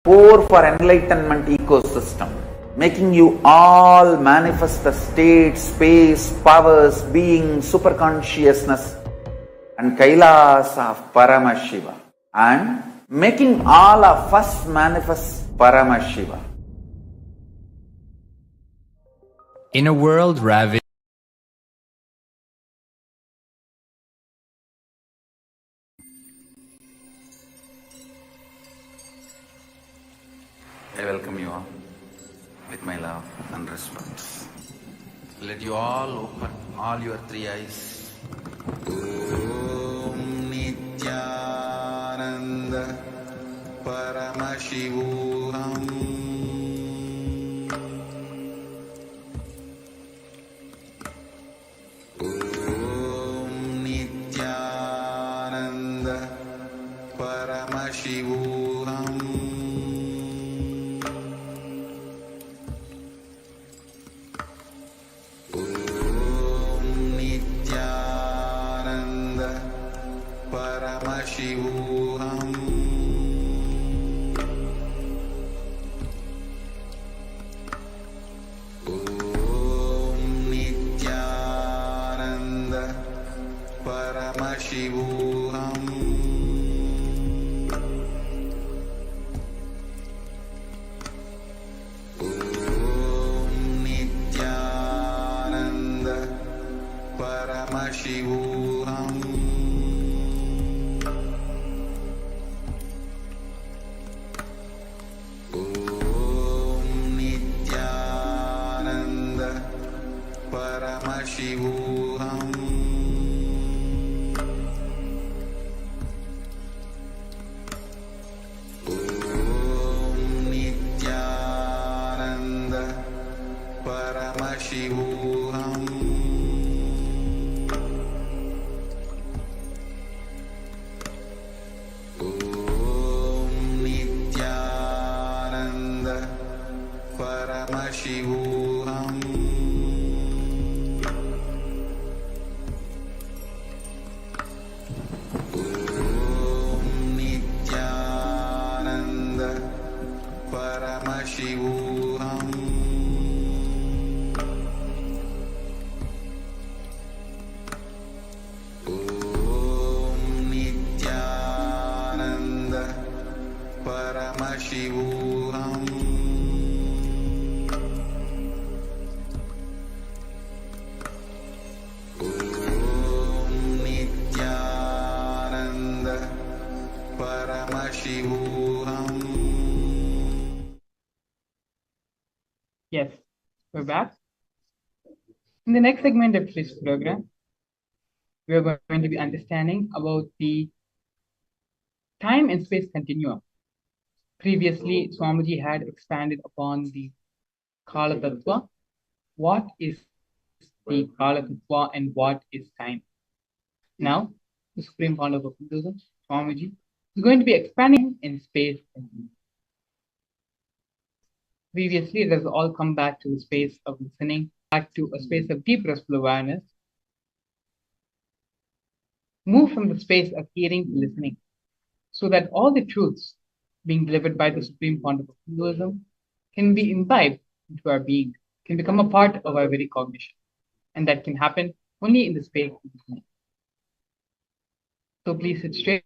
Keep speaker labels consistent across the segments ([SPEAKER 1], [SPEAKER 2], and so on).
[SPEAKER 1] core for enlightenment ecosystem, making you all manifest the state, space, powers, being, superconsciousness and Kailas of Paramashiva, and making all of us manifest Paramashiva.
[SPEAKER 2] In a world ravaged
[SPEAKER 1] I welcome you all with my love and respect. Let you all open all your three eyes. Om Nithyananda Paramashivam. Om Nithyananda Paramashivam. Paramashivam. Om Nithyananda Paramashivam. Om Nithyananda Paramashivam. Paramashivam. Om Nithyananda Paramashivam. Om Nithyananda Paramashivam. Paramashivam. Om Nithyananda Paramashivam. Om Nithyananda Paramashivam.
[SPEAKER 3] Yes, we're back. In the next segment of this program, we are going to be understanding about the time and space continuum. Previously, Swamiji had expanded upon the Kala Tattva. What is the Kala Tattva and what is time? Now, the Supreme Founder of Hinduism, Swamiji, is going to be expanding in space continuum. Previously, it has all come back to the space of listening, back to a space of deep restful awareness. Move from the space of hearing to listening, so that all the truths being delivered by the Supreme Founder of Hinduism can be imbibed into our being, can become a part of our very cognition. And that can happen only in the space of listening. So please sit straight,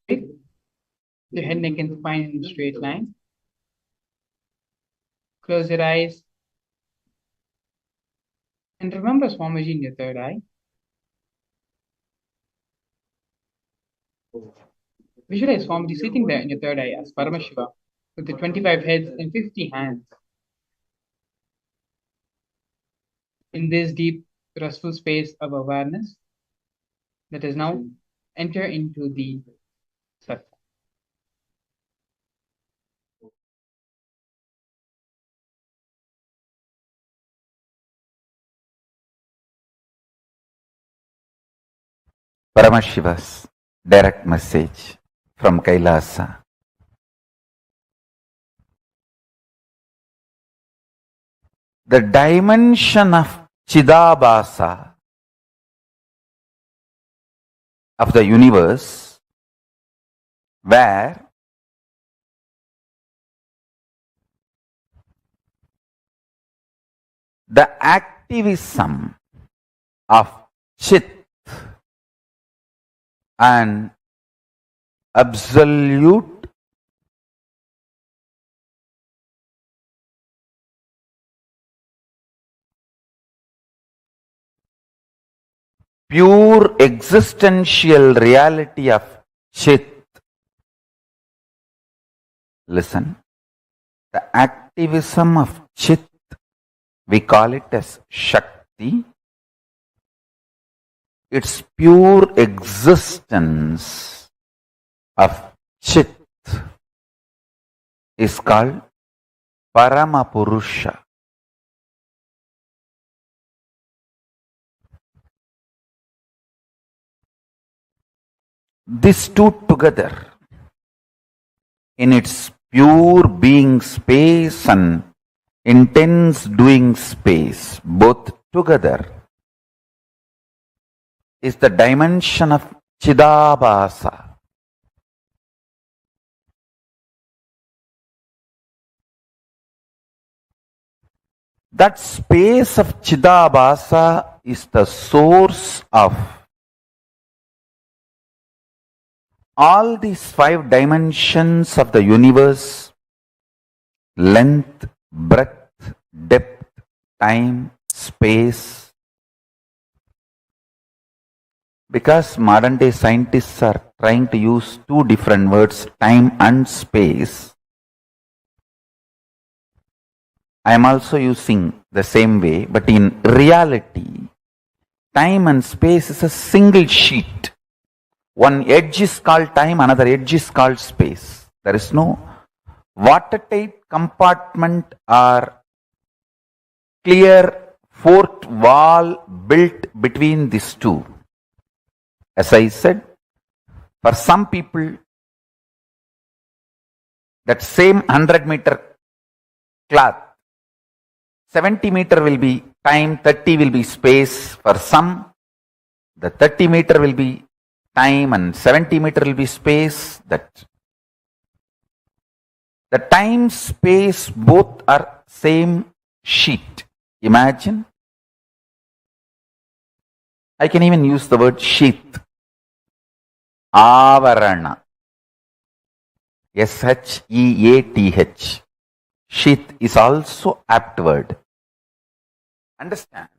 [SPEAKER 3] your head, neck, and spine in a straight line. Close your eyes. And remember Swamiji in your third eye. Visualize Swamiji sitting there in your third eye as Paramashiva with the 25 heads and 50 hands. In this deep, restful space of awareness, let us now enter into the Sattva.
[SPEAKER 1] Paramashiva's direct message from Kailasa. The dimension of Chidabhasa of the universe, where the activism of Chit and absolute pure existential reality of Chit. Listen, the activism of Chit, we call it as Shakti. Its pure existence of Chit is called Paramapurusha. These two together, in its pure being space and intense doing space, both together, is the dimension of Chidabhasa. That space of Chidabhasa is the source of all these 5 dimensions of the universe: length, breadth, depth, time, space. Because modern day scientists are trying to use 2 different words, time and space, I am also using the same way, but in reality, time and space is a single sheet. One edge is called time, another edge is called space. There is no watertight compartment or clear fourth wall built between these two. As I said, for some people, that same 100-meter cloth, 70-meter will be time, 30 will be space. For some, the 30-meter will be time and 70-meter will be space. That the time, space, both are same sheet. Imagine. I can even use the word sheath. Avarana. Sheath. Sheath is also apt word. Understand?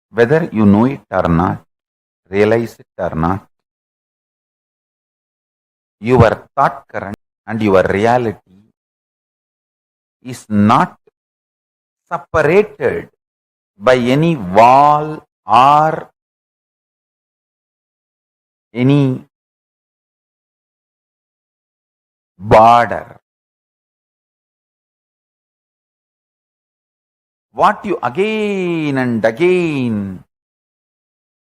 [SPEAKER 1] Whether you know it or not, realize it or not, your thought current and your reality is not separated by any wall or any border. What you again and again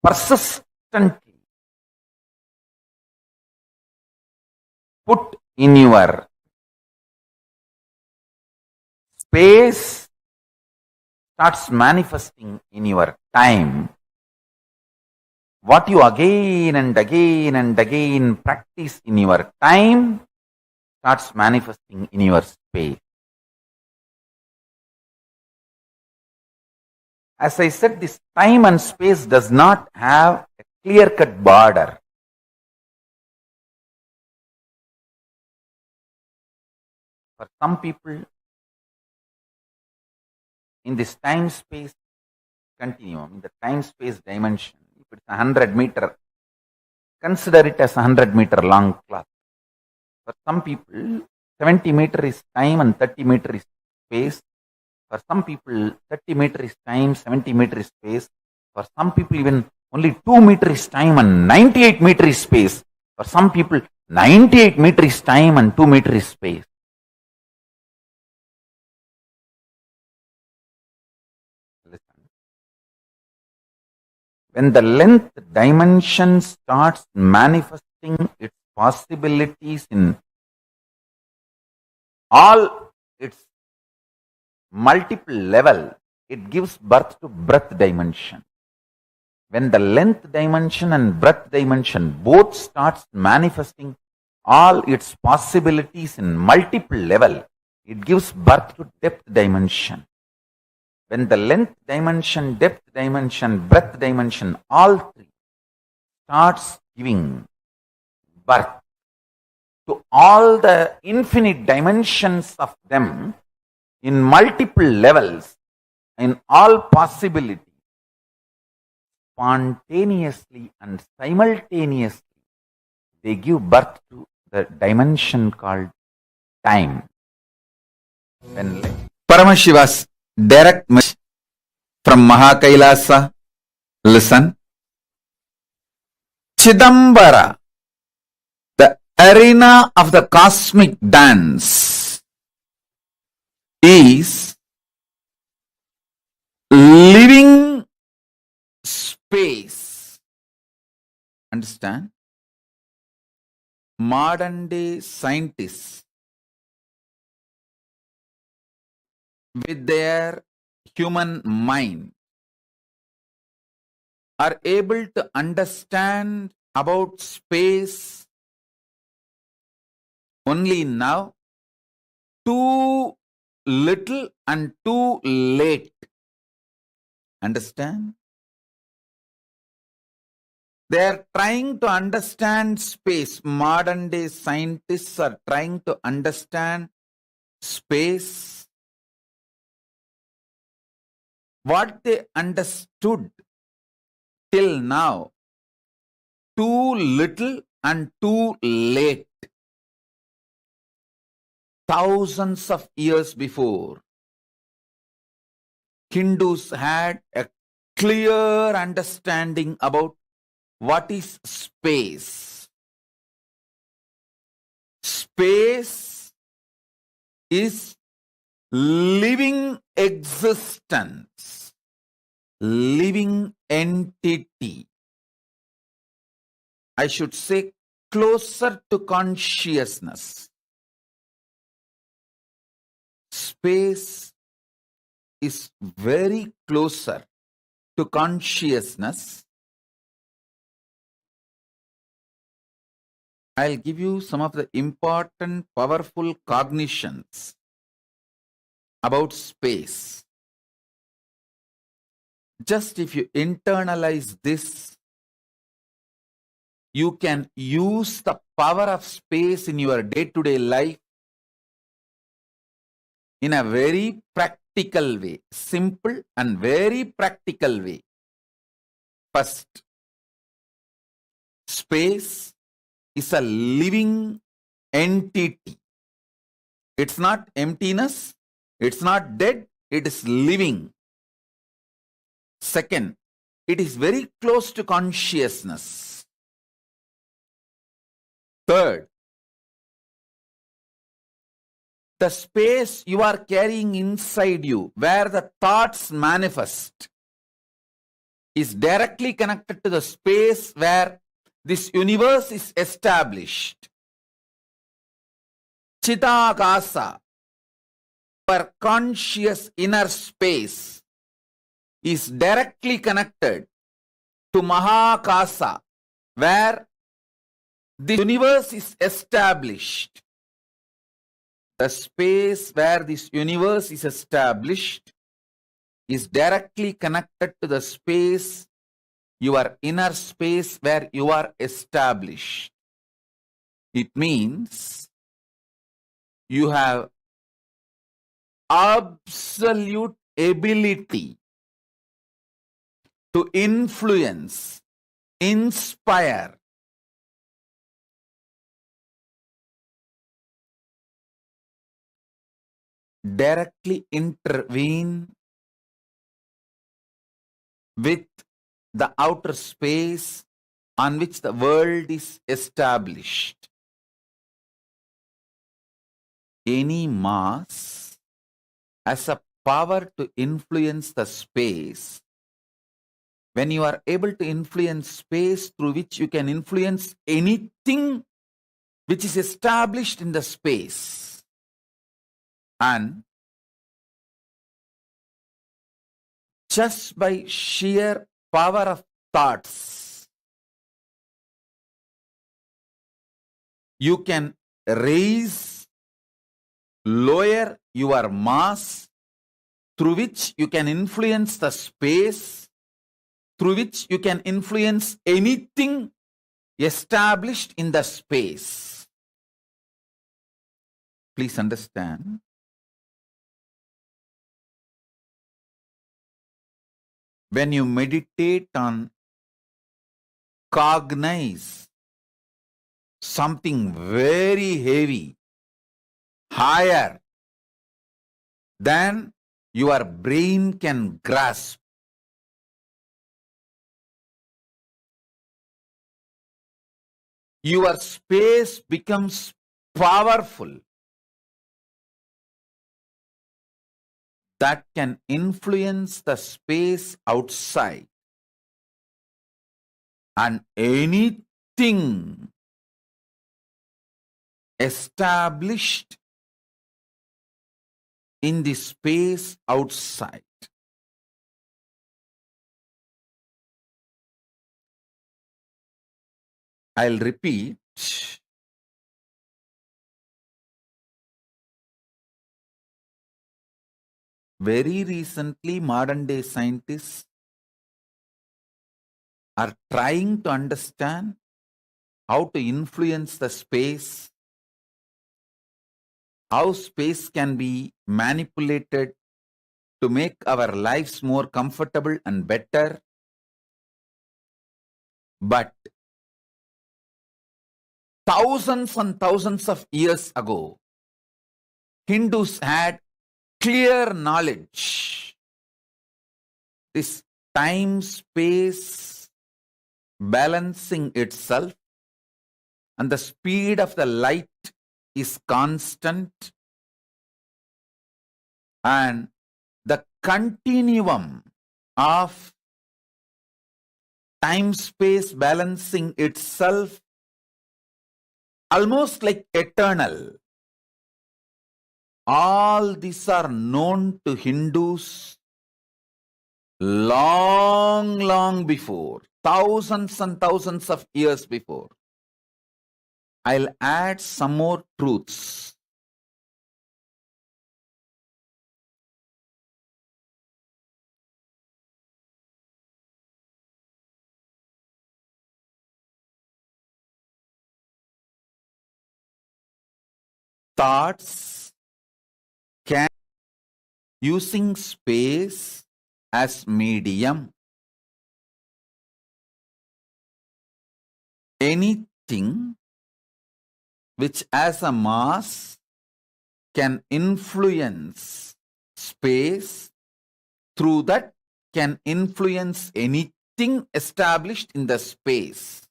[SPEAKER 1] persistently put in your space starts manifesting in your time. What you again and again and again practice in your time starts manifesting in your space. As I said, this time and space does not have a clear-cut border. For some people, in this time-space continuum, in the time-space dimension, if it's 100-meter, consider it as 100-meter long cloth. For some people, 70-meter is time and 30-meter is space. For some people, 30-meter is time, 70-meter is space. For some people, even only 2-meter is time and 98-meter is space. For some people, 98-meter is time and 2-meter is space. Listen. When the length dimension starts manifesting its possibilities in all its multiple level, it gives birth to breadth dimension. when the length dimension and breadth dimension both starts manifesting all its possibilities in multiple level, it gives birth to depth dimension. When the length dimension, depth dimension, breadth dimension, all three starts giving birth to all the infinite dimensions of them in multiple levels, in all possibilities, spontaneously and simultaneously, they give birth to the dimension called time. When Paramashiva's direct message from Mahakailasa, listen. Chidambara, the arena of the cosmic dance, is living space. Understand? Modern day scientists, with their human mind, are able to understand about space only now, too little and too late. Understand? They are trying to understand space. Modern day scientists are trying to understand space. What they understood till now, too little and too late. Thousands of years before, Hindus had a clear understanding about what is space. Space is living existence, living entity. I should say closer to consciousness. Space is very closer to consciousness. I'll give you some of the important, powerful cognitions about space. Just if you internalize this, you can use the power of space in your day-to-day life in a very practical way, simple and very practical way. First, space is a living entity. It's not emptiness, it's not dead, it is living. Second, it is very close to consciousness. Third, the space you are carrying inside you, where the thoughts manifest, is directly connected to the space where this universe is established. Chidakasa, our conscious inner space, is directly connected to Mahakasa, where the universe is established. The space where this universe is established is directly connected to the space, your inner space where you are established. It means you have absolute ability to influence, inspire, directly intervene with the outer space on which the world is established. Any mass has a power to influence the space. When you are able to influence space through which you can influence anything which is established in the space, and just by sheer power of thoughts. You can raise, lower your mass, through which you can influence the space, through which you can influence anything established in the space. Please understand. When you meditate on cognize something very heavy, higher than your brain can grasp, your space becomes powerful. That can influence the space outside. And anything established in the space outside. I'll repeat. Very recently, modern day scientists are trying to understand how to influence the space, how space can be manipulated to make our lives more comfortable and better. But thousands and thousands of years ago, Hindus had clear knowledge. This time-space balancing itself and the speed of the light is constant, and the continuum of time-space balancing itself almost like eternal. All these are known to Hindus long before, thousands and thousands of years before. I'll add some more truths. Thoughts can using space as medium. Anything which has a mass can influence space, through that can influence anything established in the space.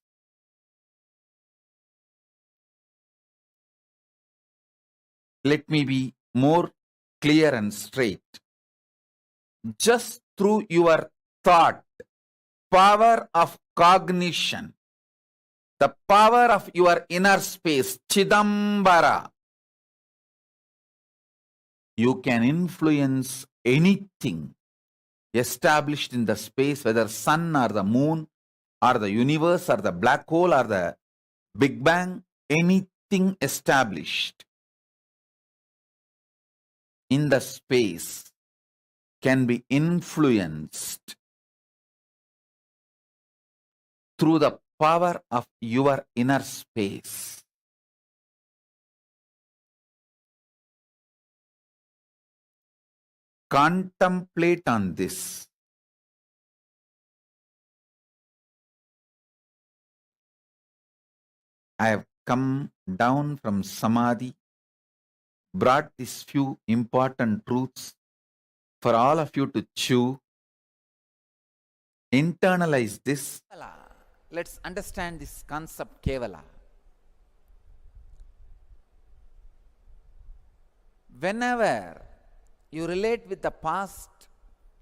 [SPEAKER 1] Let me be more clear and straight. Just through your thought, power of cognition, the power of your inner space, Chidambara, you can influence anything established in the space, whether sun or the moon or the universe or the black hole or the Big Bang, anything established in the space can be influenced through the power of your inner space. Contemplate on this. I have come down from Samadhi, brought these few important truths for all of you to chew. Internalize this. Let's understand this concept, Kevala. Whenever you relate with the past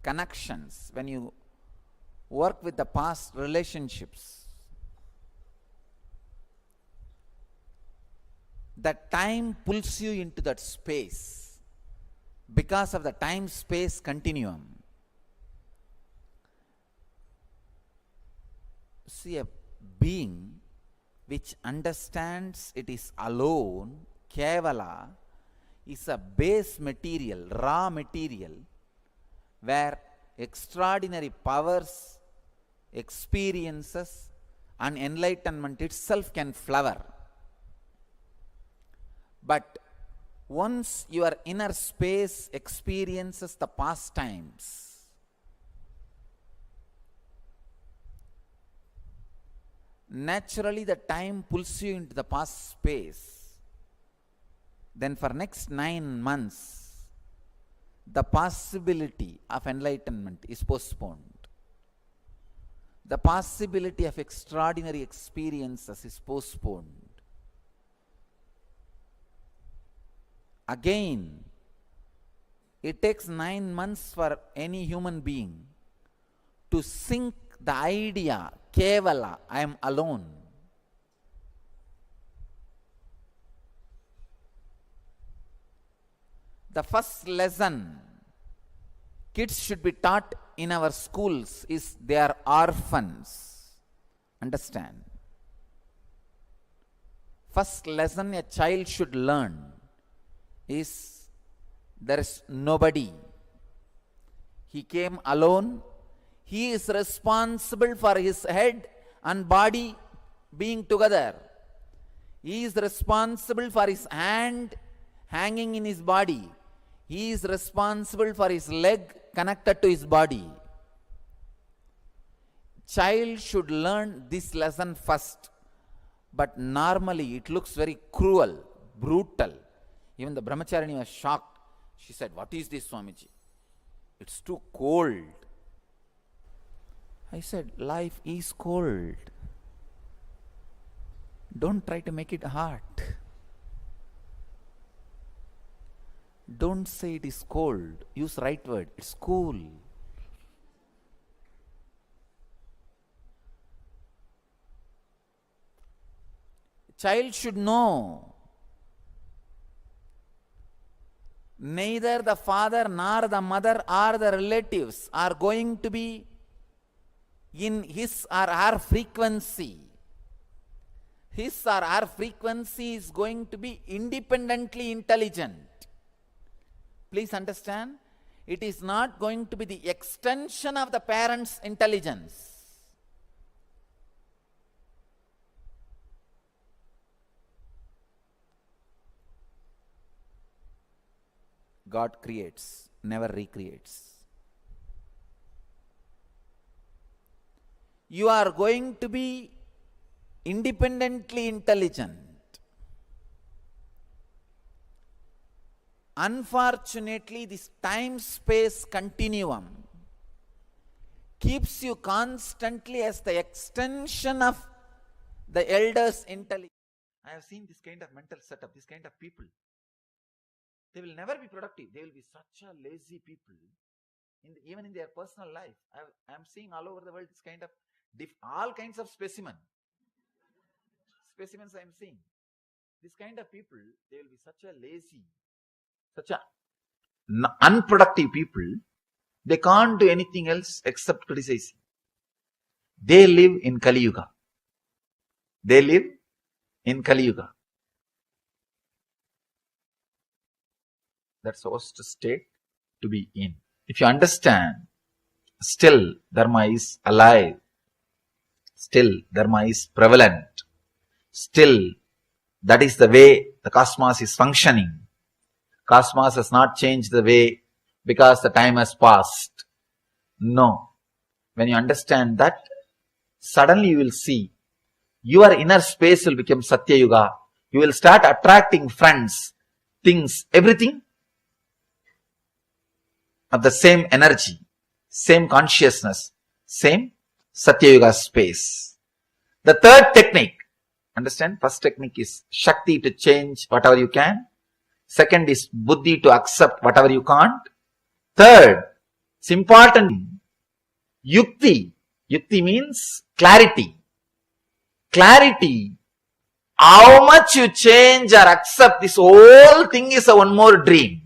[SPEAKER 1] connections, when you work with the past relationships, that time pulls you into that space because of the time-space continuum. See, a being which understands it is alone, Kevala, is a base material, raw material, where extraordinary powers, experiences, and enlightenment itself can flower. But once your inner space experiences the past times, naturally the time pulls you into the past space. Then for next 9 months, the possibility of enlightenment is postponed. The possibility of extraordinary experiences is postponed. Again, it takes 9 months for any human being to sink the idea, Kevala, I am alone. The first lesson kids should be taught in our schools is they are orphans. Understand? First lesson a child should learn is there is nobody. He came alone. He is responsible for his head and body being together. He is responsible for his hand hanging in his body. He is responsible for his leg connected to his body. Child should learn this lesson first. But normally it looks very cruel, brutal. Even the brahmacharini was shocked. She said, "What is this, Swamiji? It's too cold." I said, life is cold. Don't try to make it hot. Don't say it is cold. Use right word. It's cool. Child should know neither the father nor the mother or the relatives are going to be in his or her frequency. His or her frequency is going to be independently intelligent. Please understand, it is not going to be the extension of the parent's intelligence. God creates, never recreates. You are going to be independently intelligent. Unfortunately, this time-space continuum keeps you constantly as the extension of the elder's intelligence. I have seen this kind of mental setup, this kind of people. They will never be productive. They will be such a lazy people, even in their personal life. I am seeing all over the world this kind of all kinds of specimens I am seeing. This kind of people, they will be such a lazy, such a unproductive people. They can't do anything else except criticizing. They live in Kali Yuga. They live in Kali Yuga. That's the worst state to be in. If you understand, still Dharma is alive. Still Dharma is prevalent. Still, that is the way the cosmos is functioning. Cosmos has not changed the way because the time has passed. No. When you understand that, suddenly you will see your inner space will become Satya Yuga. You will start attracting friends, things, everything of the same energy, same consciousness, same Satya Yuga space. The third technique, understand, first technique is Shakti to change whatever you can. Second is Buddhi to accept whatever you can't. Third, it's important, Yukti. Yukti means clarity. Clarity. How much you change or accept, this whole thing is a one more dream.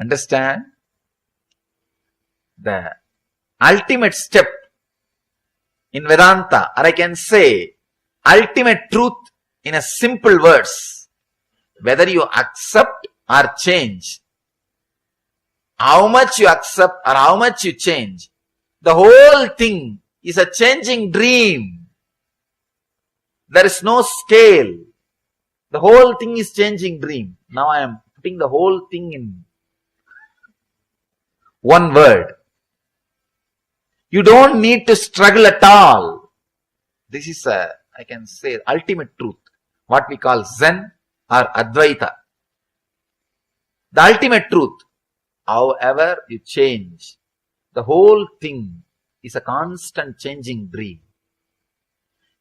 [SPEAKER 1] Understand? The ultimate step in Vedanta, or I can say ultimate truth in a simple words. Whether you accept or change, how much you accept or how much you change, the whole thing is a changing dream. There is no scale. The whole thing is changing dream. Now I am putting the whole thing in one word. You don't need to struggle at all. This is I can say, ultimate truth. What we call Zen or Advaita. The ultimate truth. However you change, the whole thing is a constant changing dream.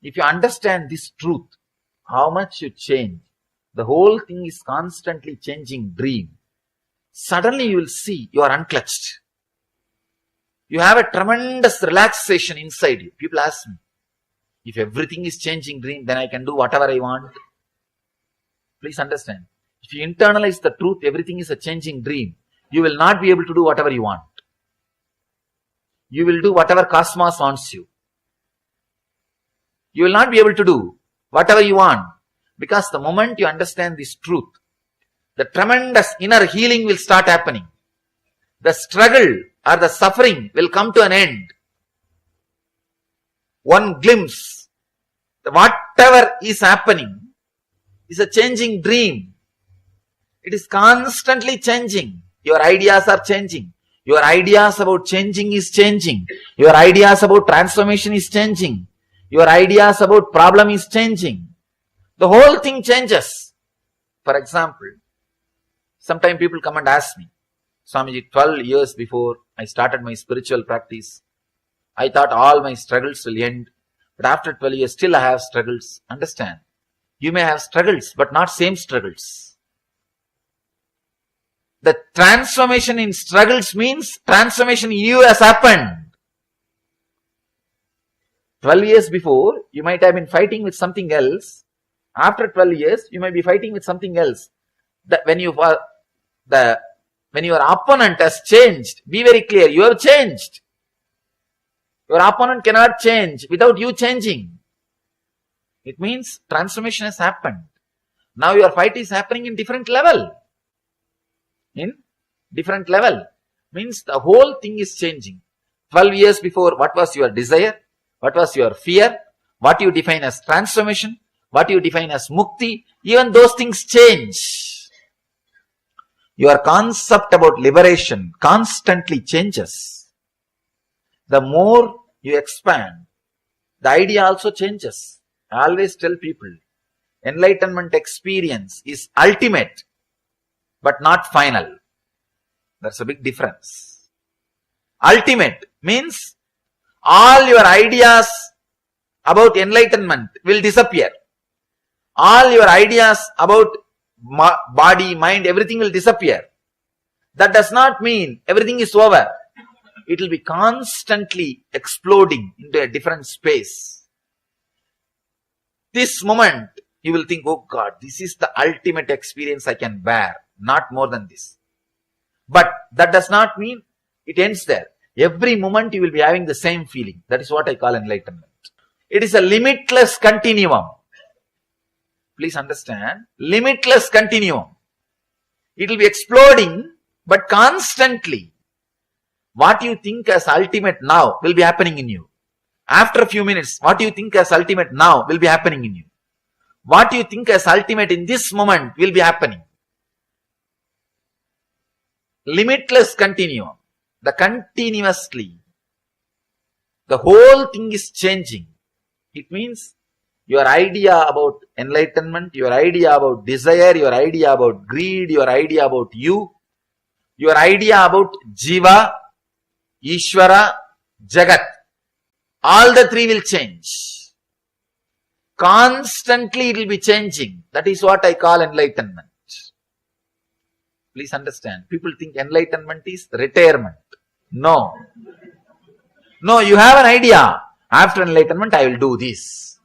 [SPEAKER 1] If you understand this truth, how much you change, the whole thing is constantly changing dream. Suddenly you will see you are unclutched. You have a tremendous relaxation inside you. People ask me, if everything is changing dream, then I can do whatever I want. Please understand. If you internalize the truth, everything is a changing dream, you will not be able to do whatever you want. You will do whatever cosmos wants you. You will not be able to do whatever you want, because the moment you understand this truth, the tremendous inner healing will start happening. The struggle or the suffering will come to an end. One glimpse, whatever is happening is a changing dream. It is constantly changing. Your ideas are changing. Your ideas about changing is changing. Your ideas about transformation is changing. Your ideas about problem is changing. The whole thing changes. For example, sometimes people come and ask me, Swamiji, 12 years before I started my spiritual practice, I thought all my struggles will end. But after 12 years, still I have struggles. Understand? You may have struggles, but not same struggles. The transformation in struggles means transformation in you has happened. 12 years before, you might have been fighting with something else. After 12 years, you might be fighting with something else. When your opponent has changed, be very clear, you have changed. Your opponent cannot change without you changing. It means transformation has happened. Now your fight is happening in different level. In different level. Means the whole thing is changing. 12 years before, what was your desire? What was your fear? What you define as transformation? What you define as mukti? Even those things change. Your concept about liberation constantly changes. The more you expand, the idea also changes. I always tell people, enlightenment experience is ultimate, but not final. That's a big difference. Ultimate means all your ideas about enlightenment will disappear. All your ideas about body, mind, everything will disappear. That does not mean everything is over. It will be constantly exploding into a different space. This moment, you will think, oh God, this is the ultimate experience I can bear. Not more than this. But that does not mean it ends there. Every moment you will be having the same feeling. That is what I call enlightenment. It is a limitless continuum. Please understand. Limitless continuum. It will be exploding, but constantly. What you think as ultimate now will be happening in you. After a few minutes, what you think as ultimate now will be happening in you. What you think as ultimate in this moment will be happening. Limitless continuum. The continuously. The whole thing is changing. It means your idea about enlightenment, your idea about desire, your idea about greed, your idea about you, your idea about Jiva, Ishvara, Jagat. All the three will change. Constantly it will be changing. That is what I call enlightenment. Please understand. People think enlightenment is retirement. No. No, you have an idea. After enlightenment, I will do this.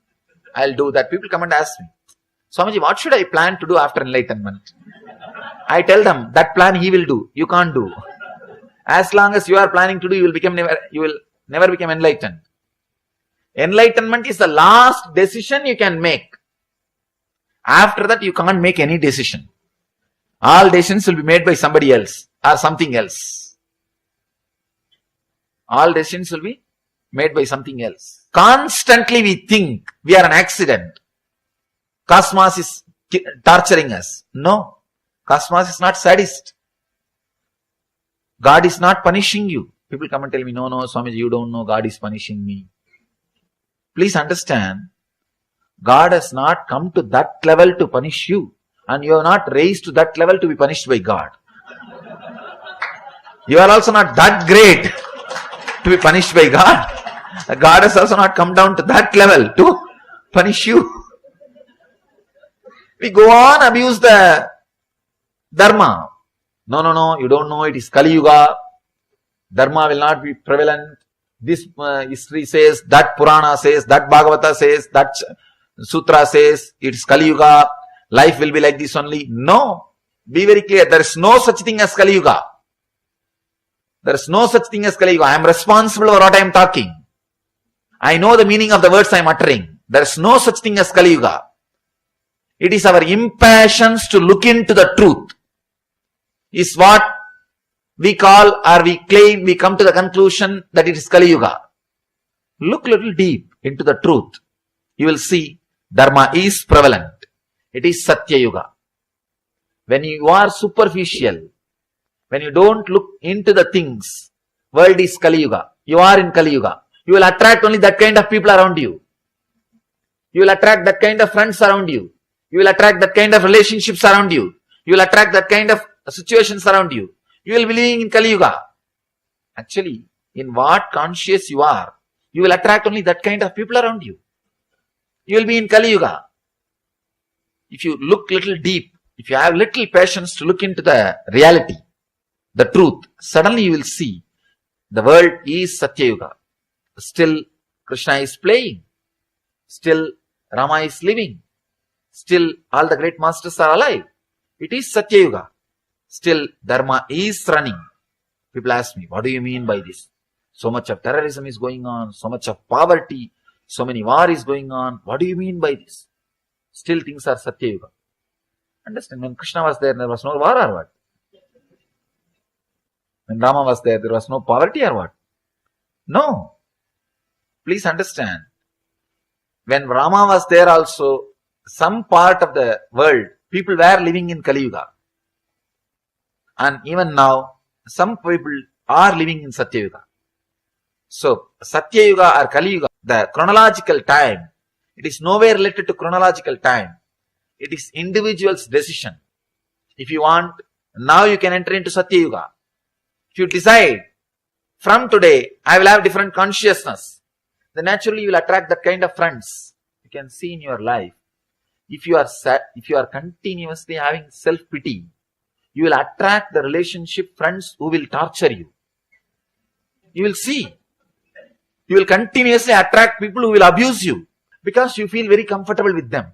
[SPEAKER 1] I will do that. People come and ask me, Swamiji, what should I plan to do after enlightenment? I tell them, that plan he will do. You can't do. As long as you are planning to do, you will never become enlightened. Enlightenment is the last decision you can make. After that, you can't make any decision. All decisions will be made by somebody else or something else. All decisions will be made by something else. Constantly we think we are an accident. Cosmos is torturing us. No. Cosmos is not sadist. God is not punishing you. People come and tell me, no, Swamiji, you don't know, God is punishing me. Please understand, God has not come to that level to punish you. And you are not raised to that level to be punished by God. You are also not that great to be punished by God. God has also not come down to that level to punish you. We go on abuse the Dharma. No, you don't know, it is Kali Yuga. Dharma will not be prevalent. This history says, that Purana says, that Bhagavata says, that Sutra says, it is Kali Yuga. Life will be like this only. No. Be very clear. There is no such thing as Kali Yuga. There is no such thing as Kali Yuga. I am responsible for what I am talking. I know the meaning of the words I am uttering. There is no such thing as Kali Yuga. It is our impatience to look into the truth is what we call, or we claim, we come to the conclusion that it is Kali Yuga. Look little deep into the truth. You will see Dharma is prevalent. It is Satya Yuga. When you are superficial, when you don't look into the things, world is Kali Yuga. You are in Kali Yuga. You will attract only that kind of people around you. You will attract that kind of friends around you. You will attract that kind of relationships around you. You will attract that kind of situations around you. You will be living in Kali Yuga. Actually, in what conscious you are, you will attract only that kind of people around you. You will be in Kali Yuga. If you look little deep, if you have little patience to look into the reality, the truth, suddenly you will see the world is Satya Yuga. Still Krishna is playing. Still Rama is living. Still all the great masters are alive. It is Satya Yuga. Still Dharma is running. People ask me, what do you mean by this? So much of terrorism is going on, so much of poverty, so many war is going on. What do you mean by this? Still things are Satya Yuga. Understand, when Krishna was there was no war or what? When Rama was there was no poverty or what? No. Please understand. When Rama was there also, some part of the world, people were living in Kali Yuga. And even now, some people are living in Satya Yuga. So, Satya Yuga or Kali Yuga, the chronological time, it is nowhere related to chronological time. It is individual's decision. If you want, now you can enter into Satya Yuga. If you decide, from today, I will have different consciousness, then naturally you will attract that kind of friends. You can see in your life. If you are continuously having self-pity, you will attract the relationship friends who will torture you. You will see. You will continuously attract people who will abuse you because you feel very comfortable with them.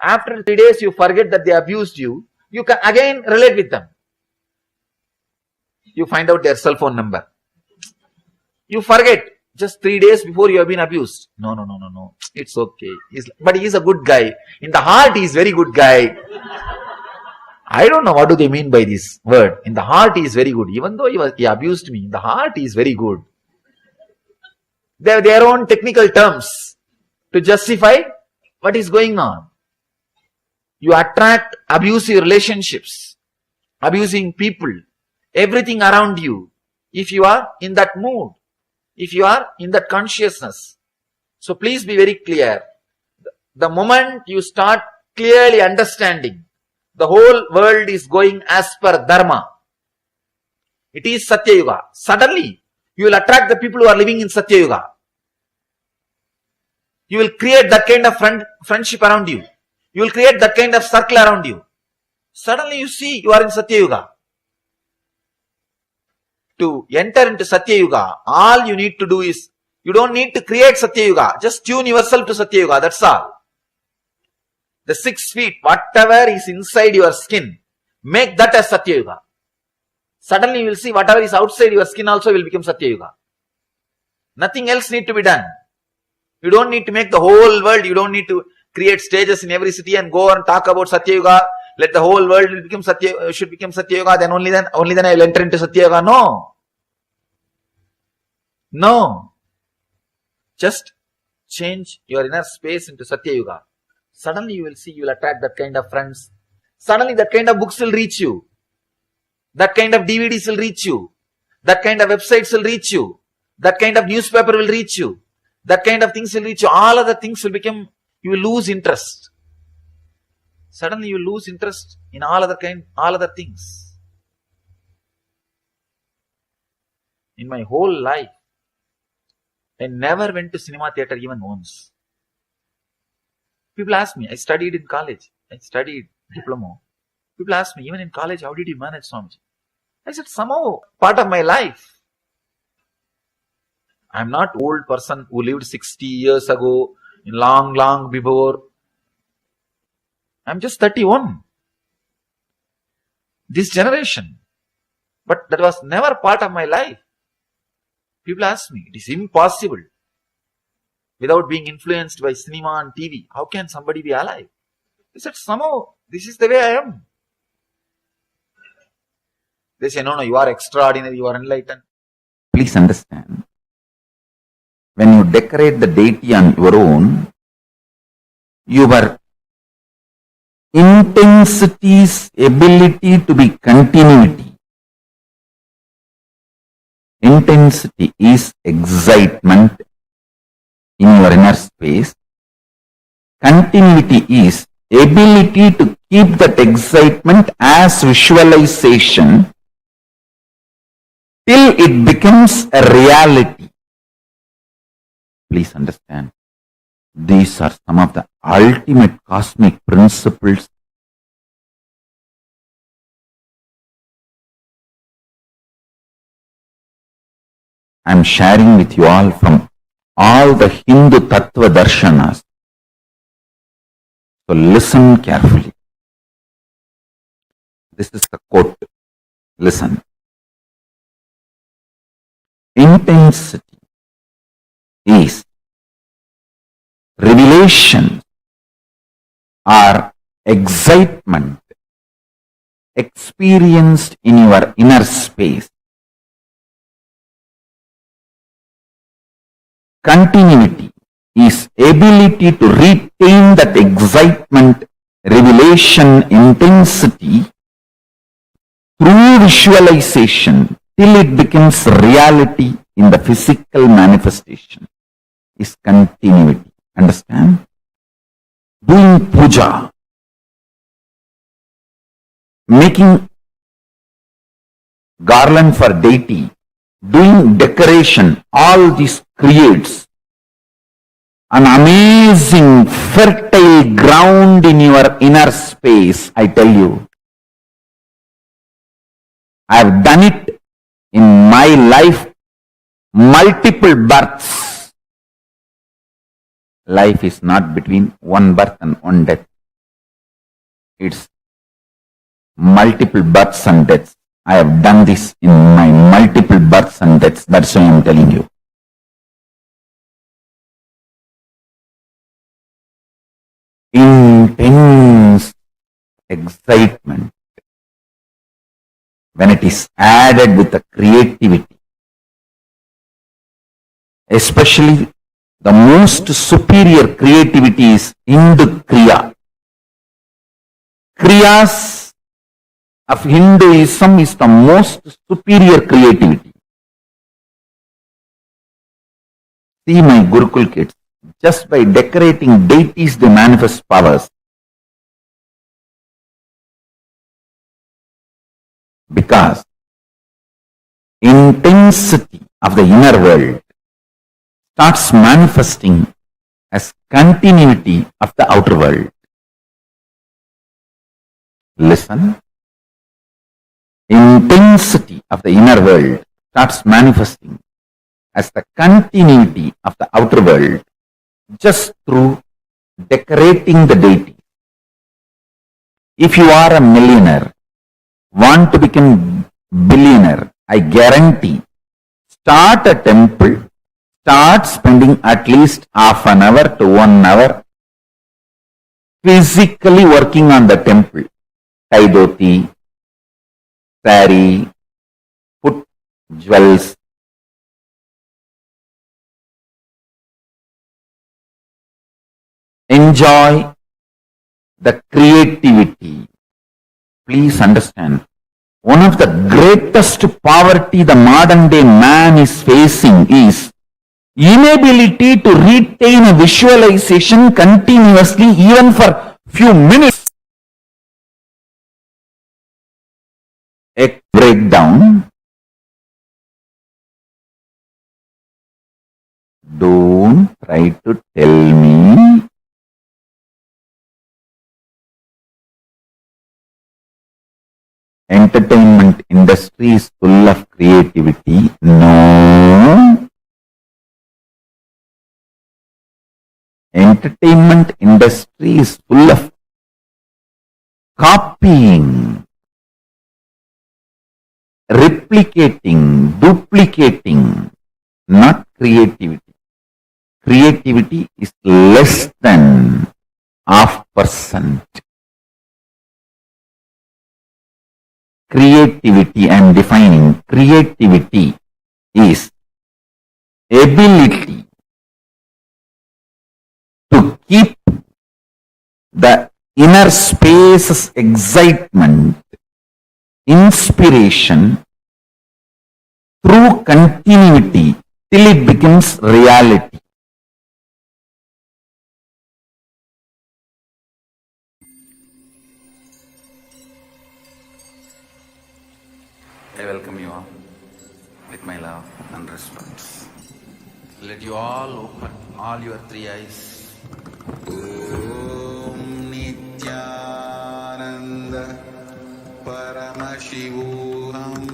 [SPEAKER 1] After 3 days, you forget that they abused you. You can again relate with them. You find out their cell phone number. You forget just 3 days before you have been abused. No. It's okay. But he is a good guy. In the heart, he is very good guy. I don't know what do they mean by this word. In the heart, he is very good. Even though he abused me, in the heart, he is very good. They have their own technical terms to justify what is going on. You attract abusive relationships, abusing people, everything around you, if you are in that mood, if you are in that consciousness. So please be very clear. The moment you start clearly understanding, the whole world is going as per Dharma. It is Satya Yuga. Suddenly, you will attract the people who are living in Satya Yuga. You will create that kind of friendship around you. You will create that kind of circle around you. Suddenly you see you are in Satya Yuga. To enter into Satya Yuga, all you need to do is, you don't need to create Satya Yuga. Just tune yourself to Satya Yuga. That's all. The 6 feet, whatever is inside your skin, make that as Satya Yuga. Suddenly you will see whatever is outside your skin also will become Satya Yuga. Nothing else need to be done. You don't need to make the whole world, you don't need to create stages in every city and go and talk about Satya Yuga. Let the whole world become should become Satya Yuga, then only then I will enter into Satya Yuga. No. No. Just change your inner space into Satya Yuga. Suddenly you will see, you will attract that kind of friends. Suddenly that kind of books will reach you. That kind of DVDs will reach you. That kind of websites will reach you. That kind of newspaper will reach you. That kind of things will reach you. All other things will become, you will lose interest. Suddenly you will lose interest in all other things. In my whole life, I never went to cinema theater even once. People ask me, I studied in college. I studied diploma. People ask me, even in college, how did you manage, Swamiji? I said, somehow, part of my life. I'm not old person who lived 60 years ago, long before. I'm just 31. This generation. But that was never part of my life. People ask me, it is impossible. Without being influenced by cinema and TV, how can somebody be alive? I said, somehow, this is the way I am. They say, no, you are extraordinary, you are enlightened. Please understand, when you decorate the deity on your own, your intensity's ability to be continuity. Intensity is excitement in your inner space. Continuity is ability to keep that excitement as visualization till it becomes a reality. Please understand, these are some of the ultimate cosmic principles. I am sharing with you all from all the Hindu Tattva Darshanas. So listen carefully. This is the quote. Listen. Intensity is revelation or excitement experienced in your inner space. Continuity is ability to retain that excitement, revelation, intensity through visualization till it becomes reality in the physical manifestation is continuity. Understand? Doing puja, making garland for deity, doing decoration, all this creates an amazing fertile ground in your inner space. I tell you, I have done it in my life, multiple births. Life is not between one birth and one death. It's multiple births and deaths. I have done this in my multiple births and deaths. That's why I am telling you. Intense excitement, when it is added with the creativity, especially the most superior creativity is Hindu Kriya. Kriyas of Hinduism is the most superior creativity. See my Gurukul kids, just by decorating deities they manifest powers. Because intensity of the inner world starts manifesting as continuity of the outer world. Listen. Intensity of the inner world starts manifesting as the continuity of the outer world just through decorating the deity. If you are a millionaire, want to become billionaire, I guarantee, start a temple, start spending at least half an hour to 1 hour physically working on the temple. Tie dhoti, sari, put jewels. Enjoy the creativity. Please understand, one of the greatest poverty the modern day man is facing is inability to retain a visualization continuously even for few minutes. A breakdown. Don't try to tell me entertainment industry is full of creativity. No. Entertainment industry is full of copying, replicating, duplicating, not creativity. Creativity is less than 0.5%. Creativity, I am defining, creativity is ability to keep the inner space's excitement, inspiration through continuity till it becomes reality. I welcome you all with my love and respect. Let you all open all your three eyes. Om Nithyananda Paramashivam.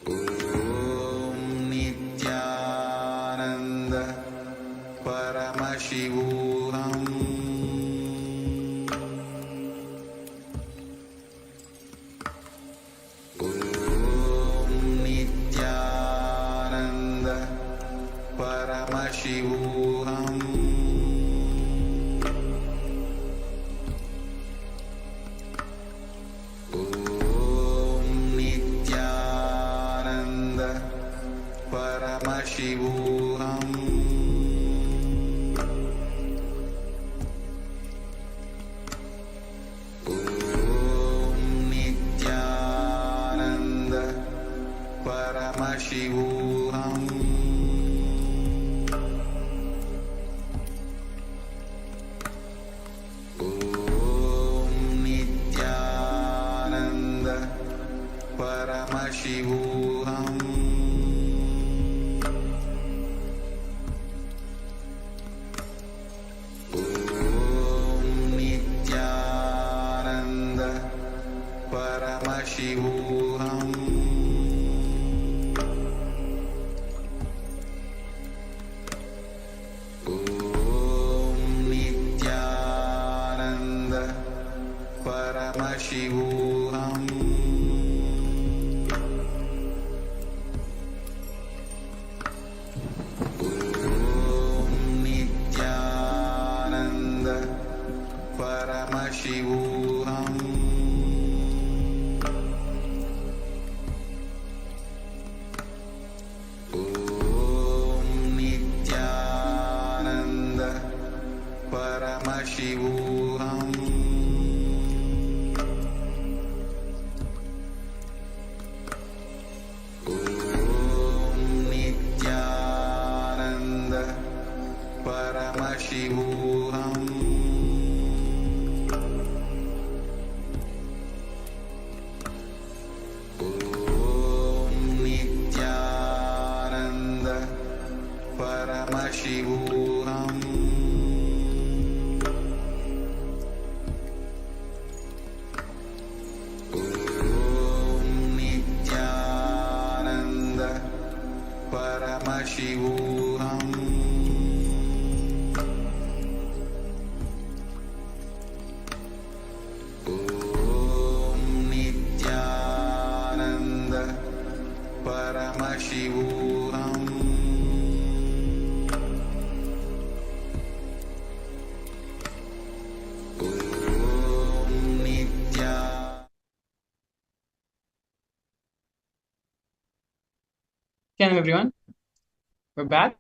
[SPEAKER 1] Om Nithyananda Paramashivam. Paramashivam. Om Nithyananda Paramashivam. Om Nithyananda Paramashivam. Paramashivam. Om Nithyananda Paramashivam. Om Nithyananda Paramashivam. Paramashivam. Om Nithyananda Paramashivam. Om Nithyananda Paramashivam. Paramashivam. Om Nithyananda Paramashivam. Om Nithyananda
[SPEAKER 3] Hello everyone, we're back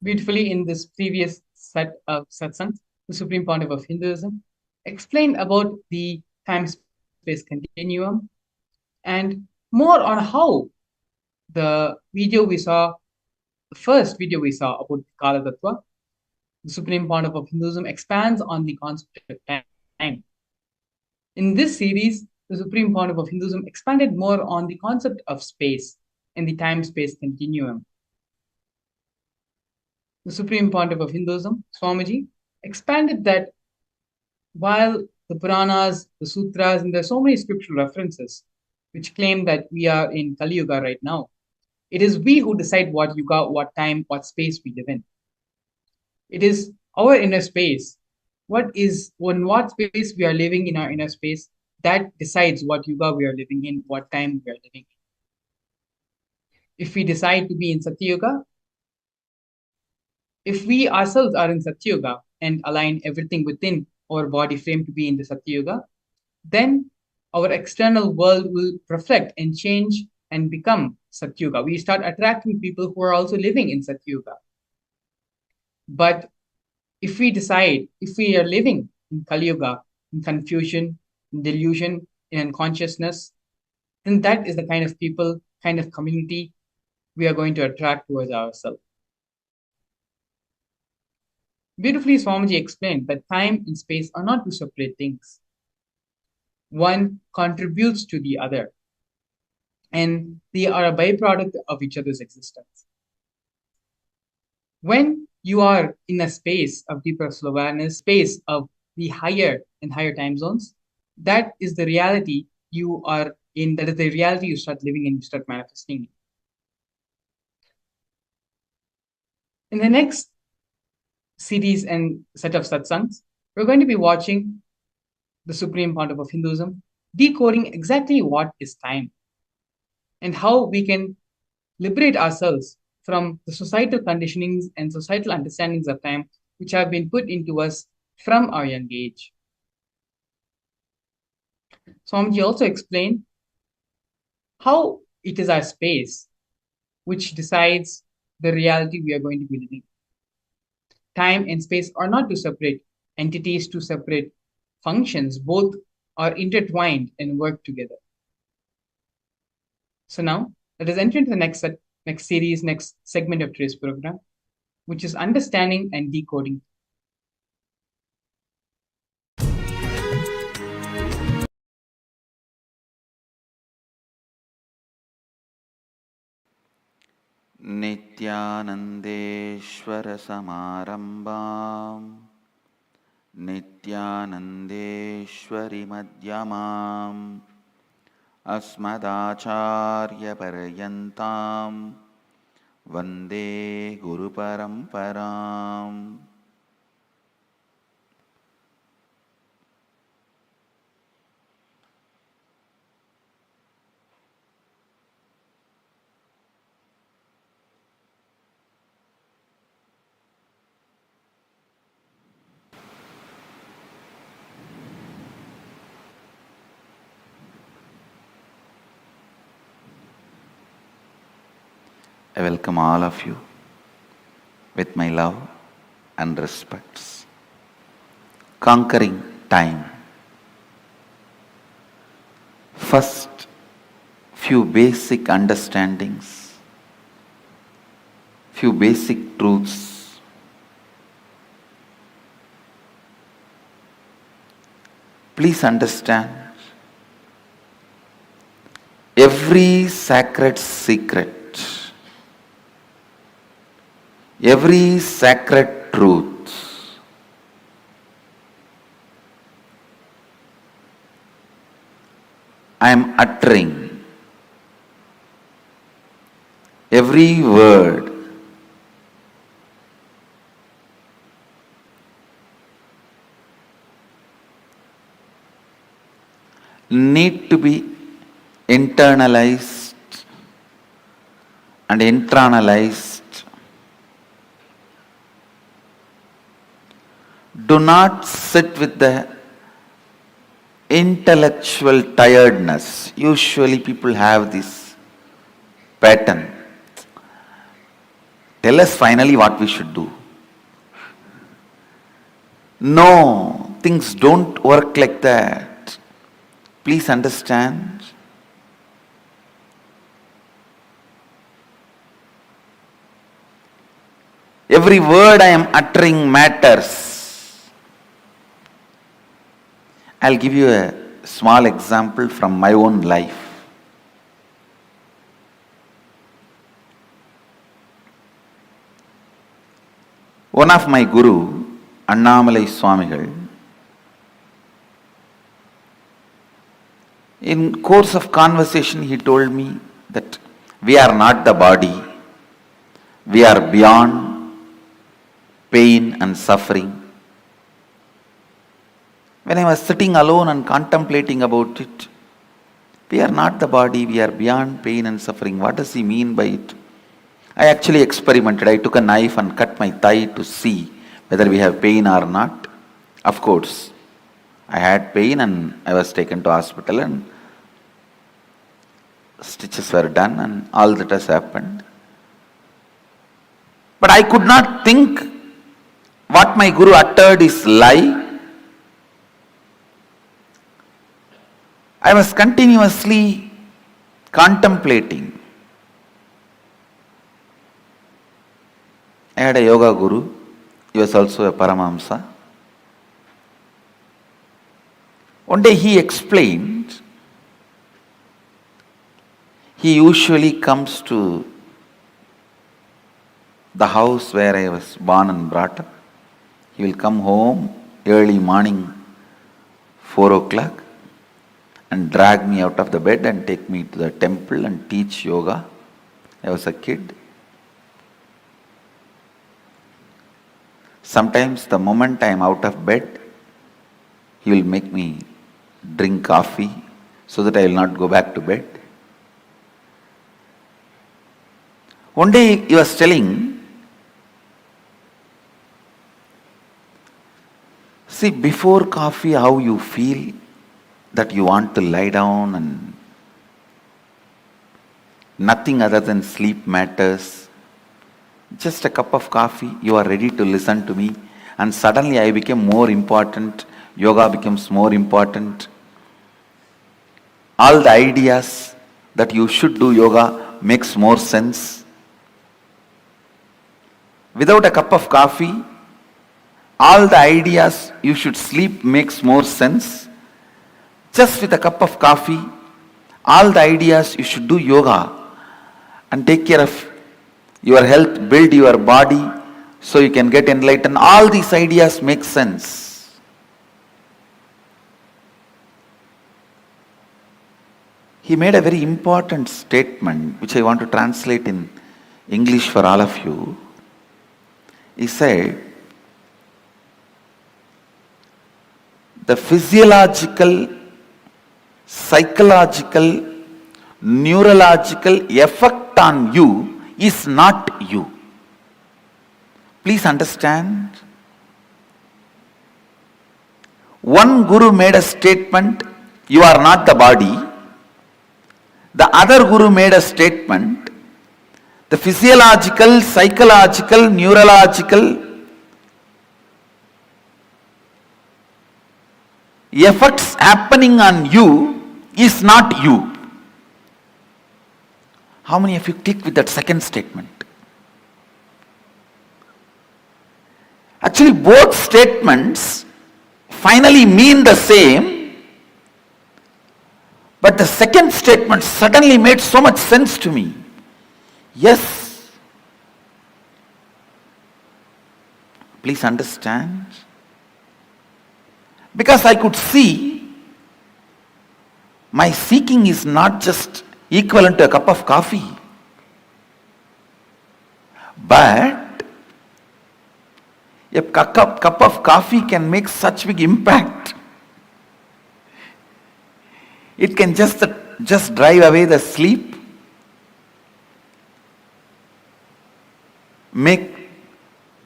[SPEAKER 3] beautifully in this previous set of satsangs. The Supreme Pontiff of Hinduism explained about the time-space continuum and more on how the video we saw, the first video we saw about Kala Tattva, the Supreme Pontiff of Hinduism expands on the concept of time. In this series, the Supreme Pontiff of Hinduism expanded more on the concept of space and the time-space continuum. The Supreme Pontiff of Hinduism, Swamiji, expanded that while the Puranas, the Sutras, and there are so many scriptural references which claim that we are in Kali Yuga right now, it is we who decide what yuga, what time, what space we live in. It is our inner space. What space we are living in our inner space that decides what yuga we are living in, what time we are living in. If we decide to be in Satya Yuga, if we ourselves are in Satya Yuga and align everything within our body frame to be in the Satya Yuga, then our external world will reflect and change and become Satya Yuga. We start attracting people who are also living in Satya Yuga. But if we decide, if we are living in Kali Yuga, in confusion, in delusion, in unconsciousness, then that is the kind of people, kind of community we are going to attract towards ourselves. Beautifully, Swamiji explained that time and space are not two separate things. One contributes to the other, and they are a byproduct of each other's existence. When you are in a space of deeper awareness, space of the higher and higher time zones, that is the reality you are in, that is the reality you start living in, you start manifesting. In the next series and set of satsangs, we're going to be watching the Supreme Pontiff of Hinduism decoding exactly what is time and how we can liberate ourselves from the societal conditionings and societal understandings of time which have been put into us from our young age. Swamiji also explained how it is our space which decides the reality we are going to be living. Time and space are not two separate entities, two separate functions. Both are intertwined and work together. So now, let us enter into the next series, next segment of today's program, which is understanding and decoding.
[SPEAKER 1] Nithyanandeshwara Samarambam Nithyanandeshwari Madhyamam Asmadacharya Paryantam Vande Guru Paramparam. I welcome all of you with my love and respects. Conquering time. First, few basic understandings, few basic truths. Please understand, every sacred secret, every sacred truth I am uttering, every word need to be internalized and internalized. Do not sit with the intellectual tiredness. Usually people have this pattern. Tell us finally what we should do. No, things don't work like that. Please understand. Every word I am uttering matters. I'll give you a small example from my own life. One of my guru, Annamalai Swamigal, in course of conversation he told me that we are not the body, we are beyond pain and suffering. When I was sitting alone and contemplating about it, we are not the body, we are beyond pain and suffering. What does he mean by it? I actually experimented. I took a knife and cut my thigh to see whether we have pain or not. Of course, I had pain and I was taken to hospital and stitches were done and all that has happened. But I could not think what my guru uttered is lie. I was continuously contemplating. I had a yoga guru. He was also a Paramahamsa. One day he explained, he usually comes to the house where I was born and brought up. He will come home early morning, 4 o'clock, and drag me out of the bed and take me to the temple and teach yoga. I was a kid. Sometimes the moment I am out of bed, he will make me drink coffee so that I will not go back to bed. One day he was telling, see, before coffee how you feel that you want to lie down and nothing other than sleep matters. Just a cup of coffee, you are ready to listen to me, and suddenly I became more important, yoga becomes more important. All the ideas that you should do yoga makes more sense. Without a cup of coffee, all the ideas you should sleep makes more sense. Just with a cup of coffee, all the ideas you should do yoga and take care of your health, build your body so you can get enlightened. All these ideas make sense. He made a very important statement which I want to translate in English for all of you. He said, the physiological, psychological, neurological effect on you is not you. Please understand. One guru made a statement, you are not the body. The other guru made a statement, the physiological, psychological, neurological effects happening on you is not you. How many of you click with that second statement? Actually, both statements finally mean the same, but the second statement suddenly made so much sense to me. Yes. Please understand. Because I could see my seeking is not just equivalent to a cup of coffee. But a cup of coffee can make such big impact. It can just drive away the sleep, make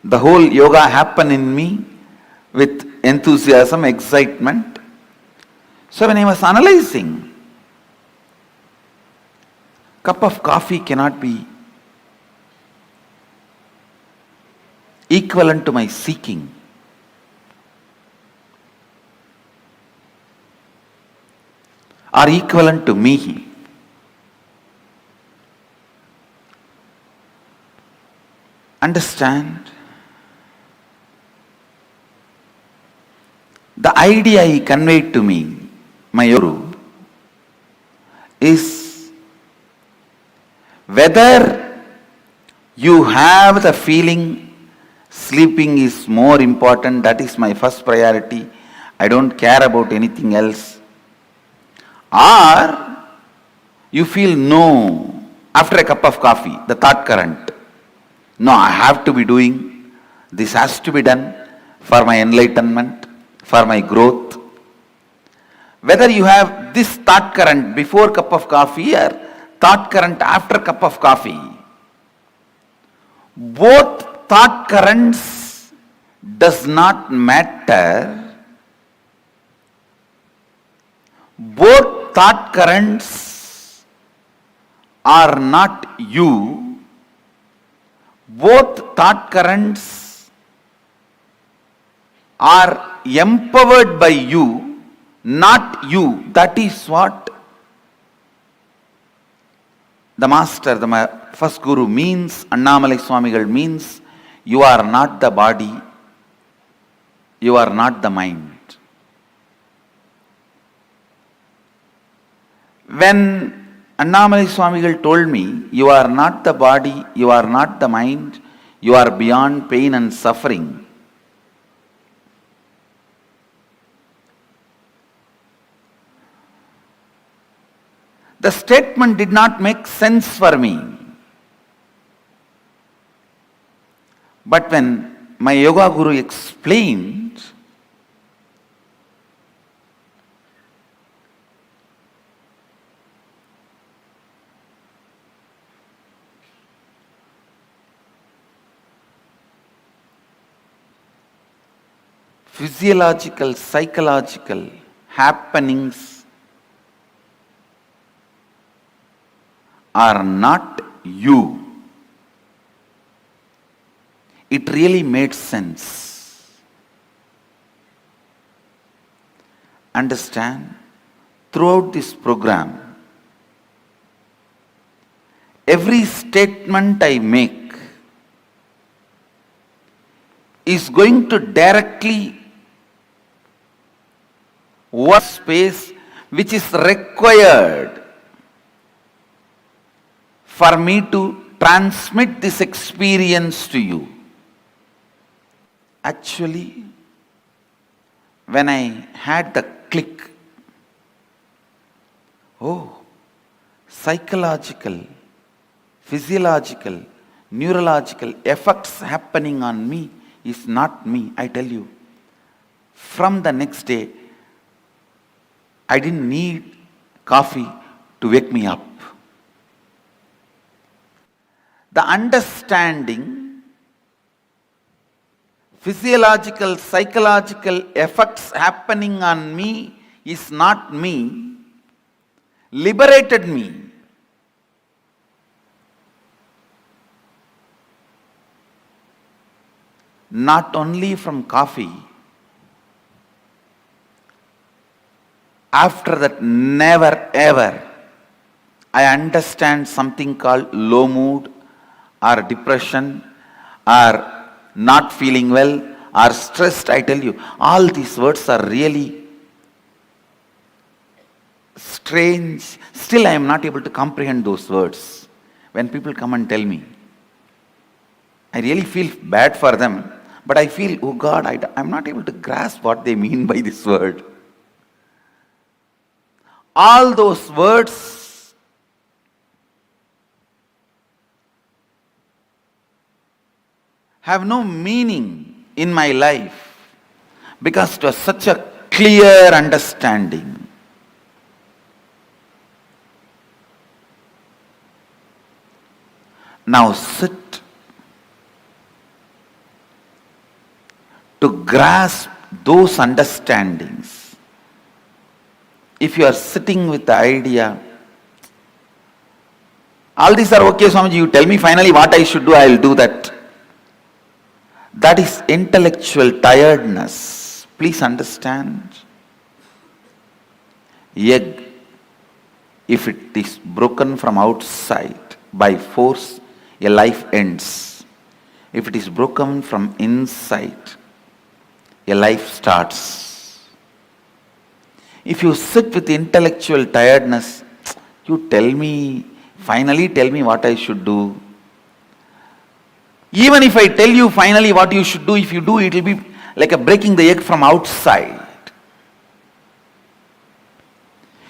[SPEAKER 1] the whole yoga happen in me with enthusiasm, excitement. So when I was analyzing, cup of coffee cannot be equivalent to my seeking. Or equivalent to me. Understand? The idea he conveyed to me, my Guru, is whether you have the feeling sleeping is more important, that is my first priority, I don't care about anything else, or you feel no, after a cup of coffee, the thought current, no, I have to be doing, this has to be done for my enlightenment, for my growth. Whether you have this thought current before cup of coffee or thought current after cup of coffee, both thought currents does not matter. Both thought currents are not you. Both thought currents are empowered by you, not you. That is what the master, the first guru means, Annamalai Swamigal means, you are not the body, you are not the mind. When Annamalai Swamigal told me, you are not the body, you are not the mind, you are beyond pain and suffering, the statement did not make sense for me. But when my yoga guru explained, physiological, psychological happenings are not you. It really made sense. Understand? Throughout this program, every statement I make is going to directly what space which is required for me to transmit this experience to you. Actually, when I had the click, oh, psychological, physiological, neurological effects happening on me is not me, I tell you. From the next day, I didn't need coffee to wake me up. The understanding, physiological, psychological effects happening on me is not me, liberated me. Not only from coffee, after that never ever I understand something called low mood or depression or not feeling well or stressed. I tell you, all these words are really strange. Still I am not able to comprehend those words. When people come and tell me, I really feel bad for them, but I feel, oh God, I'm not able to grasp what they mean by this word. All those words have no meaning in my life because it was such a clear understanding. Now sit to grasp those understandings. If you are sitting with the idea, All these are okay, Swamiji. You tell me finally what I should do, I will do that. That is intellectual tiredness. Please understand. Egg, if it is broken from outside by force, a life ends. If it is broken from inside, a life starts. If you sit with intellectual tiredness, you finally tell me what I should do. Even if I tell you finally what you should do, if you do, it will be like a breaking the egg from outside.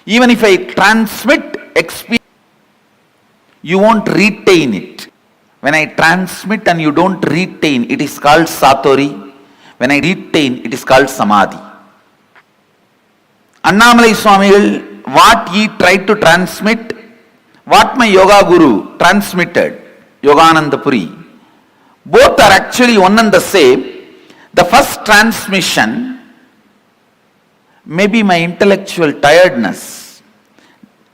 [SPEAKER 1] Even if I transmit experience, you won't retain it. When I transmit and you don't retain, it is called Satori. When I retain, it is called Samadhi. Annamalai Swamigal, what he tried to transmit, what my yoga guru transmitted, Yogananda Puri, both are actually one and the same. The first transmission may be my intellectual tiredness.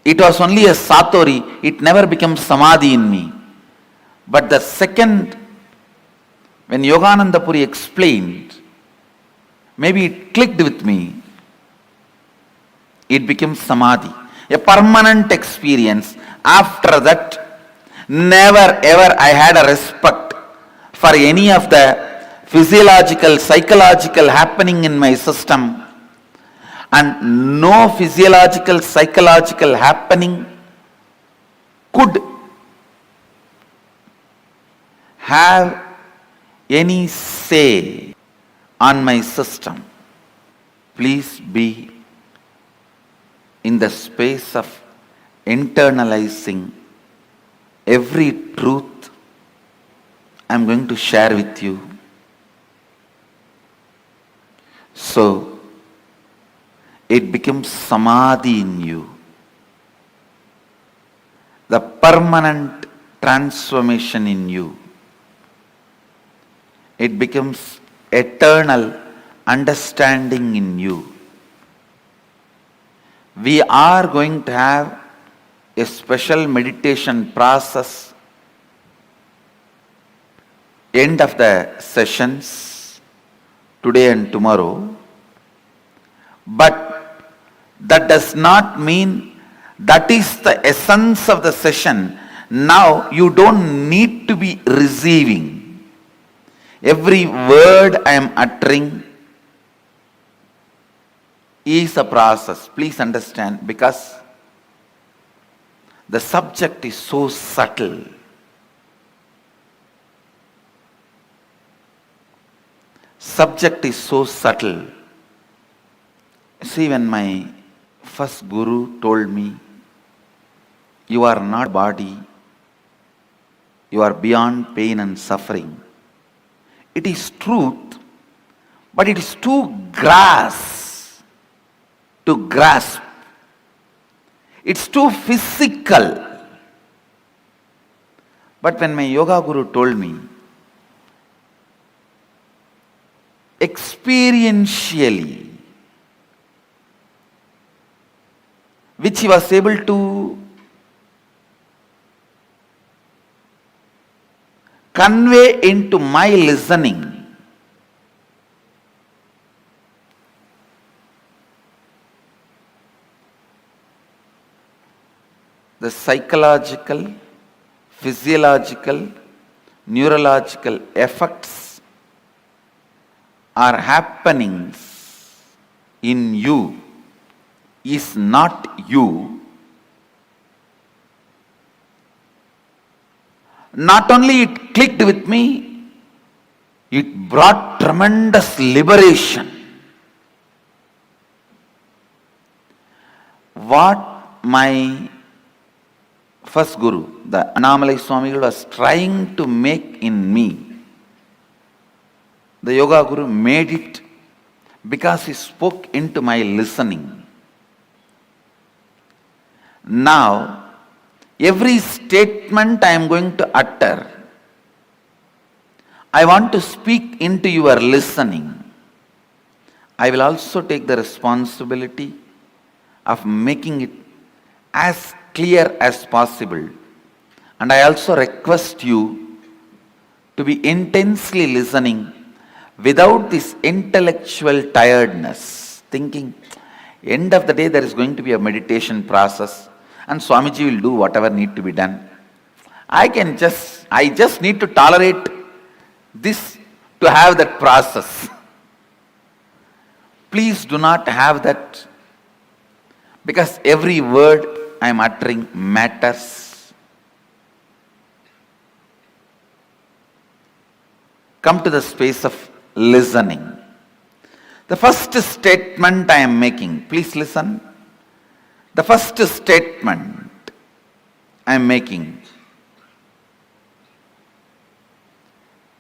[SPEAKER 1] It was only a Satori, it never becomes Samadhi in me. But the second, when Yogananda Puri explained, maybe it clicked with me, it becomes Samadhi, a permanent experience. After that, never ever I had a respect for any of the physiological, psychological happening in my system. And no physiological, psychological happening could have any say on my system. Please be in the space of internalizing every truth I am going to share with you. So, it becomes Samadhi in you. The permanent transformation in you. It becomes eternal understanding in you. We are going to have a special meditation process end of the sessions today and tomorrow. But that does not mean that is the essence of the session. Now you don't need to be receiving. Every word I am uttering is a process. Please understand, because the subject is so subtle. Subject is so subtle. See, when my first guru told me, you are not body, you are beyond pain and suffering. It is truth, but it is too grasp. It's too physical. But when my yoga guru told me, experientially, which he was able to convey into my listening, the psychological, physiological, neurological effects are happenings in you is not you. Not only it clicked with me, it brought tremendous liberation. What my first guru, the Annamalai Swamigal, was trying to make in me, the yoga guru made it because he spoke into my listening. Now, every statement I am going to utter, I want to speak into your listening. I will also take the responsibility of making it as clear as possible. And I also request you to be intensely listening without this intellectual tiredness, thinking, end of the day there is going to be a meditation process and Swamiji will do whatever need to be done. I just need to tolerate this to have that process. Please do not have that, because every word I am uttering matters. Come to the space of listening. The first statement I am making, please listen. The first statement I am making,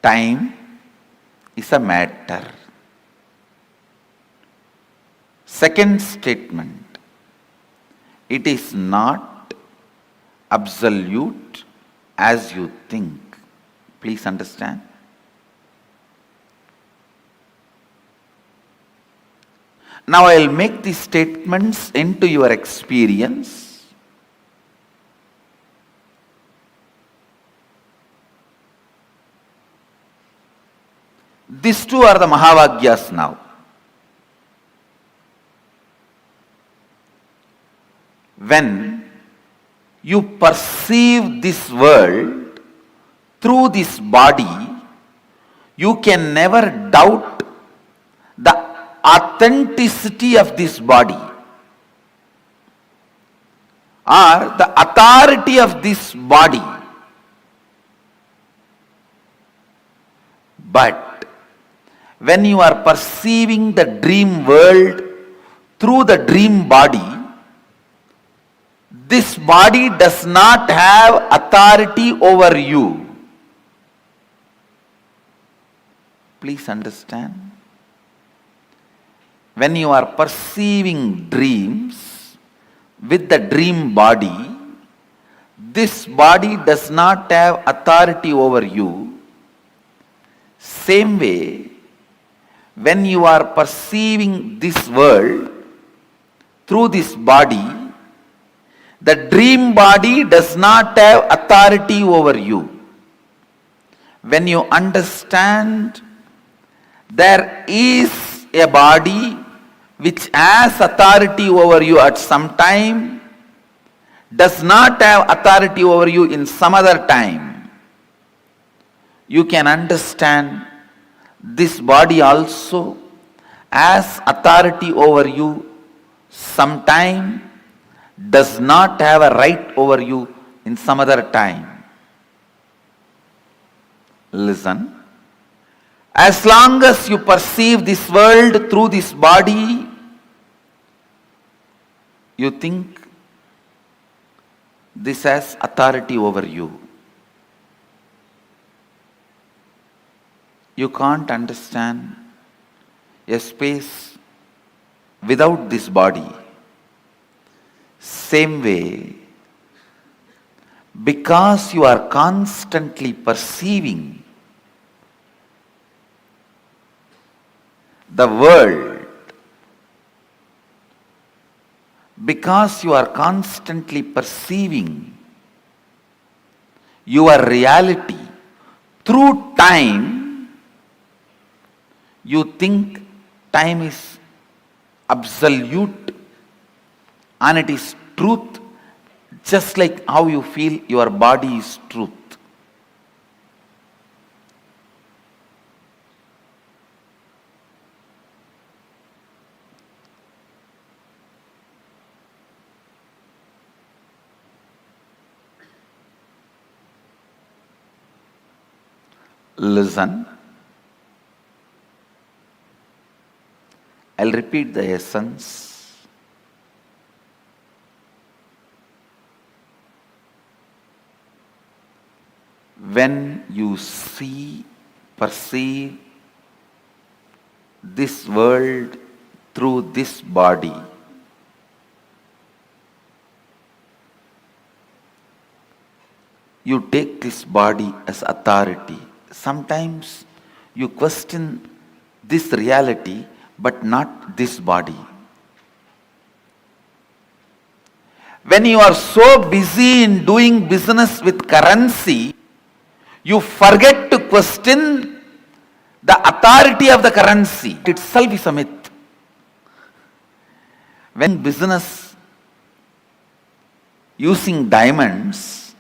[SPEAKER 1] time is a matter. Second statement, it is not absolute as you think. Please understand. Now I will make these statements into your experience. These two are the Mahavagyas now. When you perceive this world through this body, you can never doubt the authenticity of this body or the authority of this body. But when you are perceiving the dream world through the dream body, this body does not have authority over you. Please understand. When you are perceiving dreams with the dream body, this body does not have authority over you. Same way, when you are perceiving this world through this body, the dream body does not have authority over you. When you understand there is a body which has authority over you at some time, does not have authority over you in some other time, you can understand this body also has authority over you sometime, does not have a right over you in some other time. Listen. As long as you perceive this world through this body, you think this has authority over you. You can't understand a space without this body. Same way, because you are constantly perceiving the world, because you are constantly perceiving your reality through time, you think time is absolute and it is truth, just like how you feel your body is truth. Listen. I'll repeat the essence. When you see, perceive this world through this body, you take this body as authority. Sometimes you question this reality, but not this body. When you are so busy in doing business with currency, you forget to question the authority of the currency. Itself is a myth. When business using diamonds,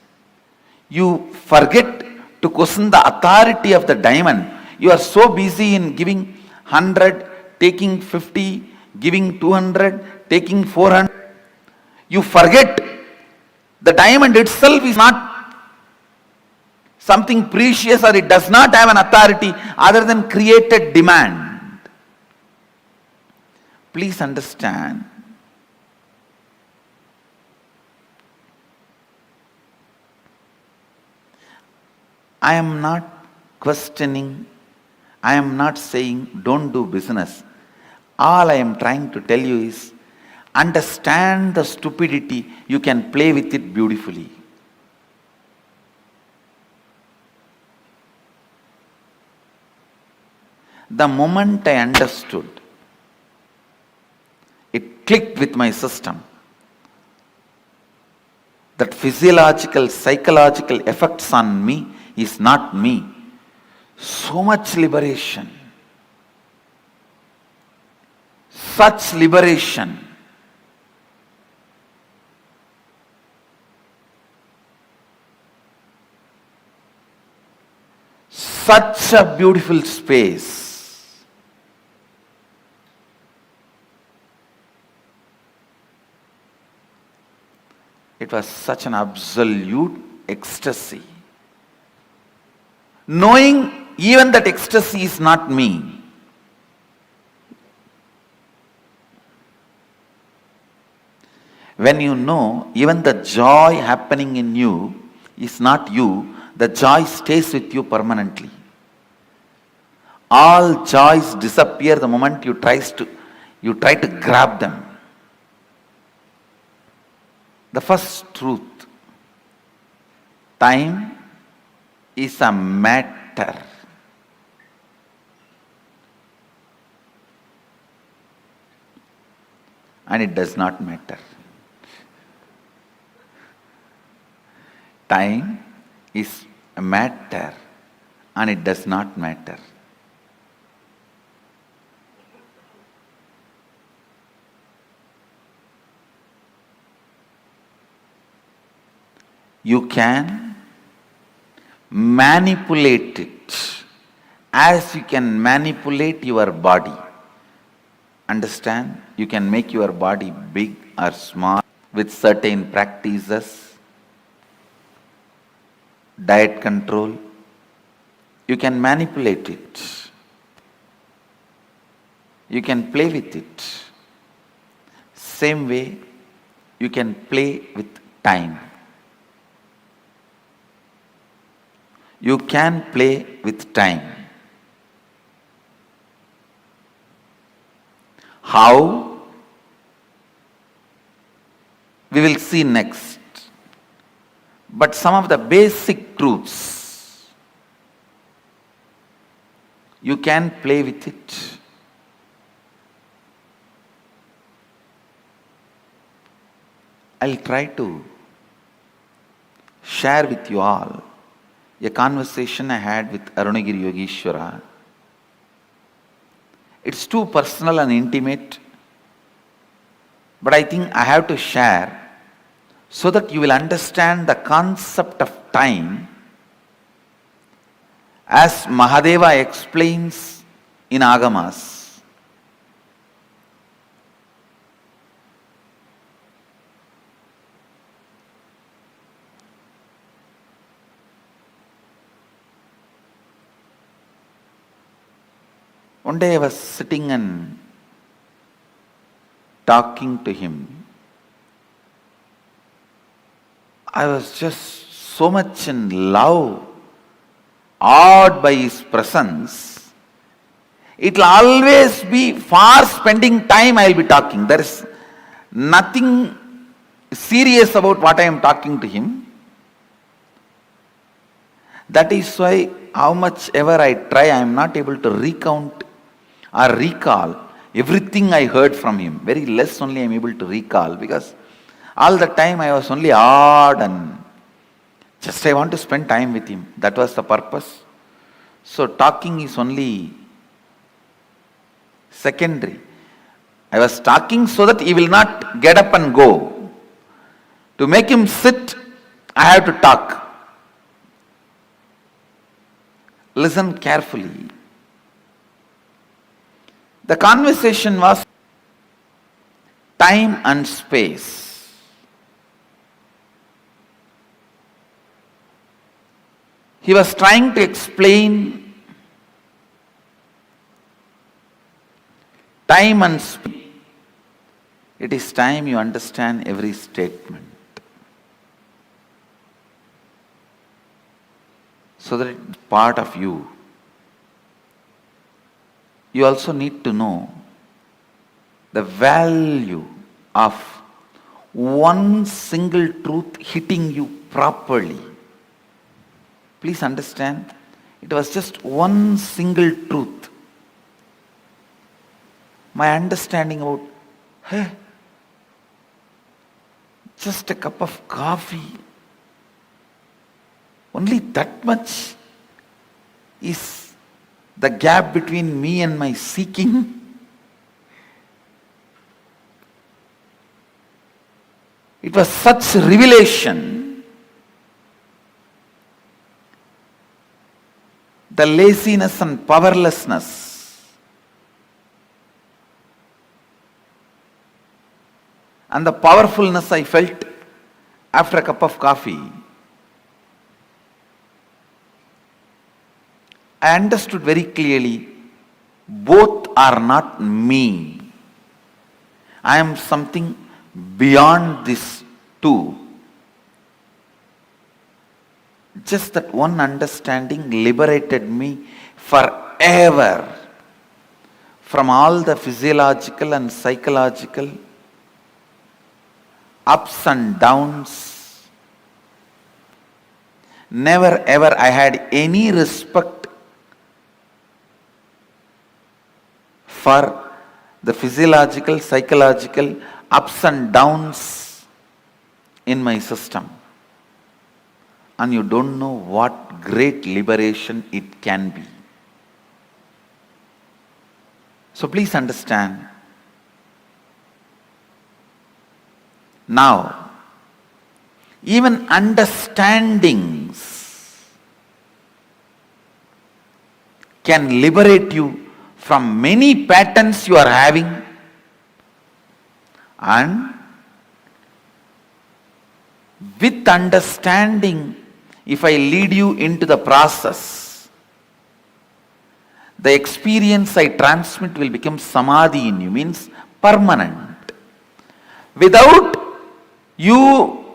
[SPEAKER 1] you forget to question the authority of the diamond. You are so busy in giving 100, taking 50, giving 200, taking 400. You forget the diamond itself is not something precious, or it does not have an authority other than created demand. Please understand. I am not questioning, I am not saying don't do business. All I am trying to tell you is understand the stupidity, you can play with it beautifully. The moment I understood, it clicked with my system that physiological, psychological effects on me is not me. So much liberation. Such liberation. Such a beautiful space. It was such an absolute ecstasy. Knowing even that ecstasy is not me. When you know even the joy happening in you is not you, the joy stays with you permanently. All joys disappear the moment you try to grab them. The first truth, time is a matter. And it does not matter. Time is a matter and it does not matter. You can manipulate it as you can manipulate your body. Understand? You can make your body big or small with certain practices, diet control. You can manipulate it. You can play with it. Same way, you can play with time. You can play with time. How? We will see next. But some of the basic truths, you can play with it. I'll try to share with you all a conversation I had with Arunagiri Yogeshwara. It's too personal and intimate, but I think I have to share so that you will understand the concept of time as Mahadeva explains in Agamas. One day I was sitting and talking to him. I was just so much in love, awed by his presence. It will always be for spending time I will be talking. There is nothing serious about what I am talking to him. That is why how much ever I try, I am not able to recount or recall everything I heard from him. Very less only I am able to recall, because All the time I was only odd and just I want to spend time with him. That was the purpose. So talking is only secondary. I was talking so that he will not get up and go. To make him sit, I have to talk. Listen carefully. The conversation was time and space. He was trying to explain time and space. It is time you understand every statement, so that it's part of you. You also need to know the value of one single truth hitting you properly. Please understand, it was just one single truth. My understanding about, just a cup of coffee, only that much is the gap between me and my seeking. It was such revelation. The laziness and powerlessness and the powerfulness I felt after a cup of coffee, I understood very clearly, both are not me. I am something beyond this too. Just that one understanding liberated me forever from all the physiological and psychological ups and downs. Never ever I had any respect for the physiological, psychological ups and downs in my system. And you don't know what great liberation it can be. So please understand. Now, even understandings can liberate you from many patterns you are having, and with understanding, if I lead you into the process, the experience I transmit will become Samadhi in you, means permanent. Without you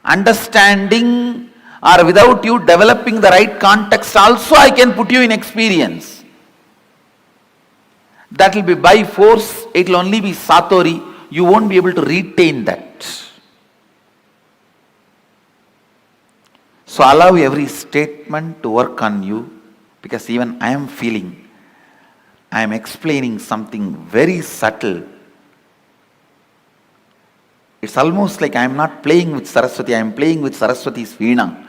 [SPEAKER 1] understanding or without you developing the right context also, I can put you in experience. That will be by force, it will only be Satori, you won't be able to retain that. So allow every statement to work on you, because even I am feeling, I am explaining something very subtle. It's almost like I am not playing with Saraswati, I am playing with Saraswati's Veena.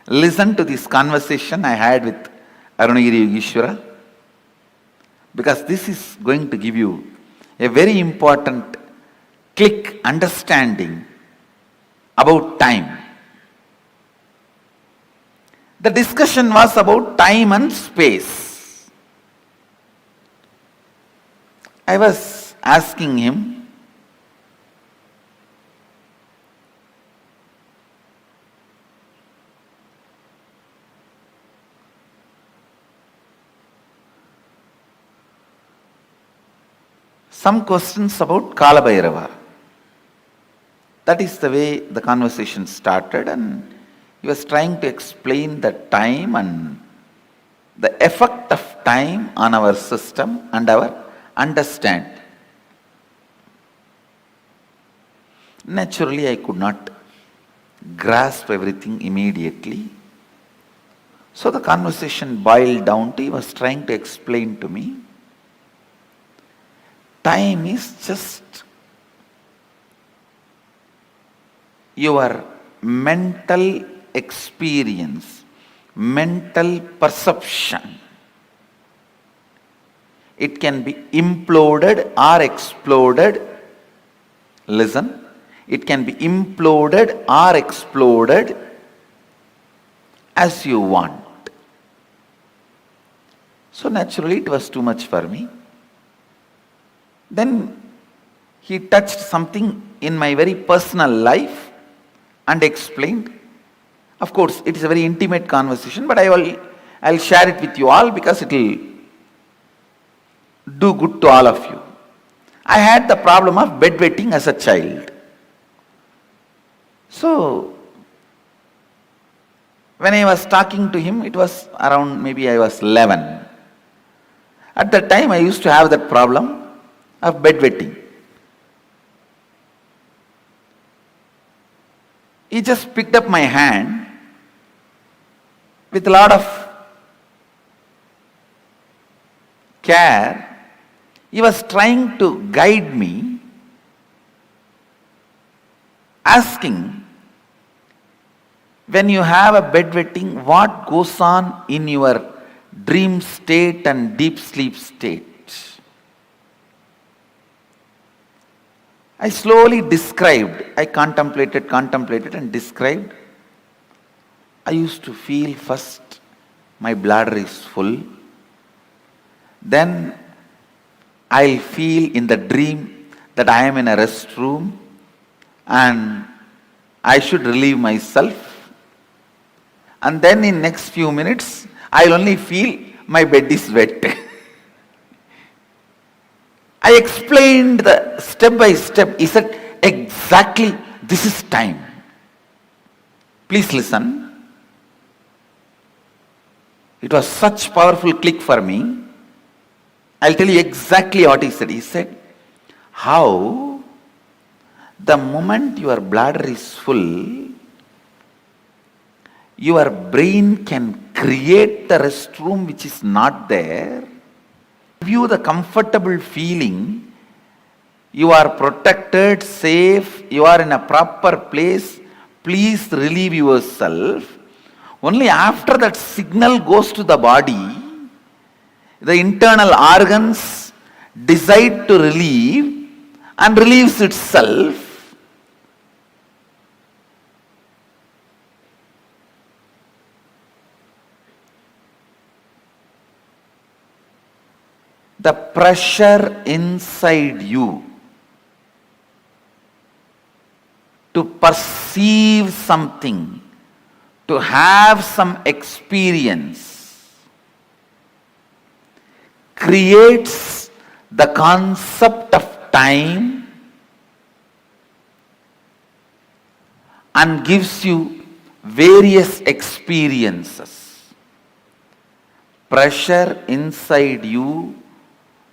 [SPEAKER 1] Listen to this conversation I had with Arunagiri Yogeshwara, because this is going to give you a very important click understanding about time. The discussion was about time and space. I was asking him, some questions about Kala Bhairava. That is the way the conversation started, and he was trying to explain the time and the effect of time on our system and our understanding. Naturally, I could not grasp everything immediately. So the conversation boiled down to, he was trying to explain to me, time is just your mental experience, mental perception. It can be imploded or exploded. Listen, it can be imploded or exploded as you want. So naturally it was too much for me. Then he touched something in my very personal life and explained. Of course, it is a very intimate conversation, but I'll share it with you all because it will do good to all of you. I had the problem of bedwetting as a child. So, when I was talking to him, it was around maybe I was 11. At that time, I used to have that problem of bedwetting. He just picked up my hand with a lot of care. He was trying to guide me, asking, when you have a bedwetting, what goes on in your dream state and deep sleep state? I slowly described, I contemplated and described. I used to feel first my bladder is full. Then I'll feel in the dream that I am in a restroom and I should relieve myself. And then in next few minutes, I'll only feel my bed is wet. I explained the step by step. He said, exactly, this is time. Please listen. It was such powerful click for me. I'll tell you exactly what he said. He said, how the moment your bladder is full, your brain can create the restroom which is not there, give you the comfortable feeling, you are protected, safe, you are in a proper place, please relieve yourself. Only after that signal goes to the body, the internal organs decide to relieve and relieves itself. The pressure inside you to perceive something, to have some experience, creates the concept of time and gives you various experiences. Pressure inside you,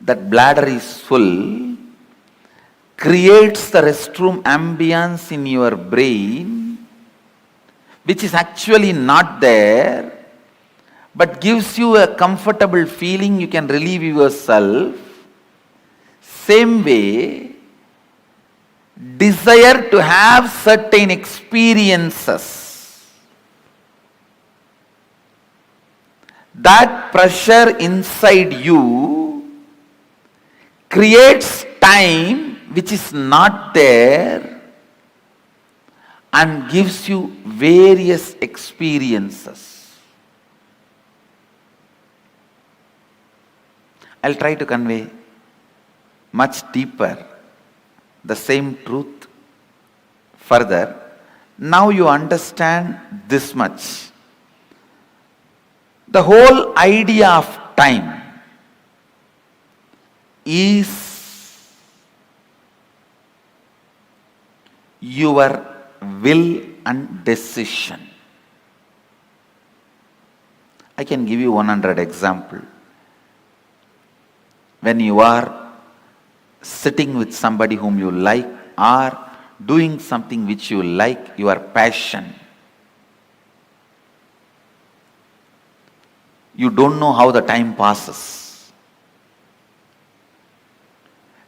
[SPEAKER 1] that bladder is full, creates the restroom ambience in your brain, which is actually not there, but gives you a comfortable feeling, you can relieve yourself. Same way, desire to have certain experiences, that pressure inside you creates time which is not there and gives you various experiences. I'll try to convey much deeper the same truth further. Now you understand this much. The whole idea of time is your will and decision. I can give you 100 examples. When you are sitting with somebody whom you like or doing something which you like, your passion, you don't know how the time passes.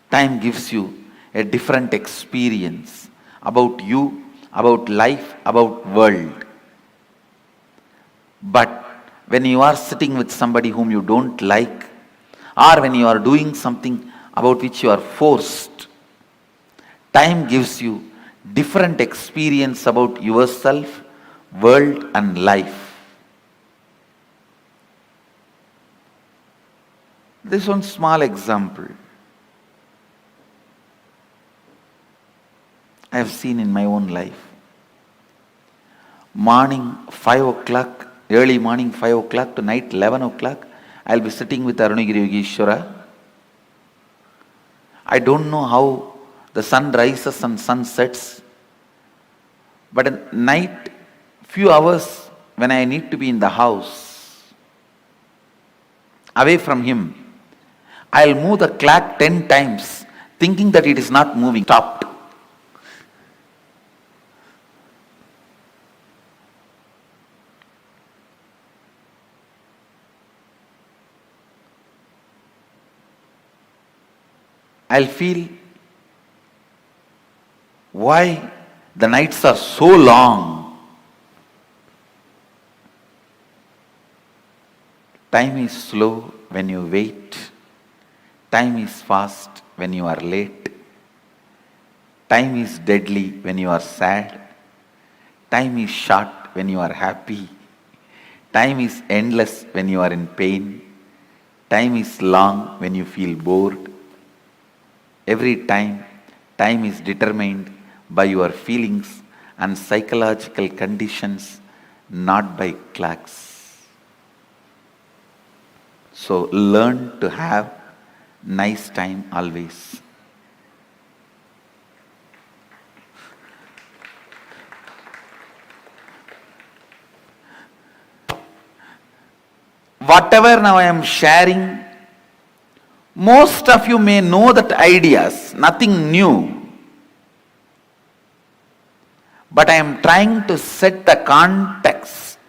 [SPEAKER 1] Time gives you a different experience about you, about life, about world. But when you are sitting with somebody whom you don't like, or when you are doing something about which you are forced, time gives you different experience about yourself, world and life. This one small example I have seen in my own life. Morning 5 o'clock, early morning 5 o'clock to night 11 o'clock, I'll be sitting with Arunagiri Yogeshwara. I don't know how the sun rises and sun sets, but at night, few hours when I need to be in the house, away from him, I'll move the clock 10 times, thinking that it is not moving, stopped. I'll feel why the nights are so long. Time is slow when you wait. Time is fast when you are late. Time is deadly when you are sad. Time is short when you are happy. Time is endless when you are in pain. Time is long when you feel bored. Every time, time is determined by your feelings and psychological conditions, not by clocks. So learn to have nice time always. Whatever now I am sharing, most of you may know that ideas, nothing new. But I am trying to set the context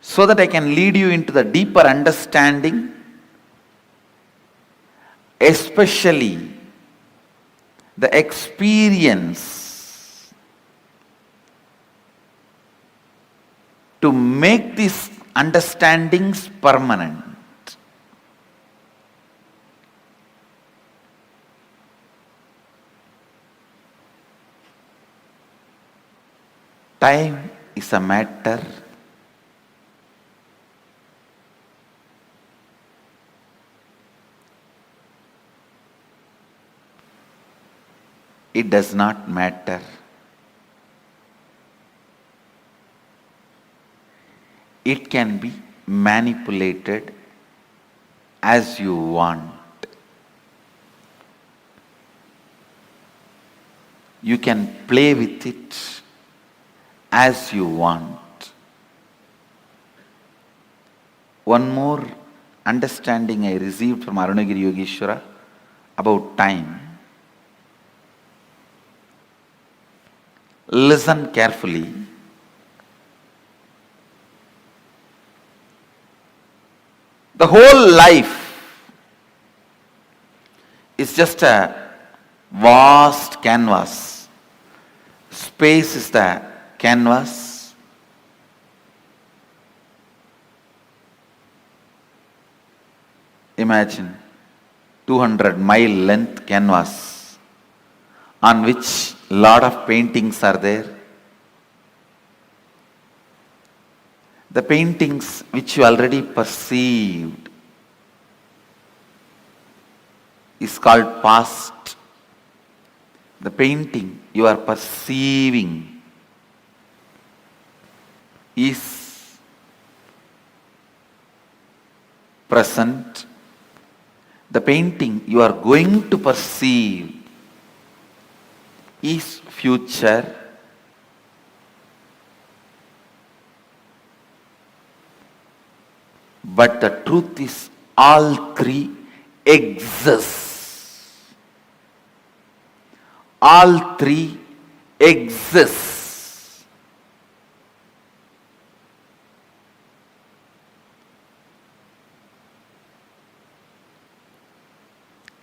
[SPEAKER 1] so that I can lead you into the deeper understanding, especially the experience to make these understandings permanent. Time is a matter it does not matter. It can be manipulated as you want. You can play with it as you want. One more understanding I received from Arunagiri Yogeshwara about time. Listen carefully. The whole life is just a vast canvas. Space is the canvas. Imagine 200-mile length canvas on which lot of paintings are there. The paintings which you already perceived is called past. The painting you are perceiving is present. The painting you are going to perceive is future. But the truth is all three exist. All three exist.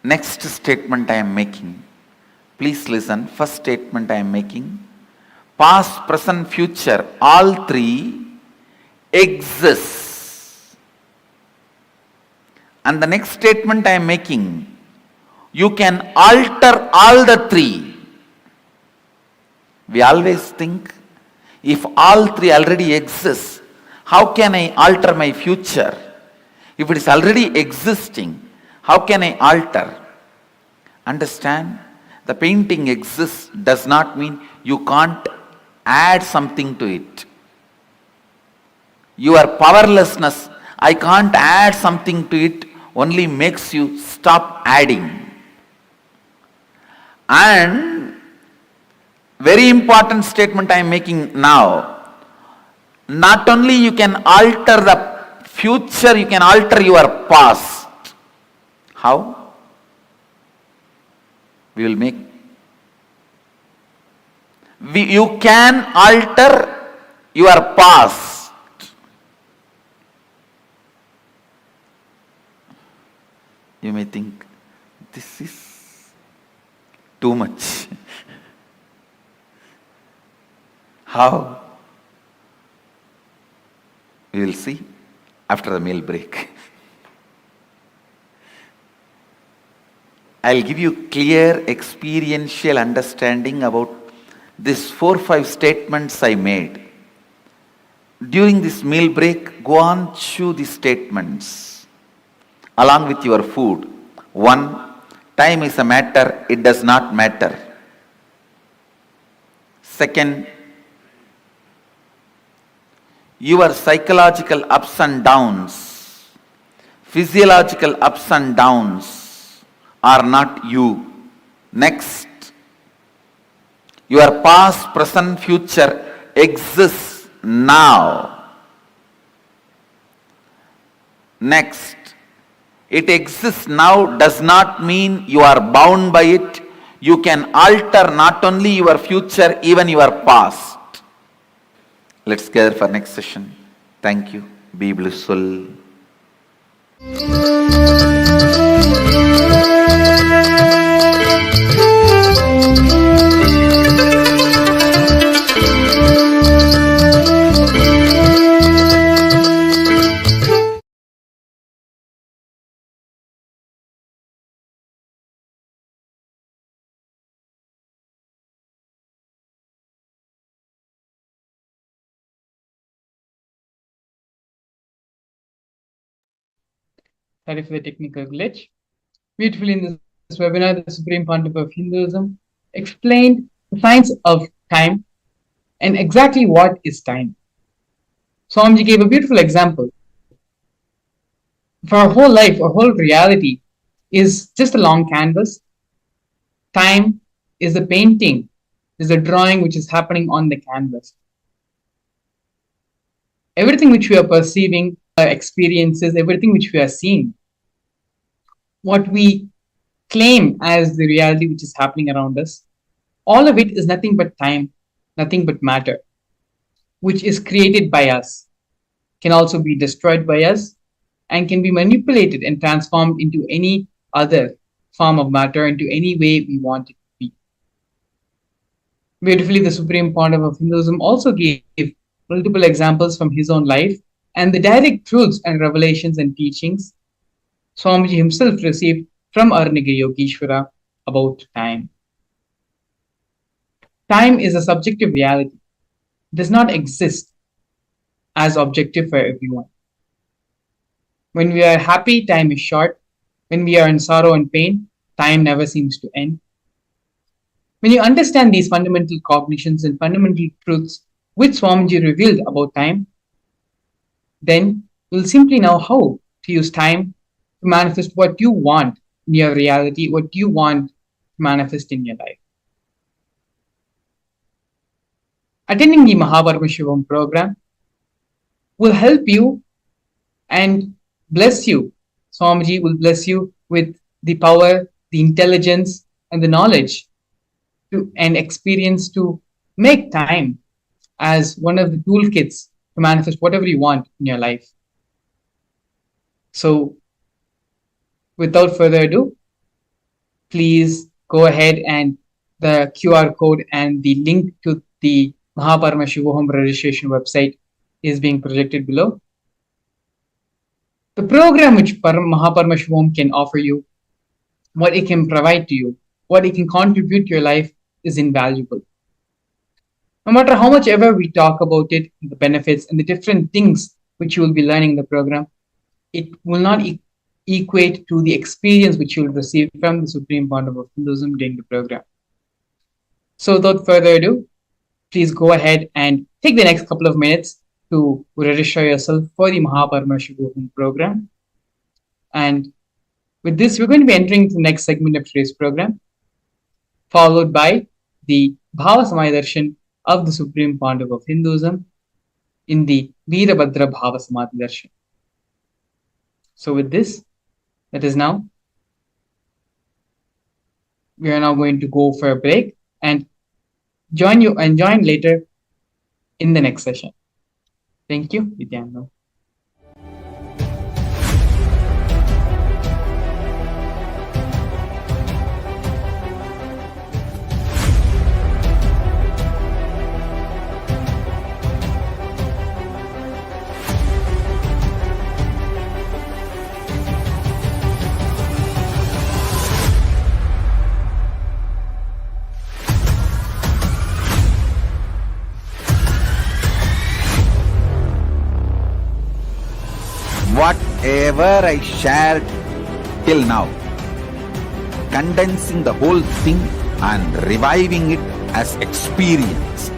[SPEAKER 1] Next statement I am making. Please listen. First statement I am making. Past, present, future, all three exist. And the next statement I am making, you can alter all the three. We always think, if all three already exist, how can I alter my future? If it is already existing, how can I alter? Understand? The painting exists does not mean you can't add something to it. Your powerlessness, I can't add something to it, only makes you stop adding. And very important statement I am making now. Not only you can alter the future, you can alter your past. How? We will make. You can alter your past. You may think, this is too much. How? We will see after the meal break. I'll give you clear experiential understanding about these 4-5 statements I made. During this meal break, go on chew these statements along with your food. 1, time is a matter, it does not matter. 2nd, your psychological ups and downs, physiological ups and downs are not you. Next, your past, present, future exists now. Next, it exists now does not mean you are bound by it. You can alter not only your future, even your past. Let's gather for next session. Thank you. Be blissful.
[SPEAKER 3] Sorry for the technical glitch. Beautifully in this webinar, the Supreme Pontiff of Hinduism explained the science of time and exactly what is time. Swamiji gave a beautiful example. For our whole life, our whole reality is just a long canvas. Time is the painting, is the drawing which is happening on the canvas. Everything which we are perceiving, our experiences, everything which we are seeing, what we claim as the reality which is happening around us, all of it is nothing but time, nothing but matter, which is created by us, can also be destroyed by us, and can be manipulated and transformed into any other form of matter, into any way we want it to be. Beautifully, the Supreme Pontiff of Hinduism also gave multiple examples from his own life and the direct truths and revelations and teachings Swamiji himself received from Arunagiri Yogeshwara about time. Time is a subjective reality. It does not exist as objective for everyone. When we are happy, time is short. When we are in sorrow and pain, time never seems to end. When you understand these fundamental cognitions and fundamental truths which Swamiji revealed about time, then you'll simply know how to use time to manifest what you want in your reality, what you want to manifest in your life. Attending the Paramashivam program will help you and bless you. Swamiji will bless you with the power, the intelligence, and the knowledge and experience to make time as one of the toolkits to manifest whatever you want in your life. So, without further ado, please go ahead and the QR code and the link to the Paramashivam registration website is being projected below. The program which Paramashivam can offer you, what it can provide to you, what it can contribute to your life is invaluable. No matter how much ever we talk about it, the benefits and the different things which you will be learning in the program, it will not equate to the experience which you will receive from the Supreme Bond of Hinduism during the program. So without further ado, please go ahead and take the next couple of minutes to register yourself for the Paramashivam program. And with this, we're going to be entering the next segment of today's program, followed by the Bhava Samadhi Darshan of the Supreme Pandav of Hinduism in the Virabhadra Bhava Samadhi Darshan. So with this, we are now going to go for a break and join later in the next session. Thank you, Nithyananda.
[SPEAKER 1] Whatever I shared till now, condensing the whole thing and reviving it as experience,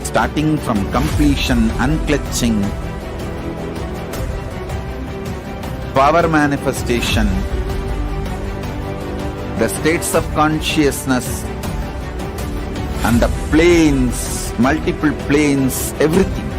[SPEAKER 1] starting from completion, unclutching, power manifestation, the states of consciousness and the planes, multiple planes, everything.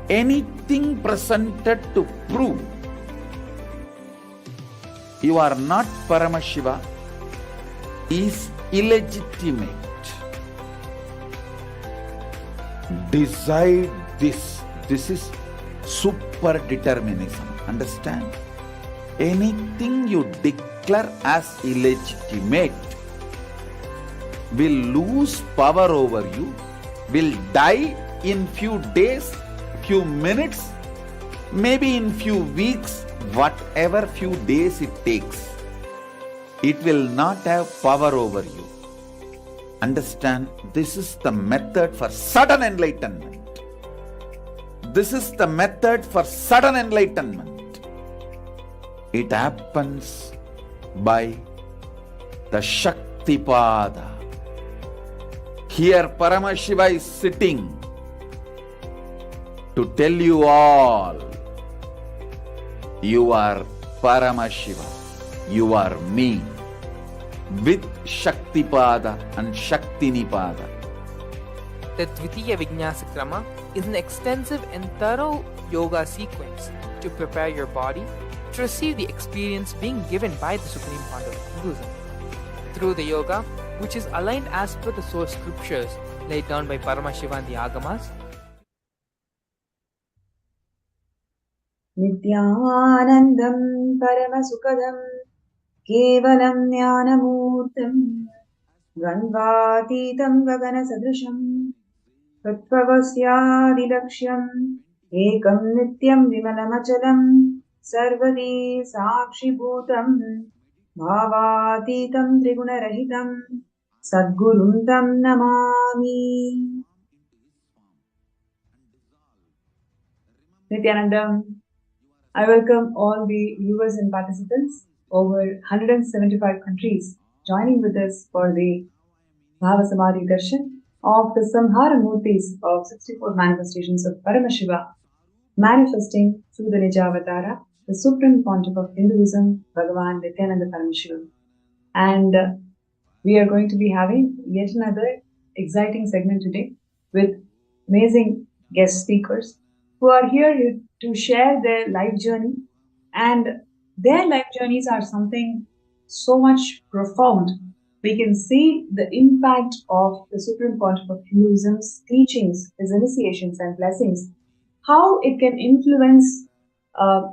[SPEAKER 1] Anything presented to prove you are not Paramashiva is illegitimate. Decide this. This is super determinism. Understand? Anything you declare as illegitimate will lose power over you, will die in few days, few minutes, maybe in few weeks, whatever few days it takes. It will not have power over you. Understand? This is the method for sudden enlightenment. This is the method for sudden enlightenment. It happens by the Shaktipada. Here Paramashiva is sitting to tell you all, you are Paramashiva, you are me, with Shaktipada and Shaktinipada.
[SPEAKER 4] The Dvitiya Vijnasa Krama is an extensive and thorough yoga sequence to prepare your body to receive the experience being given by the Supreme Pandav of Hinduism. Through the yoga, which is aligned as per the source scriptures laid down by Paramashiva and the Agamas,
[SPEAKER 5] Nithyanandam Paramasukadam Kevalam Jnanamurtam Gandvatitam Gagana Sadrisham Tatvavasyadilaksham Ekam Nityam Vimalamachalam Sarvadi Sakshibhutam Bhavatitam Trigunarahitam Sadguruntam Namami. Nithyanandam. I welcome all the viewers and participants over 175 countries joining with us for the Bhava Samadhi Darshan of the Samhara Murthis of 64 manifestations of Paramashiva, manifesting through the Nijavatara, the Supreme Pontiff of Hinduism, Bhagavan Nithyananda Paramashivam. And we are going to be having yet another exciting segment today with amazing guest speakers who are here to share their life journey. And their life journeys are something so much profound. We can see the impact of the Supreme Pontiff of Hinduism's teachings, his initiations and blessings, how it can influence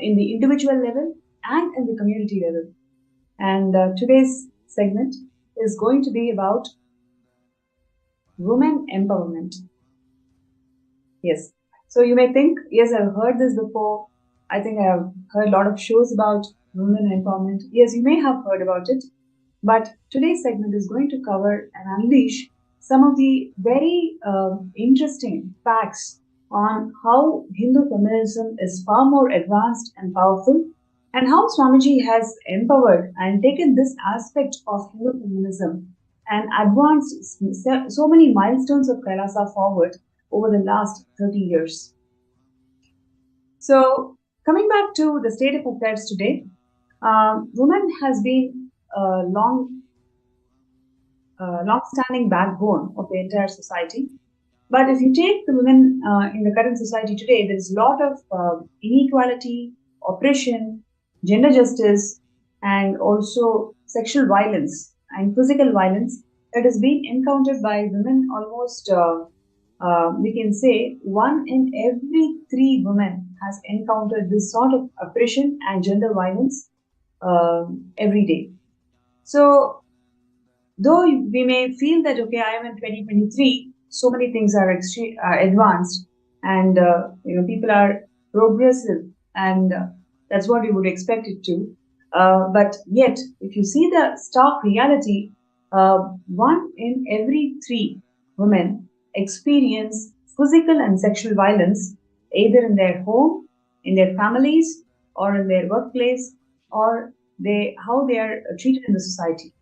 [SPEAKER 5] in the individual level and in the community level. And today's segment is going to be about women empowerment. Yes. So you may think, yes, I've heard this before. I think I have heard a lot of shows about women empowerment. Yes, you may have heard about it. But today's segment is going to cover and unleash some of the very interesting facts on how Hindu feminism is far more advanced and powerful, and how Swamiji has empowered and taken this aspect of Hindu feminism and advanced so many milestones of Kailasa forward over the last 30 years. So, coming back to the state of affairs today, women has been a long-standing backbone of the entire society. But if you take the women in the current society today, there is a lot of inequality, oppression, gender justice, and also sexual violence and physical violence that has been encountered by women almost, we can say, 1 in every 3 women has encountered this sort of oppression and gender violence every day. So, though we may feel that, okay, I am in 2023, so many things are advanced, and people are progressive, and that's what we would expect it to. But yet, if you see the stark reality, 1 in every 3 women experience physical and sexual violence either in their home, in their families, or in their workplace, or how they are treated in the society.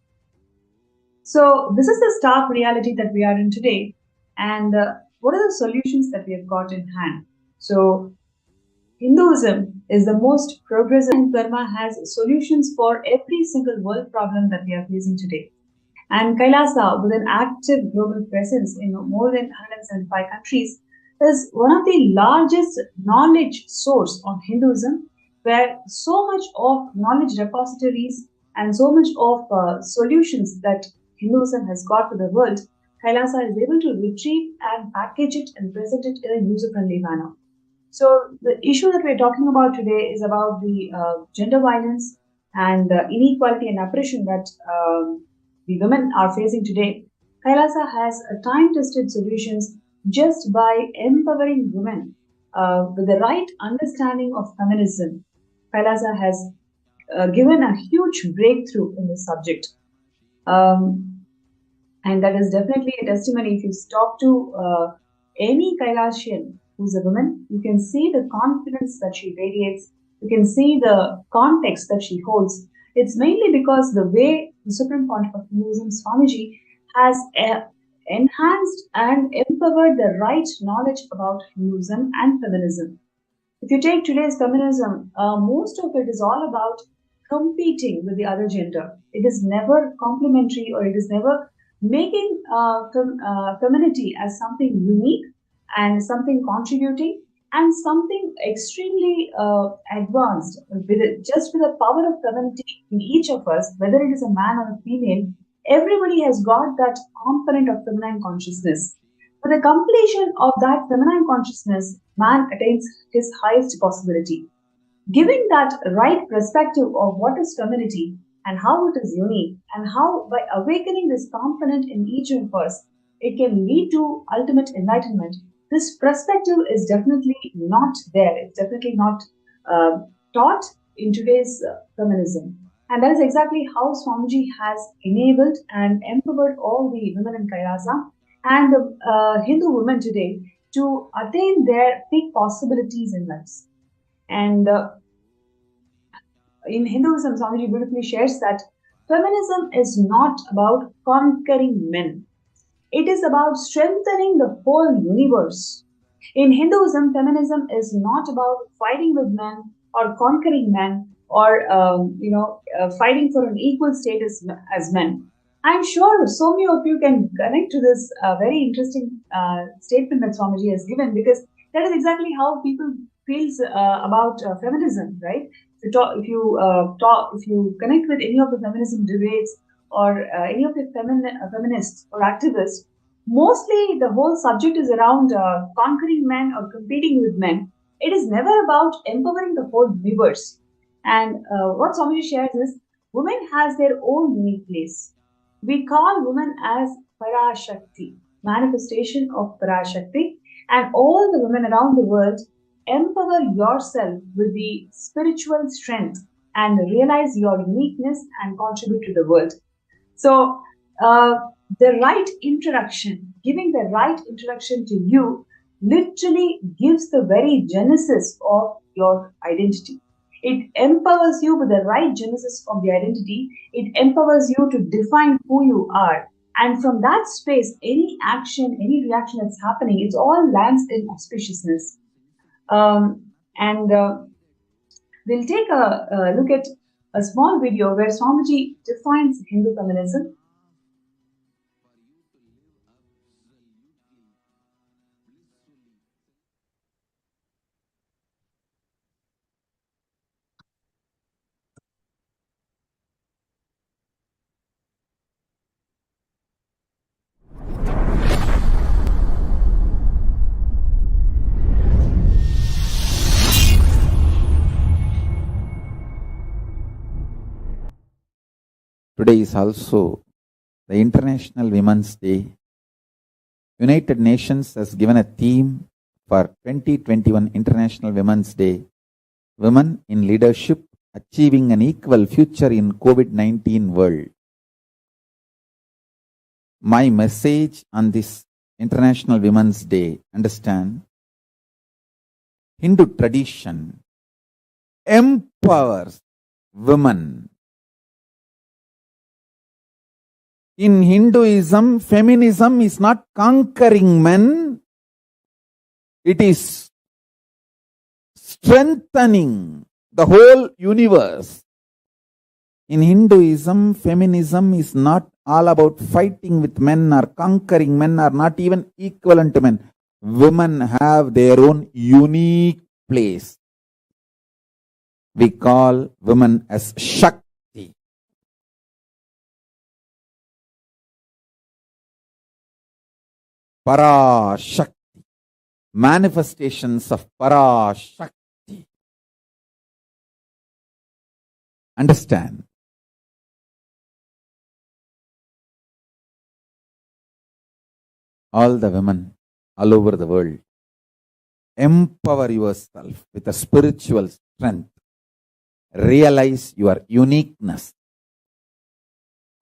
[SPEAKER 5] So this is the stark reality that we are in today, and what are the solutions that we have got in hand? So Hinduism is the most progressive, and Dharma has solutions for every single world problem that we are facing today. And Kailasa, with an active global presence in more than 175 countries, is one of the largest knowledge source on Hinduism, where so much of knowledge repositories and so much of solutions that Hinduism has got to the world, Kailasa is able to retrieve and package it and present it in a user-friendly manner. So the issue that we're talking about today is about the gender violence and inequality and oppression that the women are facing today. Kailasa has time-tested solutions just by empowering women with the right understanding of feminism. Kailasa has given a huge breakthrough in this subject. And that is definitely a testimony. If you talk to any Kailasian who's a woman, you can see the confidence that she radiates. You can see the context that she holds. It's mainly because the way the Supreme Pontiff of Hinduism, Swamiji, has enhanced and empowered the right knowledge about Hinduism and feminism. If you take today's feminism, most of it is all about competing with the other gender. It is never complementary, or it is never making femininity as something unique and something contributing and something extremely advanced. Just with the power of femininity in each of us, whether it is a man or a female, everybody has got that component of feminine consciousness. With the completion of that feminine consciousness, man attains his highest possibility. Giving that right perspective of what is femininity and how it is unique, and how by awakening this component in each of us, it can lead to ultimate enlightenment. This perspective is definitely not there. It's definitely not taught in today's feminism. And that is exactly how Swamiji has enabled and empowered all the women in Kailasa and the Hindu women today to attain their peak possibilities in life. And in Hinduism, Swamiji beautifully shares that feminism is not about conquering men. It is about strengthening the whole universe. In Hinduism, feminism is not about fighting with men or conquering men or fighting for an equal status as men. I'm sure so many of you can connect to this very interesting statement that Swamiji has given, because that is exactly how people feels about feminism, right? If you connect with any of the feminism debates or any of the feminists or activists, mostly the whole subject is around conquering men or competing with men. It is never about empowering the whole universe. And what Swamiji shares is women has their own unique place. We call women as Parashakti, manifestation of Parashakti, and all the women around the world, empower yourself with the spiritual strength and realize your uniqueness and contribute to the world. So, the right introduction, giving the right introduction to you, literally gives the very genesis of your identity. It empowers you with the right genesis of the identity. It empowers you to define who you are. And from that space, any action, any reaction that's happening, it all lands in auspiciousness. And we'll take a look at a small video where Swamiji defines Hindu feminism.
[SPEAKER 1] Today is also the International Women's Day. United Nations has given a theme for 2021 International Women's Day: Women in Leadership, Achieving an Equal Future in COVID-19 World. My message on this International Women's Day: understand, Hindu tradition empowers women. In Hinduism, feminism is not conquering men, it is strengthening the whole universe. In Hinduism, feminism is not all about fighting with men or conquering men or not even equivalent to men. Women have their own unique place. We call women as Shakti. Parashakti, manifestations of Parashakti. Understand? All the women all over the world, empower yourself with a spiritual strength. Realize your uniqueness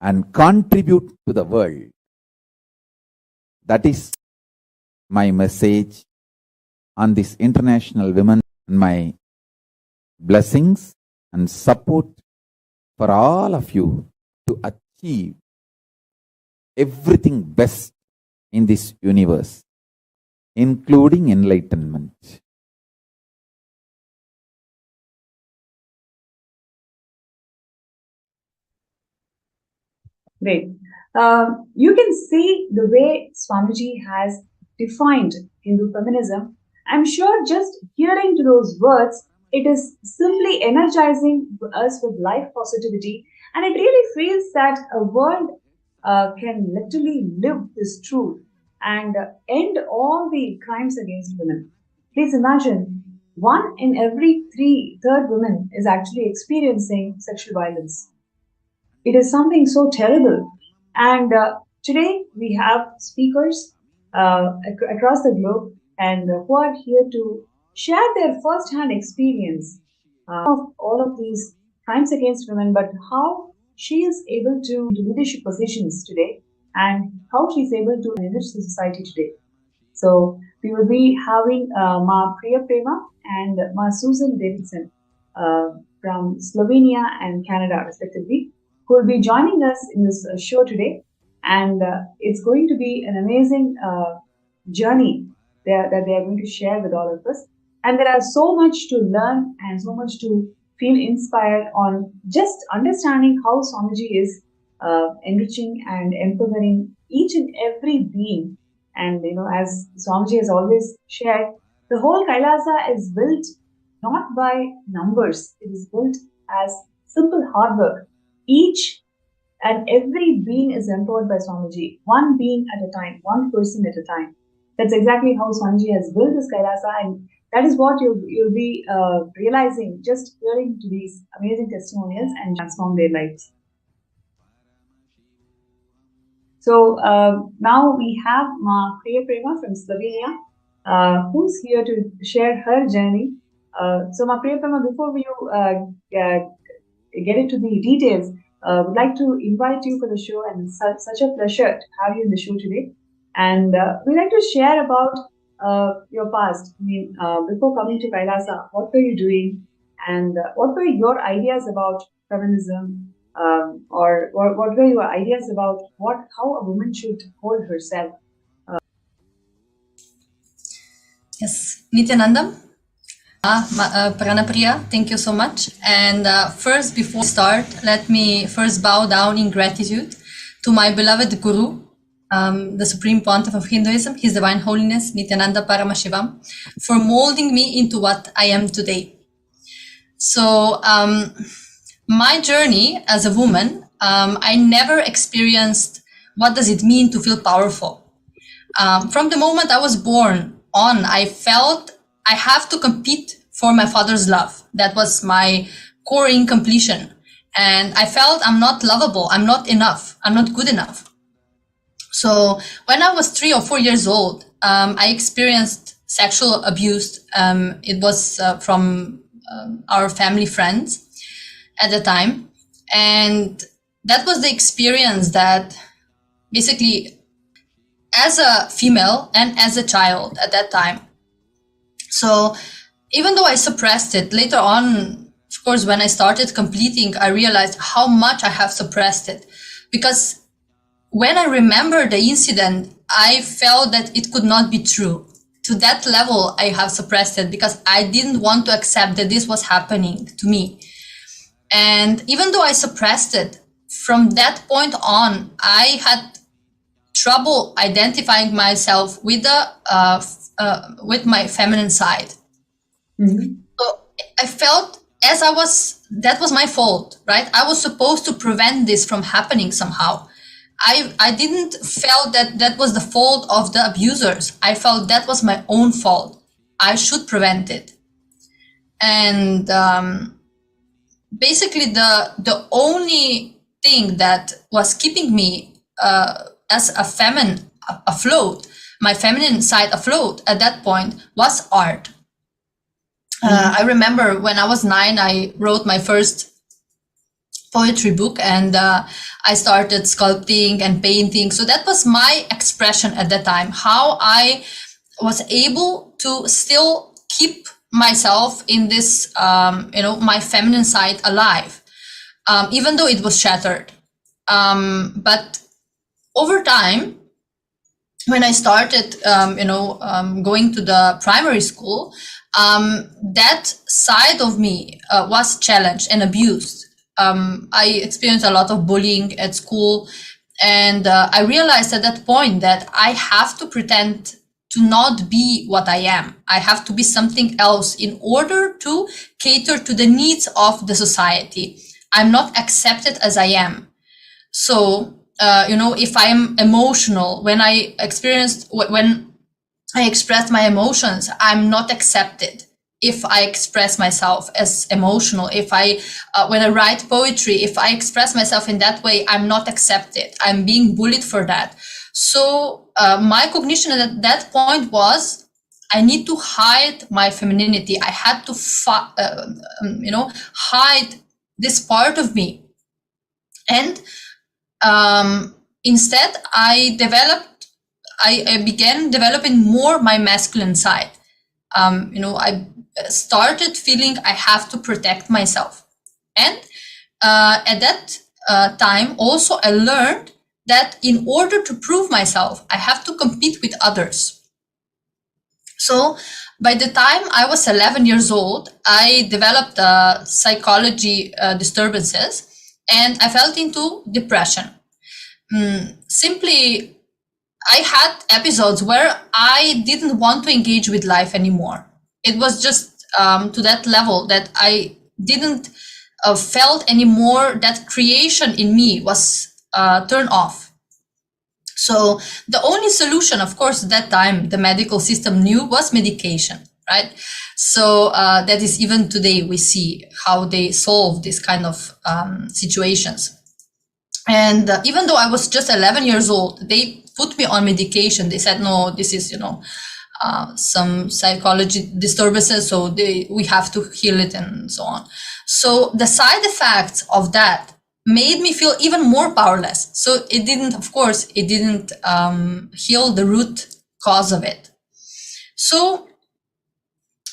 [SPEAKER 1] and contribute to the world. That is my message on this International Women, and my blessings and support for all of you to achieve everything best in this universe, including enlightenment.
[SPEAKER 5] Great. You can see the way Swamiji has defined Hindu feminism. I'm sure just hearing to those words, it is simply energizing us with life positivity, and it really feels that a world can literally live this truth and end all the crimes against women. Please imagine, one in every third woman is actually experiencing sexual violence. It is something so terrible. And today we have speakers across the globe and who are here to share their first-hand experience of all of these crimes against women, but how she is able to leadership positions today and how she is able to enrich the society today. So we will be having Ma Priya Prema and Ma Susan Davidson from Slovenia and Canada, respectively, who will be joining us in this show today. And it's going to be an amazing journey that they are going to share with all of us. And there are so much to learn and so much to feel inspired on just understanding how Swamiji is enriching and empowering each and every being. And, as Swamiji has always shared, the whole Kailasa is built not by numbers. It is built as simple hard work. Each and every being is empowered by Swamiji, one being at a time, one person at a time. That's exactly how Swamiji has built this Kailasa, and that is what you'll be realizing just hearing to these amazing testimonials and transform their lives. So now we have Ma Priya Prema from Slovenia, who's here to share her journey. So Ma Priya Prema, before we get into the details, would like to invite you for the show, and such a pleasure to have you in the show today. And we'd like to share about your past. I mean, before coming to Kailasa, what were you doing, and what were your ideas about feminism, or what were your ideas about how a woman should hold herself?
[SPEAKER 6] Yes, Nithyananda, Pranapriya, thank you so much. And first, before we start, let me first bow down in gratitude to my beloved Guru, the Supreme Pontiff of Hinduism, His Divine Holiness, Nithyananda Paramashivam, for molding me into what I am today. So, my journey as a woman, I never experienced what does it mean to feel powerful. From the moment I was born on, I felt I have to compete for my father's love. That was my core incompletion. And I felt I'm not lovable, I'm not enough, I'm not good enough. So when I was 3 or 4 years old, I experienced sexual abuse. It was from our family friends at the time. And that was the experience that basically, as a female and as a child at that time. So even though I suppressed it, later on, of course, when I started completing, I realized how much I have suppressed it. Because when I remember the incident, I felt that it could not be true. To that level, I have suppressed it because I didn't want to accept that this was happening to me. And even though I suppressed it, from that point on, I had trouble identifying myself with my feminine side.
[SPEAKER 5] Mm-hmm.
[SPEAKER 6] So I felt that was my fault, right? I was supposed to prevent this from happening somehow. I didn't feel that was the fault of the abusers. I felt that was my own fault. I should prevent it. And basically the only thing that was keeping me as a feminine afloat, my feminine side afloat at that point, was art. I remember when I was 9, I wrote my first poetry book, and I started sculpting and painting. So that was my expression at that time, how I was able to still keep myself in this, my feminine side alive, even though it was shattered. But over time, when I started, going to the primary school, that side of me was challenged and abused. I experienced a lot of bullying at school, and I realized at that point that I have to pretend to not be what I am. I have to be something else in order to cater to the needs of the society. I'm not accepted as I am. So, if I am emotional, when I expressed my emotions, I'm not accepted. If I express myself as emotional, when I write poetry, if I express myself in that way, I'm not accepted. I'm being bullied for that. So my cognition at that point was, I need to hide my femininity. I had to, hide this part of me. And instead, I began developing more my masculine side. I started feeling I have to protect myself. And at that time also I learned that in order to prove myself, I have to compete with others. So by the time I was 11 years old, I developed psychology disturbances, and I fell into depression. Simply, I had episodes where I didn't want to engage with life anymore. It was just to that level that I didn't felt anymore that creation in me was turned off. So the only solution, of course, at that time the medical system knew, was medication, right? So that is, even today we see how they solve this kind of situations. And even though I was just 11 years old, they put me on medication. They said, no, this is, some psychology disturbances, so we have to heal it and so on. So the side effects of that made me feel even more powerless. So it didn't heal the root cause of it. So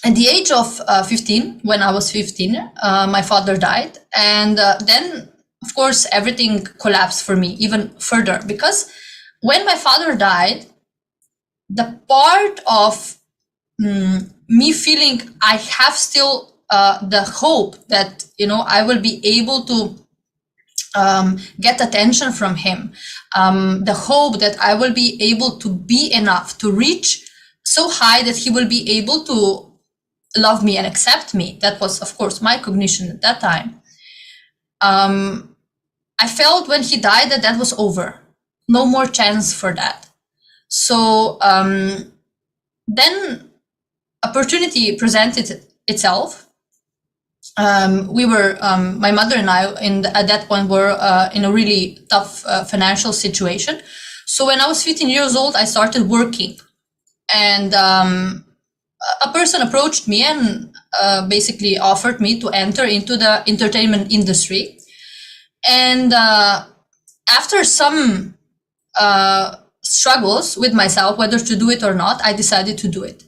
[SPEAKER 6] at the age of 15, when I was 15, my father died. And then, of course, everything collapsed for me even further, because when my father died, the part of me feeling I have still the hope that, I will be able to get attention from him, the hope that I will be able to be enough to reach so high that he will be able to love me and accept me. That was, of course, my cognition at that time. I felt when he died that was over. No more chance for that. So then opportunity presented itself. We were, my mother and I, at that point, were in a really tough financial situation. So when I was 15 years old, I started working, and a person approached me and basically offered me to enter into the entertainment industry. And after some struggles with myself, whether to do it or not, I decided to do it.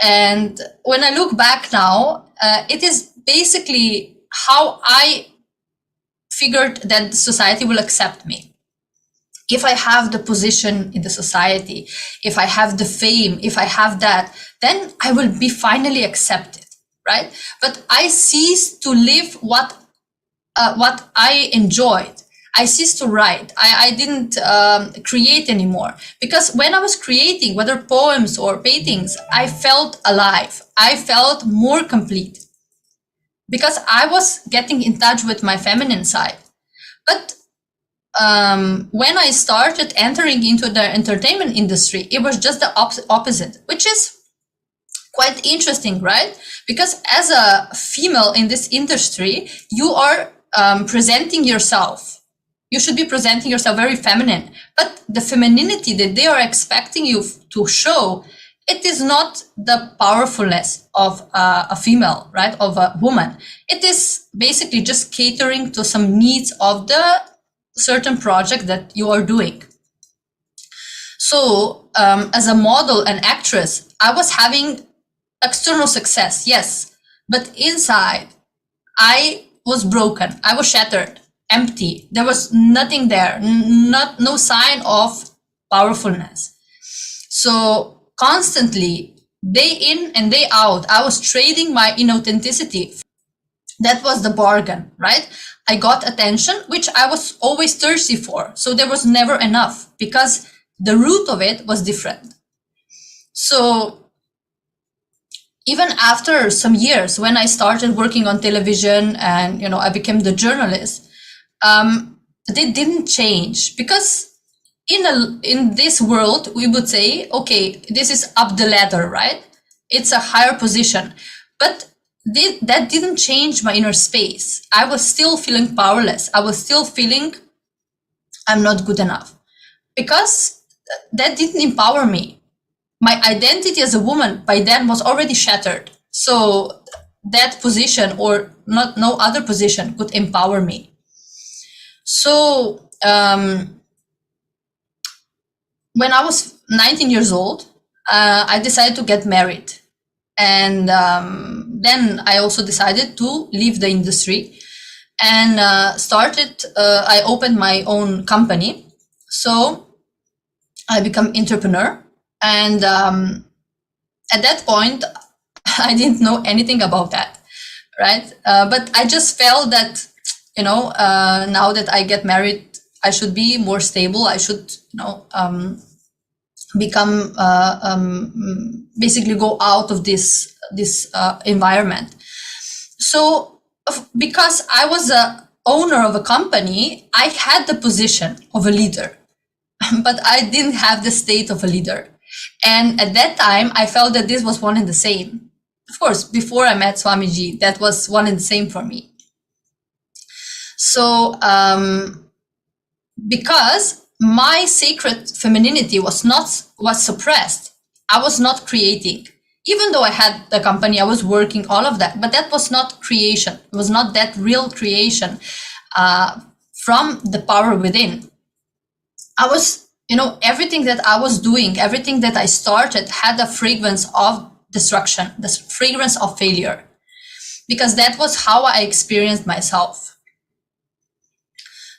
[SPEAKER 6] And when I look back now, it is basically how I figured that society will accept me. If I have the position in the society, if I have the fame, if I have that, then I will be finally accepted, right? But I ceased to live what I enjoyed. I ceased to write. I didn't create anymore, because when I was creating, whether poems or paintings, I felt alive. I felt more complete, because I was getting in touch with my feminine side. But when I started entering into the entertainment industry, it was just the opposite, which is quite interesting, right? Because as a female in this industry, you are presenting yourself. You should be presenting yourself very feminine, but the femininity that they are expecting you to show, it is not the powerfulness of a female, right? Of a woman. It is basically just catering to some needs of the certain project that you are doing. So as a model and actress, I was having external success, yes, but inside I was broken. I was shattered, empty. There was nothing there, no sign of powerfulness. So constantly, day in and day out, I was trading my inauthenticity. That was the bargain, right? I got attention, which I was always thirsty for. So there was never enough, because the root of it was different. So even after some years, when I started working on television and, I became the journalist, they didn't change, because in this world, we would say, okay, this is up the ladder, right? It's a higher position, but that didn't change my inner space. I was still feeling powerless. I was still feeling I'm not good enough, because that didn't empower me. My identity as a woman by then was already shattered. So that position, or no other position, could empower me. So when I was 19 years old, I decided to get married. And then I also decided to leave the industry. and I opened my own company. So I become entrepreneur, and at that point, I didn't know anything about that, right? But I just felt that, now that I get married, I should be more stable. I should, become basically go out of this environment. So because I was a owner of a company, I had the position of a leader, but I didn't have the state of a leader. And at that time, I felt that this was one and the same. Of course, before I met Swamiji, that was one and the same for me. So because my sacred femininity was suppressed, I was not creating. Even though I had the company, I was working, all of that, but that was not creation. It was not that real creation from the power within. I was, everything that I was doing, everything that I started had a fragrance of destruction, the fragrance of failure, because that was how I experienced myself.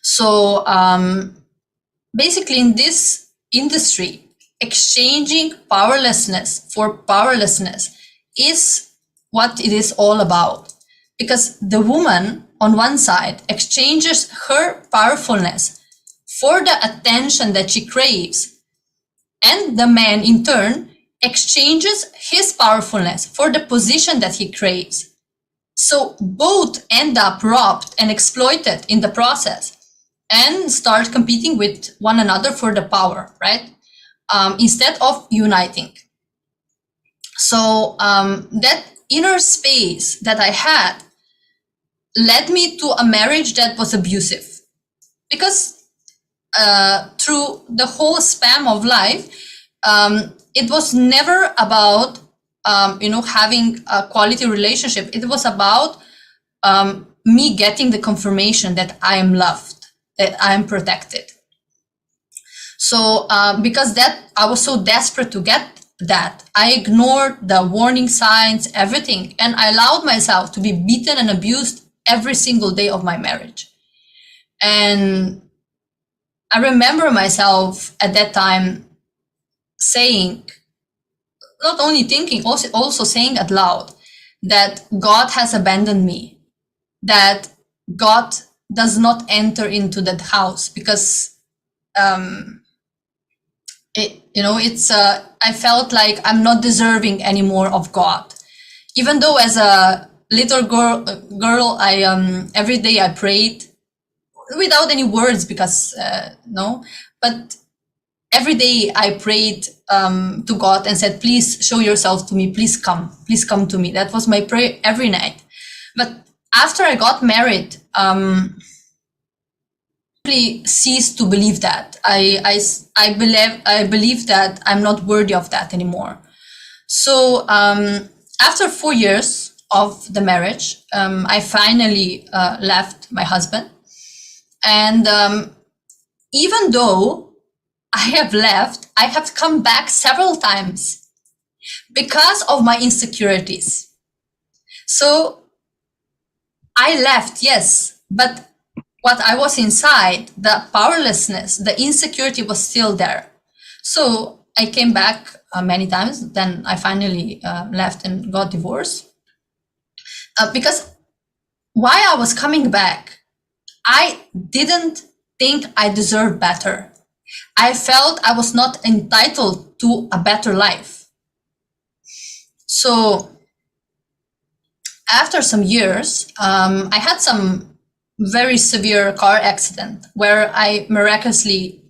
[SPEAKER 6] So basically in this industry, exchanging powerlessness for powerlessness is what it is all about. Because the woman on one side exchanges her powerfulness for the attention that she craves, and the man in turn exchanges his powerfulness for the position that he craves. So both end up robbed and exploited in the process and start competing with one another for the power, right? Instead of uniting. So that inner space that I had led me to a marriage that was abusive, because through the whole span of life, it was never about having a quality relationship. It was about me getting the confirmation that I am loved, that I am protected. So because that I was so desperate to get that, I ignored the warning signs, everything, and I allowed myself to be beaten and abused every single day of my marriage. And I remember myself at that time saying, not only thinking, also saying out loud, that God has abandoned me, that God does not enter into that house, because I felt like I'm not deserving anymore of God. Even though as a little girl, I every day I prayed without any words, because but every day I prayed to God and said, please show yourself to me, please come to me. That was my prayer every night. But after I got married, ceased to believe that. I believe that I'm not worthy of that anymore. So after 4 years of the marriage, I finally left my husband. And even though I have left, I have come back several times because of my insecurities. So I left, yes, but what I was inside, the powerlessness, the insecurity was still there. So I came back many times. Then I finally left and got divorced. Because while I was coming back, I didn't think I deserved better. I felt I was not entitled to a better life. So after some years, I had some very severe car accident where I miraculously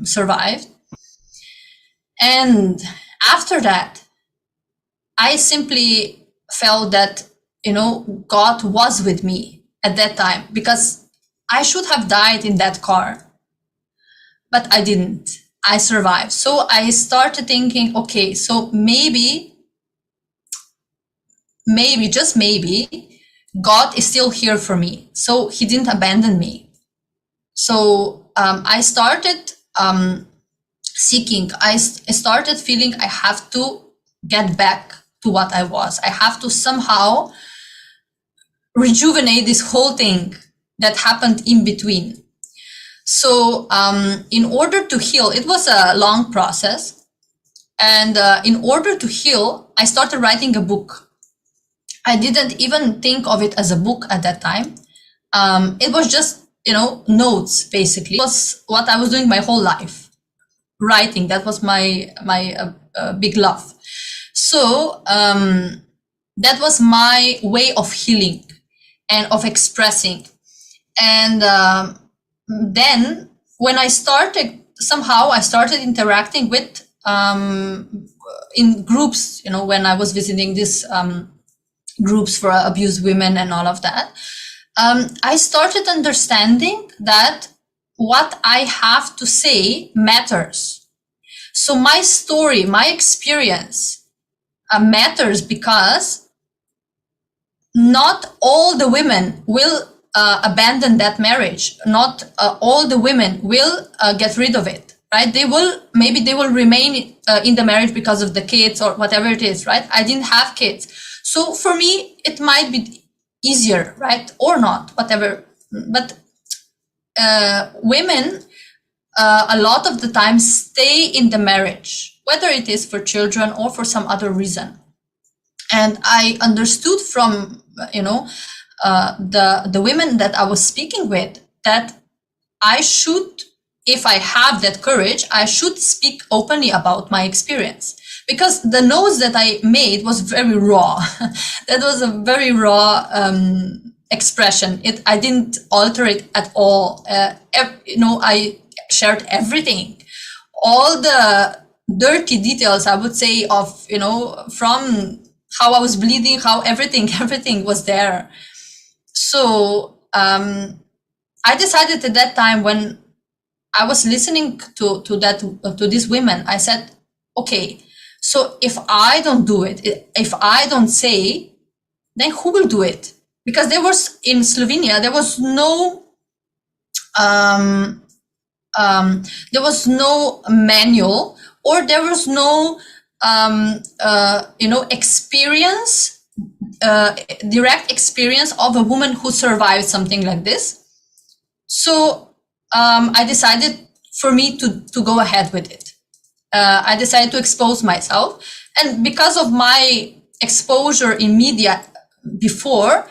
[SPEAKER 6] survived. And after that, I simply felt that, God was with me at that time, because I should have died in that car, but I didn't. I survived. So I started thinking, okay, so maybe, just maybe, God is still here for me. So he didn't abandon me. So I started seeking. I started feeling I have to get back to what I was. I have to somehow rejuvenate this whole thing. that happened in between. So in order to heal, it was a long process. And in order to heal, I started writing a book. I didn't even think of it as a book at that time. It was just, notes, basically. It was what I was doing my whole life. Writing, that was my big love. So that was my way of healing and of expressing. And then when I started interacting with in groups, when I was visiting these groups for abused women and all of that, I started understanding that what I have to say matters. So my story, my experience matters, because not all the women will abandon that marriage. Not all the women will get rid of it, right? Maybe they will remain in the marriage because of the kids or whatever it is, right? I didn't have kids. So for me, it might be easier, right? Or not, whatever. But women, a lot of the time, stay in the marriage, whether it is for children or for some other reason. And I understood from, the women that I was speaking with, that I should, if I have that courage, I should speak openly about my experience. Because the notes that I made was very raw. That was a very raw expression. I didn't alter it at all. I shared everything. All the dirty details, I would say, of, from how I was bleeding, how everything was there. So I decided at that time, when I was listening to these women, I said, okay, so if I don't do it, if I don't say, then who will do it? Because in Slovenia, there was no manual, or there was no experience, direct experience of a woman who survived something like this. So I decided for me to go ahead with it. I decided to expose myself, and because of my exposure in media before,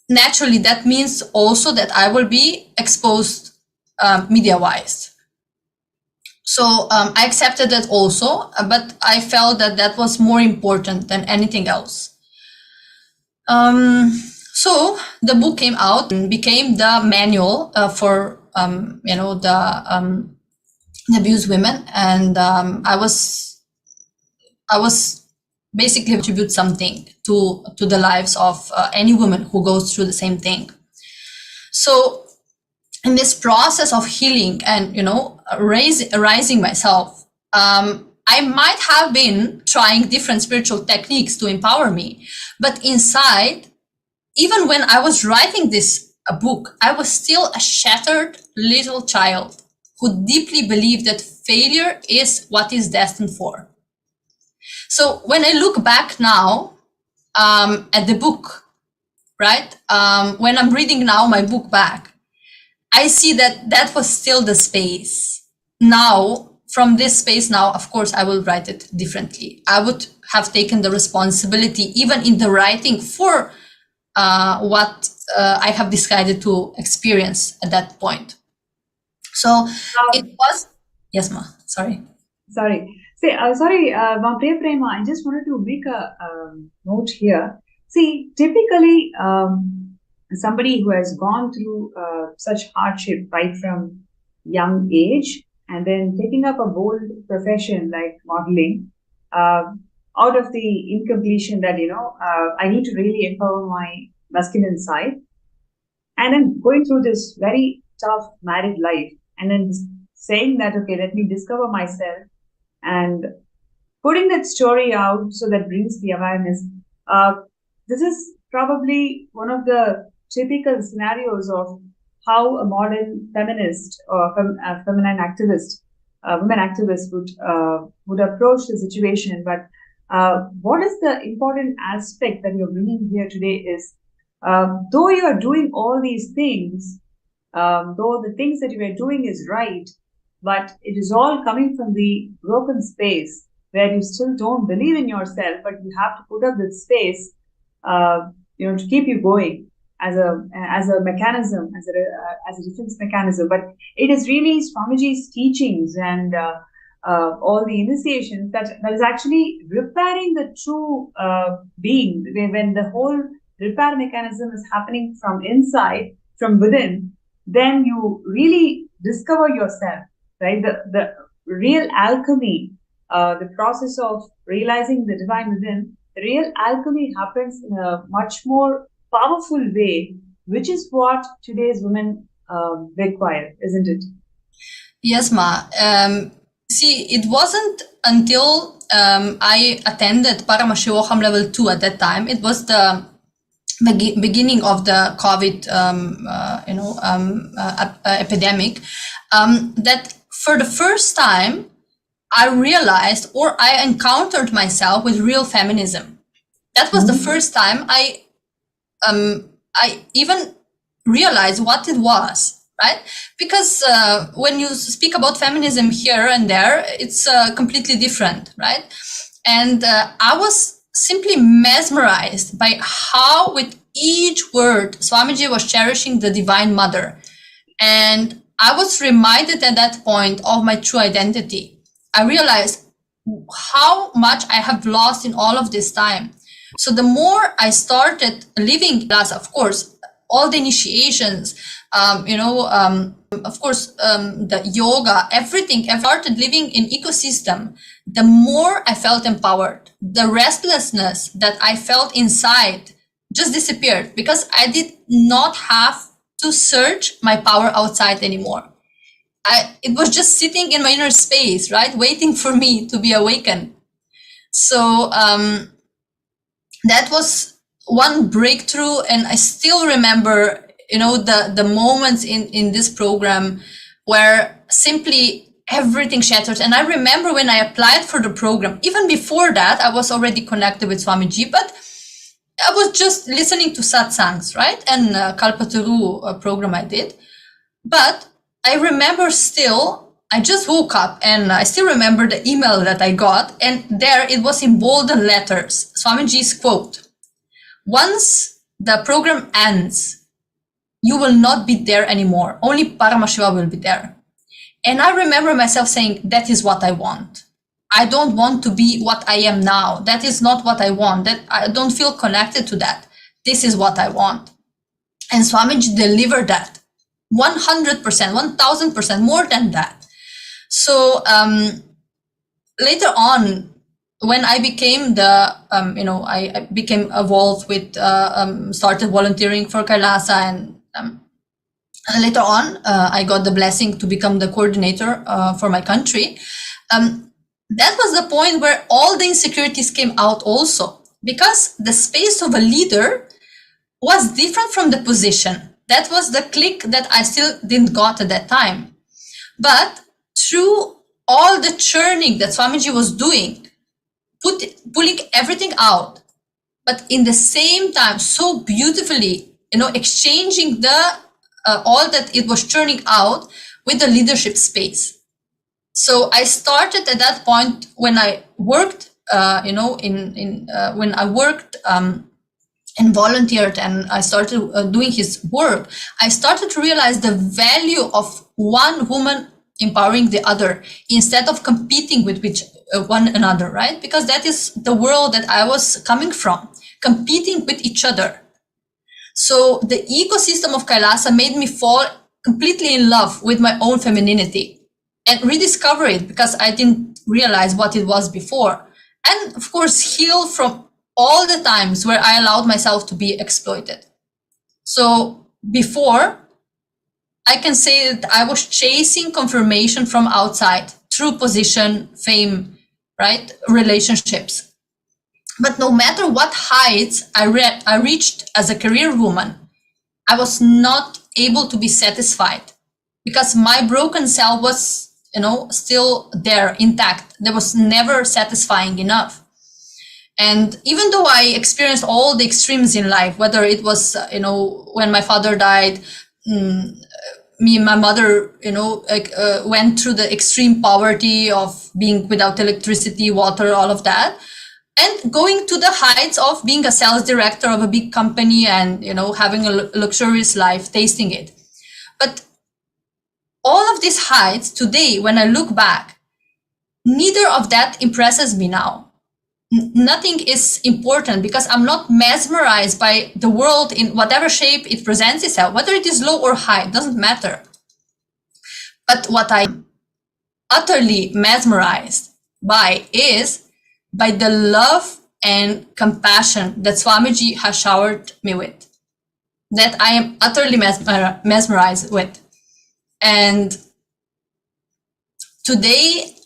[SPEAKER 6] naturally that means also that I will be exposed media-wise. So I accepted that also, but I felt that was more important than anything else. So the book came out and became the manual for the abused women, and I was basically contribute something to the lives of any woman who goes through the same thing. So in this process of healing and raising myself, I might have been trying different spiritual techniques to empower me, but inside, even when I was writing this book, I was still a shattered little child who deeply believed that failure is what is destined for. So when I look back now at the book, right, when I'm reading now my book back, I see that was still the space. Now, from this space now, of course, I will write it differently. I would have taken the responsibility, even in the writing, for what I have decided to experience at that point. So it was, yes, ma, sorry.
[SPEAKER 5] Sorry. Priya Prema, I just wanted to make a note here. See, typically, somebody who has gone through such hardship right from young age, and then taking up a bold profession like modeling, out of the incompletion that, I need to really empower my masculine side, and then going through this very tough married life, and then saying that, okay, let me discover myself, and putting that story out so that brings the awareness. This is probably one of the typical scenarios of how a modern feminist or feminine activist, women activists would approach the situation. But what is the important aspect that you're bringing here today is Though you are doing all these things, though the things that you are doing is right, but it is all coming from the broken space where you still don't believe in yourself, but you have to put up with space, to keep you going as a mechanism, as a defense mechanism. But it is really Swamiji's teachings and all the initiations that is actually repairing the true being. When the whole repair mechanism is happening from inside, from within, then you really discover yourself, right? The real alchemy, the process of realizing the divine within, the real alchemy happens in a much more powerful way, which is what today's women require, isn't it?
[SPEAKER 6] Yes, Ma. See, it wasn't until I attended Paramashivam level 2 at that time. It was the beginning of the COVID, epidemic, that for the first time I realized, or I encountered myself with real feminism. That was the first time I even realized what it was, right? Because when you speak about feminism here and there, it's completely different, right? And I was simply mesmerized by how with each word Swamiji was cherishing the Divine Mother. And I was reminded at that point of my true identity. I realized how much I have lost in all of this time. So the more I started living class, of course, all the initiations, of course, the yoga, everything, I started living in ecosystem, the more I felt empowered. The restlessness that I felt inside just disappeared because I did not have to search my power outside anymore. It was just sitting in my inner space, right? Waiting for me to be awakened. So that was one breakthrough. And I still remember, the moments in this program where simply everything shattered. And I remember when I applied for the program, even before that, I was already connected with Swamiji, but I was just listening to satsangs, right? And Kalpataru program I did. But I remember still, I just woke up and I still remember the email that I got. And there it was in bold letters, Swamiji's quote: "Once the program ends, you will not be there anymore. Only Paramashiva will be there." And I remember myself saying, that is what I want. I don't want to be what I am now. That is not what I want. That I don't feel connected to that. This is what I want. And Swamiji delivered that 100%, 1000%, more than that. So later on, when I became I became involved with, started volunteering for Kailasa, and later on, I got the blessing to become the coordinator for my country. That was the point where all the insecurities came out also, because the space of a leader was different from the position. That was the click that I still didn't got at that time. But through all the churning that Swamiji was doing, pulling everything out, but in the same time, so beautifully, exchanging the all that it was churning out with the leadership space. So I started at that point when I worked, when I worked and volunteered, and I started doing his work. I started to realize the value of one woman empowering the other instead of competing with one another, right? Because that is the world that I was coming from, competing with each other. So the ecosystem of Kailasa made me fall completely in love with my own femininity and rediscover it, because I didn't realize what it was before. And of course, heal from all the times where I allowed myself to be exploited. So before, I can say that I was chasing confirmation from outside through position, fame, right? Relationships. But no matter what heights I reached as a career woman, I was not able to be satisfied because my broken self was, still there intact. There was never satisfying enough. And even though I experienced all the extremes in life, whether it was, when my father died, me and my mother, went through the extreme poverty of being without electricity, water, all of that, and going to the heights of being a sales director of a big company and, having a luxurious life, tasting it. But all of these heights today, when I look back, neither of that impresses me now. Nothing is important because I'm not mesmerized by the world in whatever shape it presents itself, whether it is low or high, it doesn't matter. But what I'm utterly mesmerized by is by the love and compassion that Swamiji has showered me with, that I am utterly mesmerized with. And today,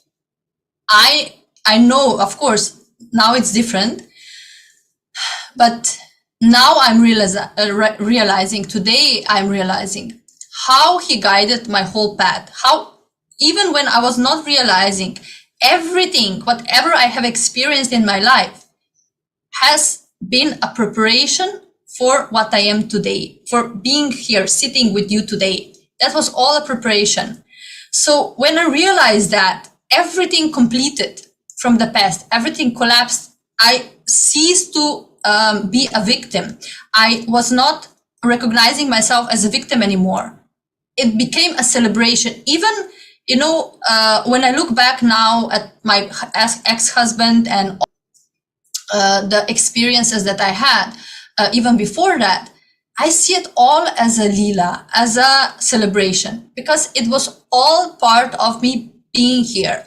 [SPEAKER 6] I know, of course, now it's different, but now I'm realizing, today I'm realizing how he guided my whole path, how even when I was not realizing everything, whatever I have experienced in my life has been a preparation for what I am today, for being here, sitting with you today. That was all a preparation. So when I realized that everything completed from the past, everything collapsed, I ceased to be a victim. I was not recognizing myself as a victim anymore. It became a celebration. Even, when I look back now at my ex-husband and the experiences that I had, even before that, I see it all as a lila, as a celebration, because it was all part of me being here.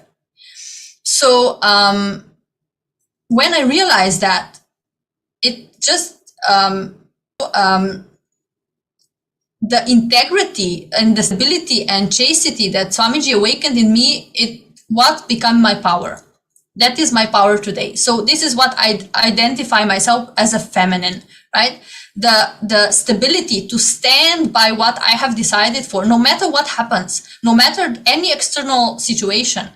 [SPEAKER 6] So when I realized that, it just the integrity and the stability and chastity that Swamiji awakened in me, it what became my power. That is my power today. So this is what I identify myself as a feminine, right? The stability to stand by what I have decided for, no matter what happens, no matter any external situation.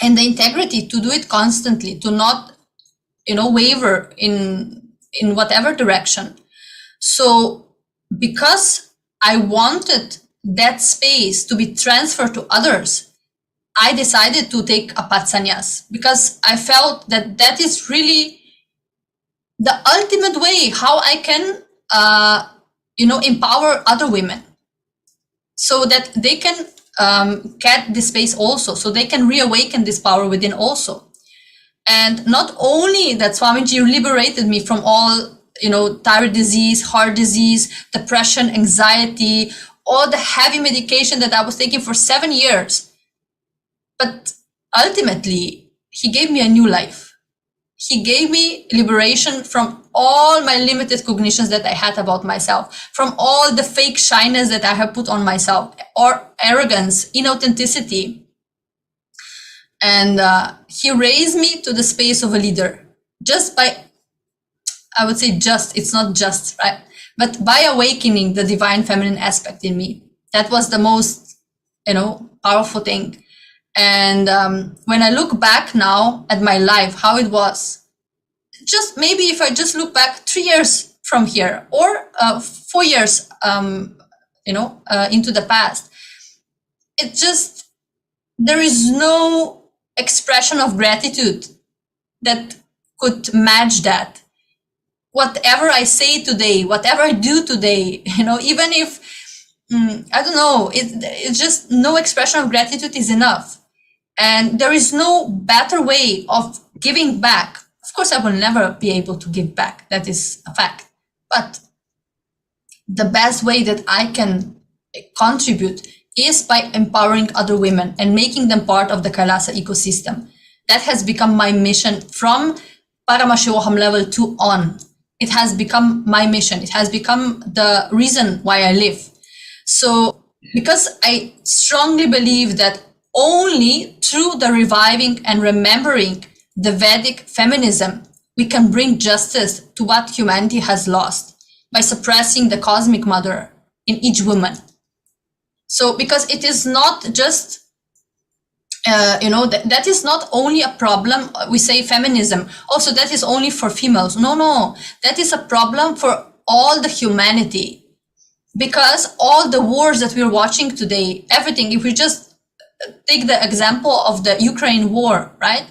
[SPEAKER 6] And the integrity to do it constantly, to not, waver in whatever direction. So because I wanted that space to be transferred to others, I decided to take a path sannyas, because I felt that that is really the ultimate way how I can, empower other women, so that they can get this space also, so they can reawaken this power within also. And not only that Swamiji liberated me from all, thyroid disease, heart disease, depression, anxiety, all the heavy medication that I was taking for 7 years, but ultimately he gave me a new life. He gave me liberation from all my limited cognitions that I had about myself, from all the fake shyness that I have put on myself, or arrogance, inauthenticity. And he raised me to the space of a leader, just by, I would say it's not just, right? But by awakening the divine feminine aspect in me. That was the most, powerful thing. And when I look back now at my life, how it was, just maybe if I just look back 3 years from here, or 4 years, into the past, it just, there is no expression of gratitude that could match that. Whatever I say today, whatever I do today, even if, I don't know, it's just no expression of gratitude is enough. And there is no better way of giving back. Of course, I will never be able to give back. That is a fact. But the best way that I can contribute is by empowering other women and making them part of the Kailasa ecosystem. That has become my mission from Paramashivam level 2 on. It has become my mission. It has become the reason why I live. So, because I strongly believe that only through the reviving and remembering the Vedic feminism, we can bring justice to what humanity has lost by suppressing the cosmic mother in each woman. So, because it is not just, that is not only a problem. We say feminism, also that is only for females. No, that is a problem for all the humanity, because all the wars that we're watching today, everything, if we just take the example of the Ukraine war, right?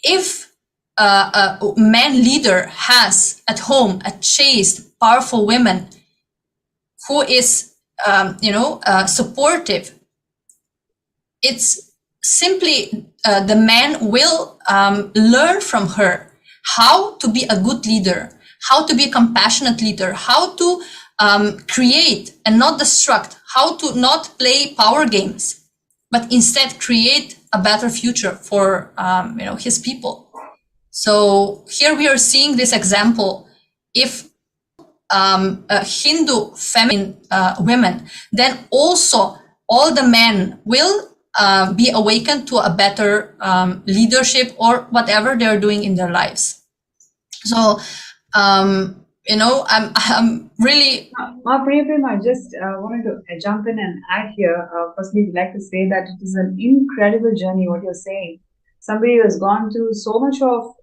[SPEAKER 6] If a man leader has at home a chaste, powerful woman who is, supportive, it's simply the man will learn from her how to be a good leader, how to be a compassionate leader, how to create and not destruct, how to not play power games, but instead create a better future for his people. So here we are seeing this example. If a Hindu feminine women, then also all the men will be awakened to a better leadership or whatever they're doing in their lives. So, I'm really.
[SPEAKER 5] Priyaprema, I just wanted to jump in and add here. Firstly, we'd like to say that it is an incredible journey, what you're saying. Somebody who has gone through so much of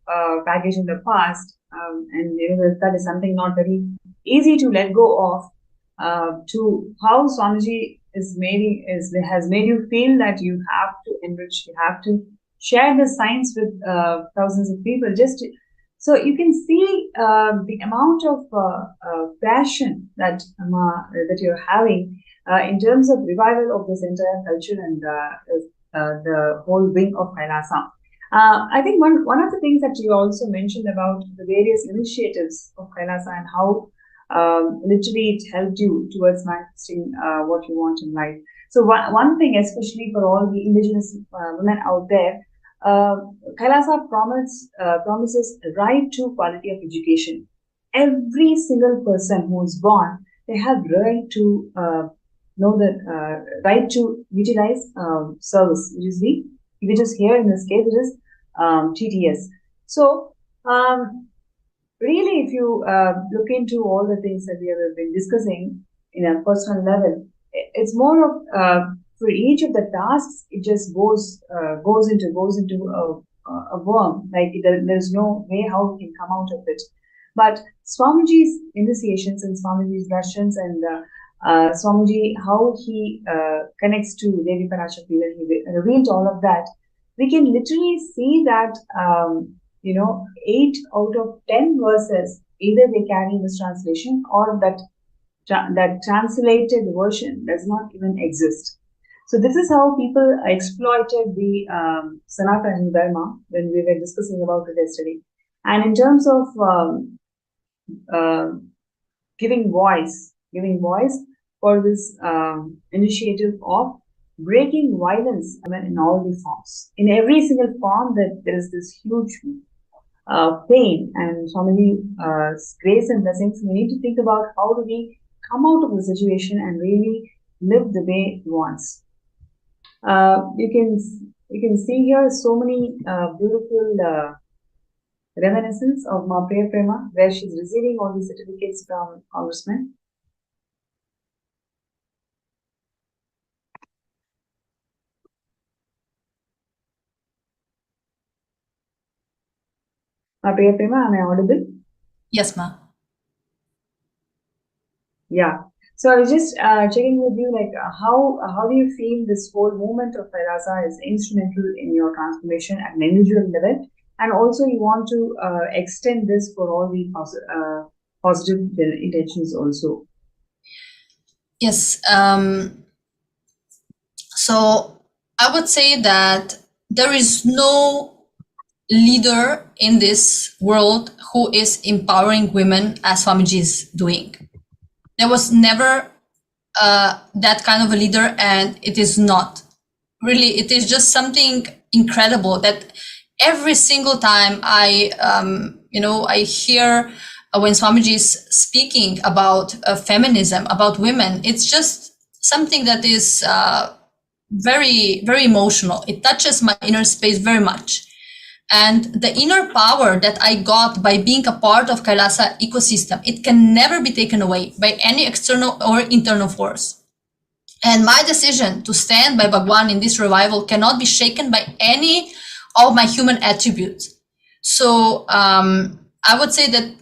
[SPEAKER 5] baggage in the past, and that is something not very easy to let go of, to how Swamiji has made you feel that you have to enrich, you have to share the science with thousands of people. So you can see the amount of passion that you're having in terms of revival of this entire culture and the whole wing of Kailasa. I think one of the things that you also mentioned about the various initiatives of Kailasa and how literally it helped you towards manifesting what you want in life. So one thing, especially for all the indigenous women out there, Kailasa promises the right to quality of education. Every single person who is born, they have right to know the right to utilize service, which is here in this case, it is TTS. So really, if you look into all the things that we have been discussing in a personal level, it's more of for each of the tasks, it just goes into a worm. Like there's no way how we can come out of it. But Swamiji's initiations and Swamiji's Darshans and Swamiji, how he connects to Devi Parashakti, when he revealed all of that, we can literally see that 8 out of 10 verses, either they carry mistranslation or that translated version does not even exist. So this is how people exploited the Sanatana Hindu Dharma when we were discussing about it yesterday. And in terms of giving voice for this initiative of breaking violence in all the forms. In every single form, that there is this huge pain and Swamiji's grace and blessings. We need to think about how do we come out of the situation and really live the way he wants. You can see here so many beautiful reminiscence of Ma Priyaprema, where she's receiving all these certificates from congressmen. Ma Priyaprema, am I audible?
[SPEAKER 6] Yes, ma.
[SPEAKER 5] Yeah. So I was just checking with you, like how do you feel this whole movement of Kailasa is instrumental in your transformation at an individual level, and also you want to extend this for all the positive intentions also.
[SPEAKER 6] Yes. So I would say that there is no leader in this world who is empowering women as Swamiji is doing. There was never that kind of a leader, and it is not. Really, it is just something incredible that every single time I hear when Swamiji is speaking about feminism, about women, it's just something that is very, very emotional. It touches my inner space very much. And the inner power that I got by being a part of Kailasa ecosystem, it can never be taken away by any external or internal force. And my decision to stand by Bhagwan in this revival cannot be shaken by any of my human attributes. So I would say that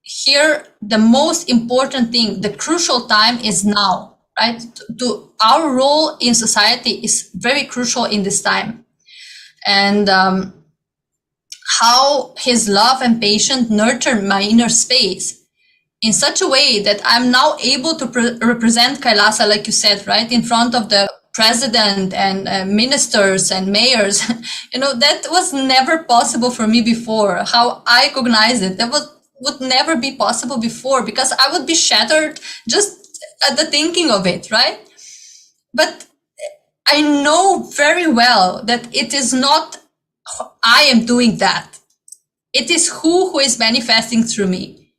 [SPEAKER 6] here, the most important thing, the crucial time is now, right? To our role in society is very crucial in this time. And how his love and patience nurtured my inner space in such a way that I'm now able to represent Kailasa, like you said, right, in front of the president and ministers and mayors. That was never possible for me before. How I cognize it, that would never be possible before, because I would be shattered just at the thinking of it, right? But I know very well that it is not I am doing that. It is who is manifesting through me.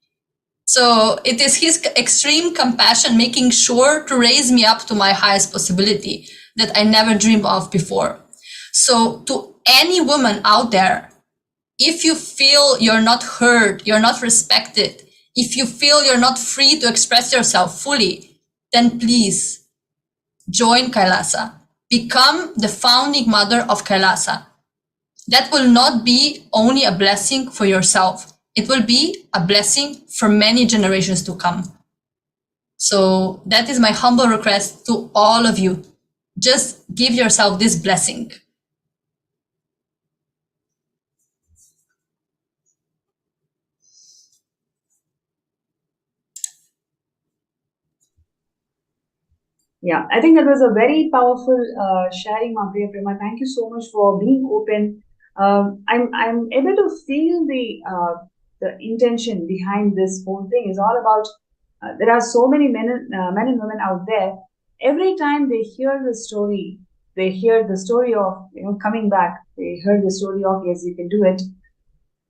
[SPEAKER 6] So it is his extreme compassion making sure to raise me up to my highest possibility that I never dreamed of before. So to any woman out there, if you feel you're not heard, you're not respected, if you feel you're not free to express yourself fully, then please join Kailasa. Become the founding mother of Kailasa. That will not be only a blessing for yourself. It will be a blessing for many generations to come. So that is my humble request to all of you. Just give yourself this blessing.
[SPEAKER 5] Yeah, I think that was a very powerful sharing, Priya Prema. Thank you so much for being open. I'm able to feel the intention behind this whole thing. Is all about there are so many men and women out there. Every time they hear the story, they hear the story of coming back. They heard the story of yes, you can do it.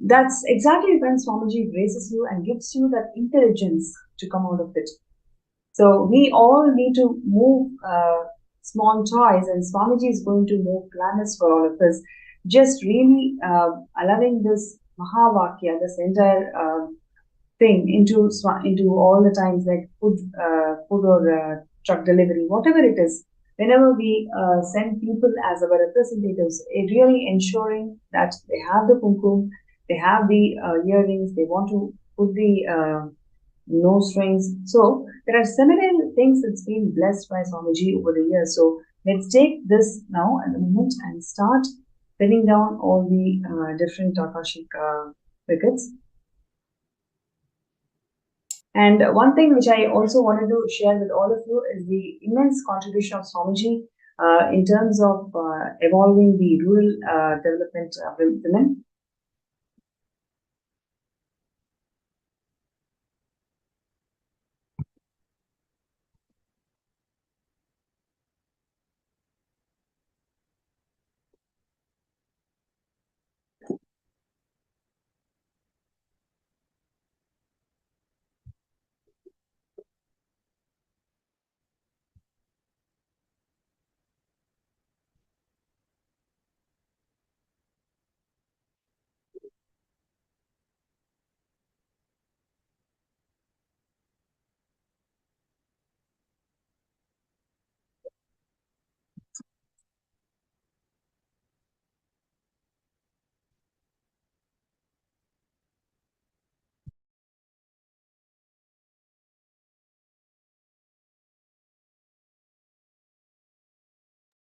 [SPEAKER 5] That's exactly when Swamiji graces you and gives you that intelligence to come out of it. So we all need to move small toys, and Swamiji is going to move planets for all of us. Just really allowing this Mahavakya, this entire thing into all the times, like food or truck delivery, whatever it is. Whenever we send people as our representatives, really ensuring that they have the kumkum, they have the earrings, they want to put the nose rings. So there are several things that's been blessed by Swamiji over the years. So let's take this now at the moment and start pinning down all the different Akashic wickets. And one thing which I also wanted to share with all of you is the immense contribution of Swamiji in terms of evolving the rural development of women.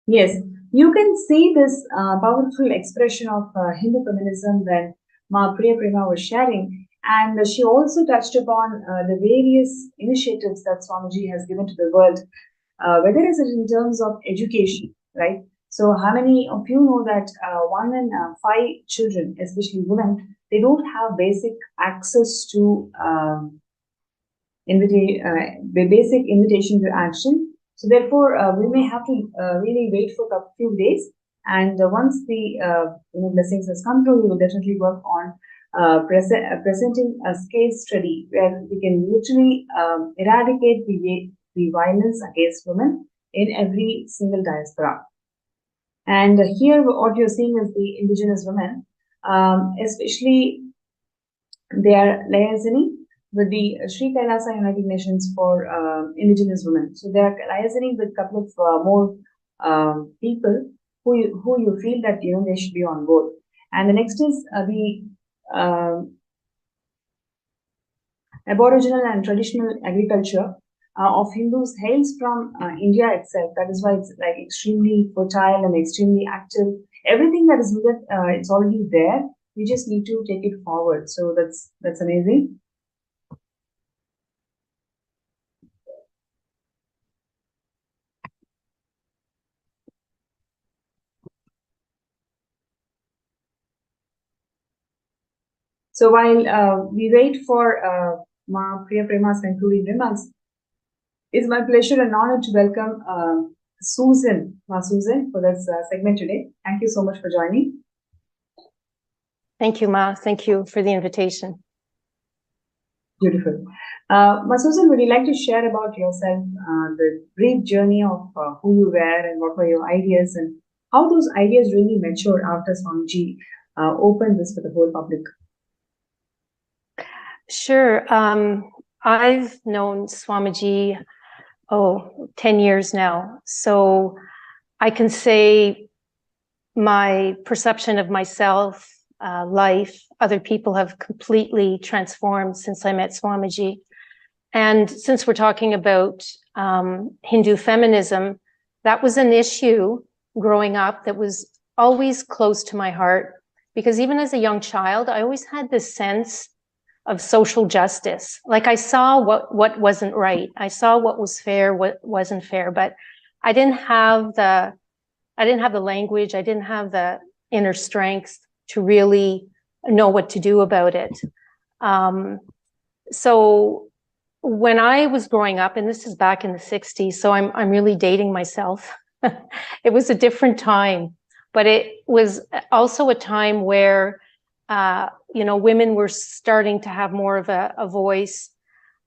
[SPEAKER 5] Yes, you can see this powerful expression of Hindu feminism when Ma Priya Prema was sharing, and she also touched upon the various initiatives that Swamiji has given to the world, whether it's in terms of education, right? So, how many of you know that 1 in 5 children, especially women, they don't have basic access to basic invitation to action. So therefore, we may have to really wait for a few days. And once the blessings has come through, we will definitely work on presenting a case study where we can literally eradicate the violence against women in every single diaspora. And here, what you're seeing is the indigenous women, especially they are liaising with the Sri Kailasa United Nations for Indigenous Women. So they are liaising with a couple of more people who you feel that they should be on board. And the next is the Aboriginal and traditional agriculture of Hindus hails from India itself. That is why it's like extremely fertile and extremely active. Everything that is needed, it's already there. We just need to take it forward. So that's amazing. So while we wait for Ma Priya Prema's concluding remarks, it's my pleasure and honor to welcome Susan, Ma Susan, for this segment today. Thank you so much for joining.
[SPEAKER 7] Thank you, Ma. Thank you for the invitation.
[SPEAKER 5] Beautiful. Ma Susan, would you like to share about yourself, the brief journey of who you were and what were your ideas and how those ideas really matured after Swamiji opened this for the whole public?
[SPEAKER 7] Sure. I've known Swamiji, 10 years now. So I can say my perception of myself, life, other people have completely transformed since I met Swamiji. And since we're talking about Hindu feminism, that was an issue growing up that was always close to my heart, because even as a young child, I always had this sense of social justice. Like I saw what wasn't right. I saw what was fair, what wasn't fair, but I didn't have the language. I didn't have the inner strength to really know what to do about it. So when I was growing up, and this is back in the 60s, so I'm really dating myself. It was a different time, but it was also a time where women were starting to have more of a voice.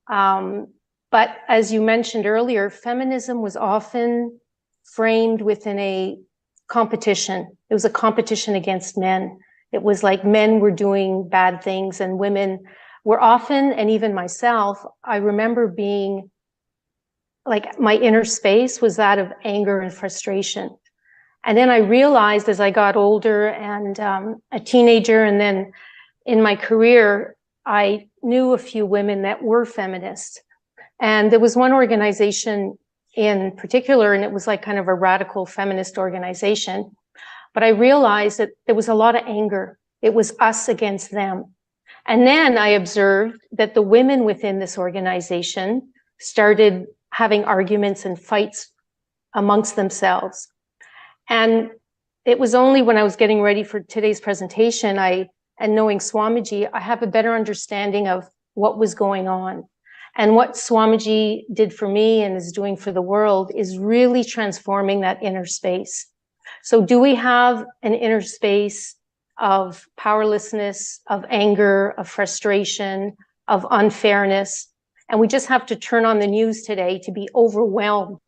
[SPEAKER 7] But as you mentioned earlier, feminism was often framed within a competition. It was a competition against men. It was like men were doing bad things and women were often, and even myself, I remember being like, my inner space was that of anger and frustration. And then I realized as I got older and a teenager, and then in my career, I knew a few women that were feminists. And there was one organization in particular, and it was like kind of a radical feminist organization. But I realized that there was a lot of anger. It was us against them. And then I observed that the women within this organization started having arguments and fights amongst themselves. And it was only when I was getting ready for today's presentation, and knowing Swamiji, I have a better understanding of what was going on. And what Swamiji did for me and is doing for the world is really transforming that inner space. So do we have an inner space of powerlessness, of anger, of frustration, of unfairness? And we just have to turn on the news today to be overwhelmed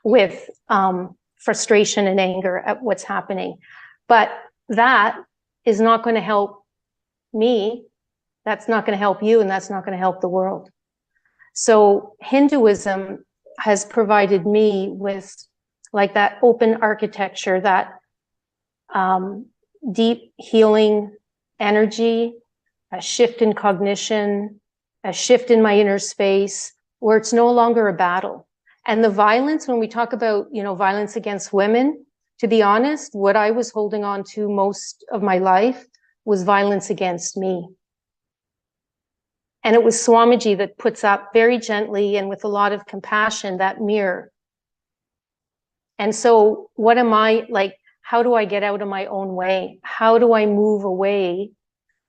[SPEAKER 7] with frustration and anger at what's happening. But that is not going to help me. That's not going to help you, and that's not going to help the world. So Hinduism has provided me with like that open architecture, that deep healing energy, a shift in cognition, a shift in my inner space where it's no longer a battle. And the violence, when we talk about, violence against women, to be honest, what I was holding on to most of my life was violence against me. And it was Swamiji that puts up very gently and with a lot of compassion that mirror. And so what am I like? How do I get out of my own way? How do I move away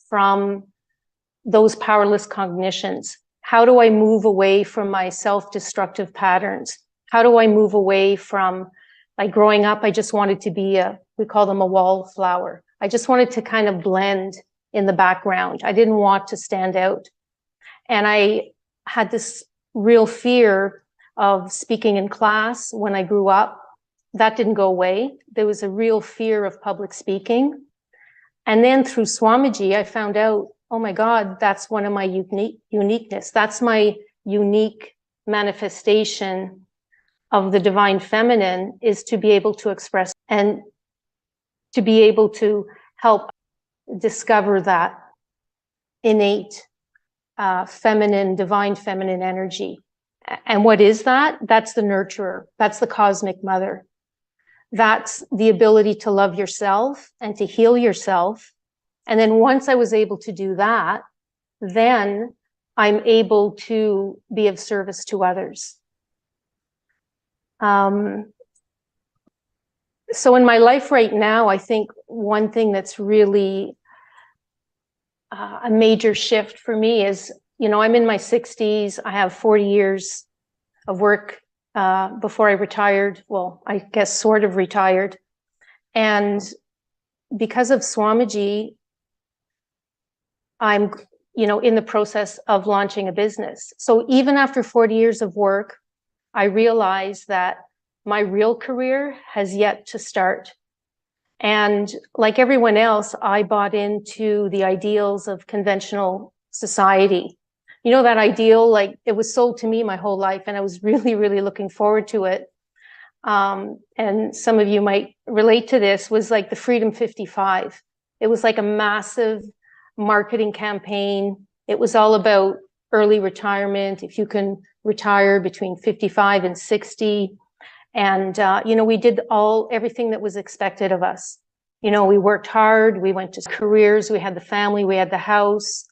[SPEAKER 7] from those powerless cognitions? How do I move away from my self-destructive patterns? How do I move away from, like growing up, I just wanted to be we call them a wallflower. I just wanted to kind of blend in the background. I didn't want to stand out. And I had this real fear of speaking in class when I grew up. That didn't go away. There was a real fear of public speaking. And then through Swamiji, I found out oh my God, that's one of my uniqueness. That's my unique manifestation of the divine feminine, is to be able to express and to be able to help discover that innate feminine, divine feminine energy. And what is that? That's the nurturer. That's the cosmic mother. That's the ability to love yourself and to heal yourself. And then once I was able to do that, then I'm able to be of service to others. So in my life right now, I think one thing that's really a major shift for me is, you know, I'm in my 60s. I have 40 years of work before I retired. Well, I guess sort of retired. And because of Swamiji, I'm, you know, in the process of launching a business. So even after 40 years of work, I realized that my real career has yet to start. And like everyone else, I bought into the ideals of conventional society. You know, that ideal, like it was sold to me my whole life, and I was really, really looking forward to it. And some of you might relate to this, was like the Freedom 55. It was like a massive marketing campaign. It was all about early retirement, if you can retire between 55 and 60. And, you know, we did everything that was expected of us. You know, we worked hard, we went to careers, we had the family, we had the house,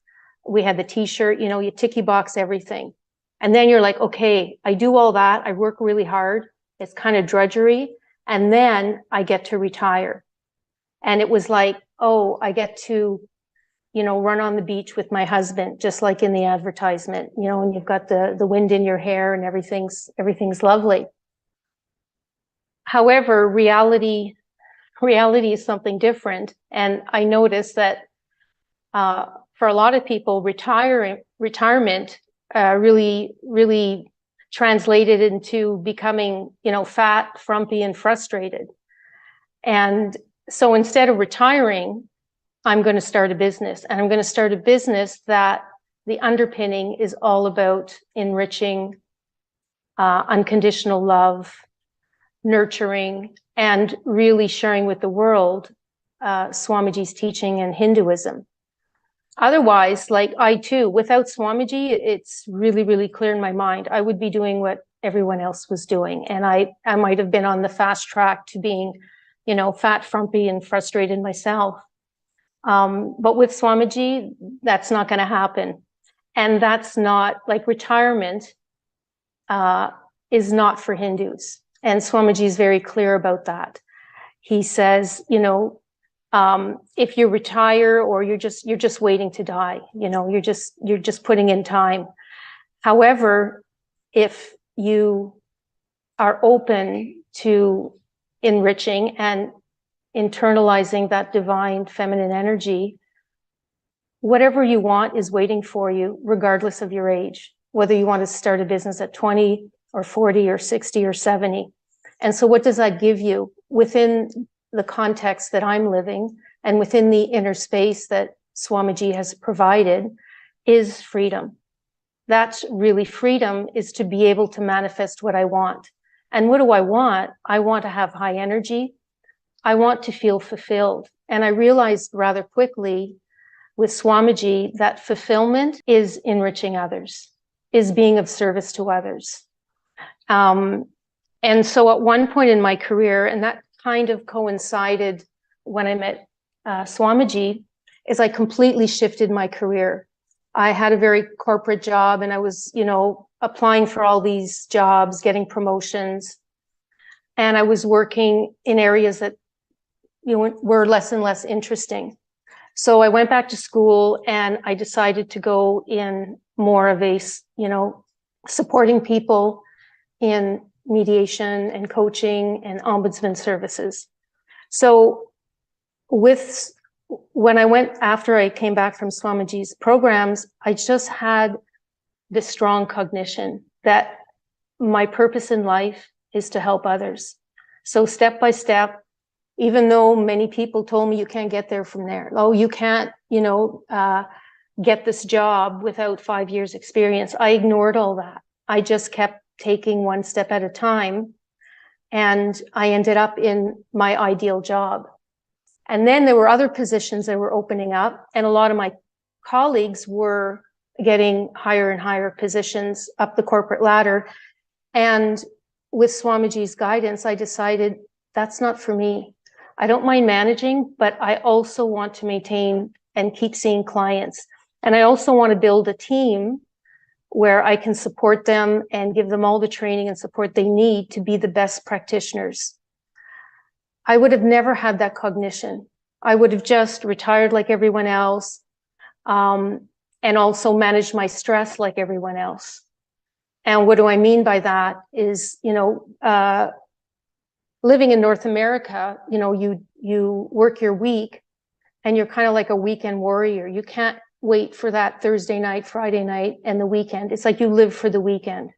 [SPEAKER 7] we had the t-shirt, you know, you ticky box everything. And then you're like, okay, I do all that. I work really hard. It's kind of drudgery. And then I get to retire. And it was like, oh, I get to, you know, run on the beach with my husband, just like in the advertisement, you know, and you've got the wind in your hair and everything's lovely. However, reality is something different. And I noticed that for a lot of people, retirement really translated into becoming, you know, fat, frumpy, and frustrated. And so instead of retiring, I'm going to start a business. And I'm going to start a business that the underpinning is all about enriching, unconditional love, nurturing, and really sharing with the world Swamiji's teaching and Hinduism. Otherwise, like I too, without Swamiji, it's really, really clear in my mind, I would be doing what everyone else was doing. And I might have been on the fast track to being, you know, fat, frumpy, and frustrated myself. But with Swamiji, that's not going to happen. And that's not, like, retirement is not for Hindus. And Swamiji is very clear about that. He says, you know, if you retire or you're just waiting to die, you know, you're just putting in time. However, if you are open to enriching and internalizing that divine feminine energy, whatever you want is waiting for you, regardless of your age, whether you want to start a business at 20 or 40 or 60 or 70. And so what does that give you within the context that I'm living and within the inner space that Swamiji has provided is freedom. That's really freedom, is to be able to manifest what I want. And what do I want? I want to have high energy. I want to feel fulfilled. And I realized rather quickly with Swamiji that fulfillment is enriching others, is being of service to others. And so at one point in my career, and that kind of coincided when I met Swamiji, is I completely shifted my career. I had a very corporate job and I was, you know, applying for all these jobs, getting promotions. And I was working in areas that, you know, were less and less interesting. So I went back to school and I decided to go in more of a, you know, supporting people in mediation and coaching and ombudsman services. So after I came back from Swamiji's programs, I just had this strong cognition that my purpose in life is to help others. So step by step, even though many people told me you can't get there from there. Oh, you can't, you know, get this job without 5 years experience. I ignored all that. I just kept taking one step at a time, and I ended up in my ideal job. And then there were other positions that were opening up, and a lot of my colleagues were getting higher and higher positions up the corporate ladder. And with Swamiji's guidance, I decided that's not for me. I don't mind managing, but I also want to maintain and keep seeing clients. And I also want to build a team where I can support them and give them all the training and support they need to be the best practitioners. I would have never had that cognition. I would have just retired like everyone else, and also managed my stress like everyone else. And what do I mean by that is, living in North America, you work your week and you're kind of like a weekend warrior. You can't wait for that Thursday night, Friday night, and the weekend. It's like you live for the weekend.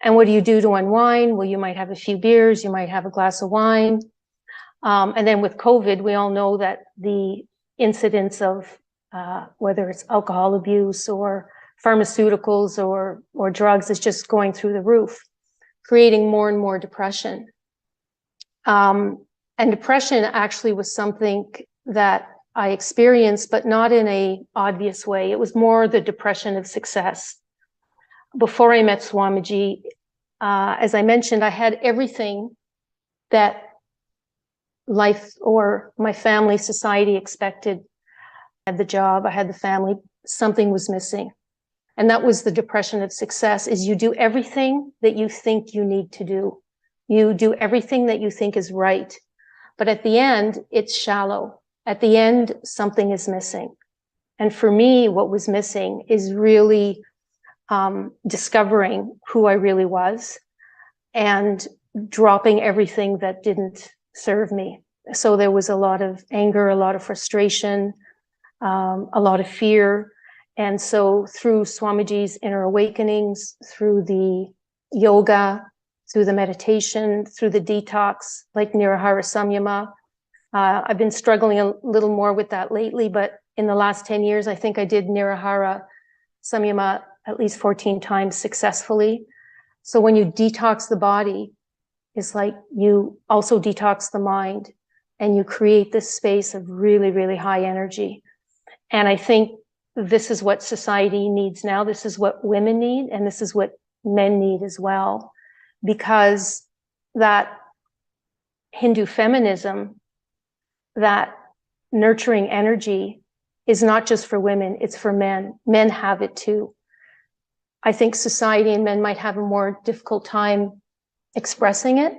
[SPEAKER 7] And what do you do to unwind? Well, you might have a few beers, you might have a glass of wine. And then with COVID, we all know that the incidence of whether it's alcohol abuse or pharmaceuticals or drugs is just going through the roof, creating more and more depression. And depression actually was something that I experienced, but not in a obvious way. It was more the depression of success. Before I met Swamiji, as I mentioned, I had everything that life or my family, society expected. I had the job, I had the family, something was missing. And that was the depression of success, is you do everything that you think you need to do. You do everything that you think is right. But at the end, it's shallow. At the end, something is missing. And for me, what was missing is really discovering who I really was and dropping everything that didn't serve me. So there was a lot of anger, a lot of frustration, a lot of fear. And so through Swamiji's inner awakenings, through the yoga, through the meditation, through the detox, like Nirahara Samyama, I've been struggling a little more with that lately, but in the last 10 years, I think I did Nirahara Samyama at least 14 times successfully. So when you detox the body, it's like you also detox the mind and you create this space of really, really high energy. And I think this is what society needs now. This is what women need, and this is what men need as well, because that Hindu feminism, that nurturing energy is not just for women, it's for men. Men have it too. I think society and men might have a more difficult time expressing it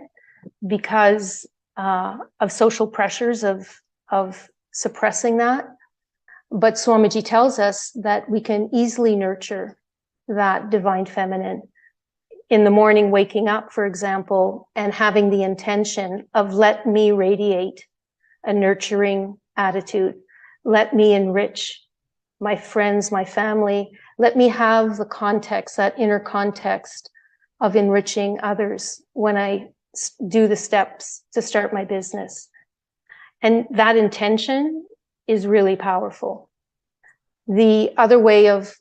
[SPEAKER 7] because of social pressures of suppressing that. But Swamiji tells us that we can easily nurture that divine feminine. In the morning, waking up, for example, and having the intention of let me radiate a nurturing attitude. Let me enrich my friends, my family. Let me have the context, that inner context of enriching others when I do the steps to start my business. And that intention is really powerful. The other way of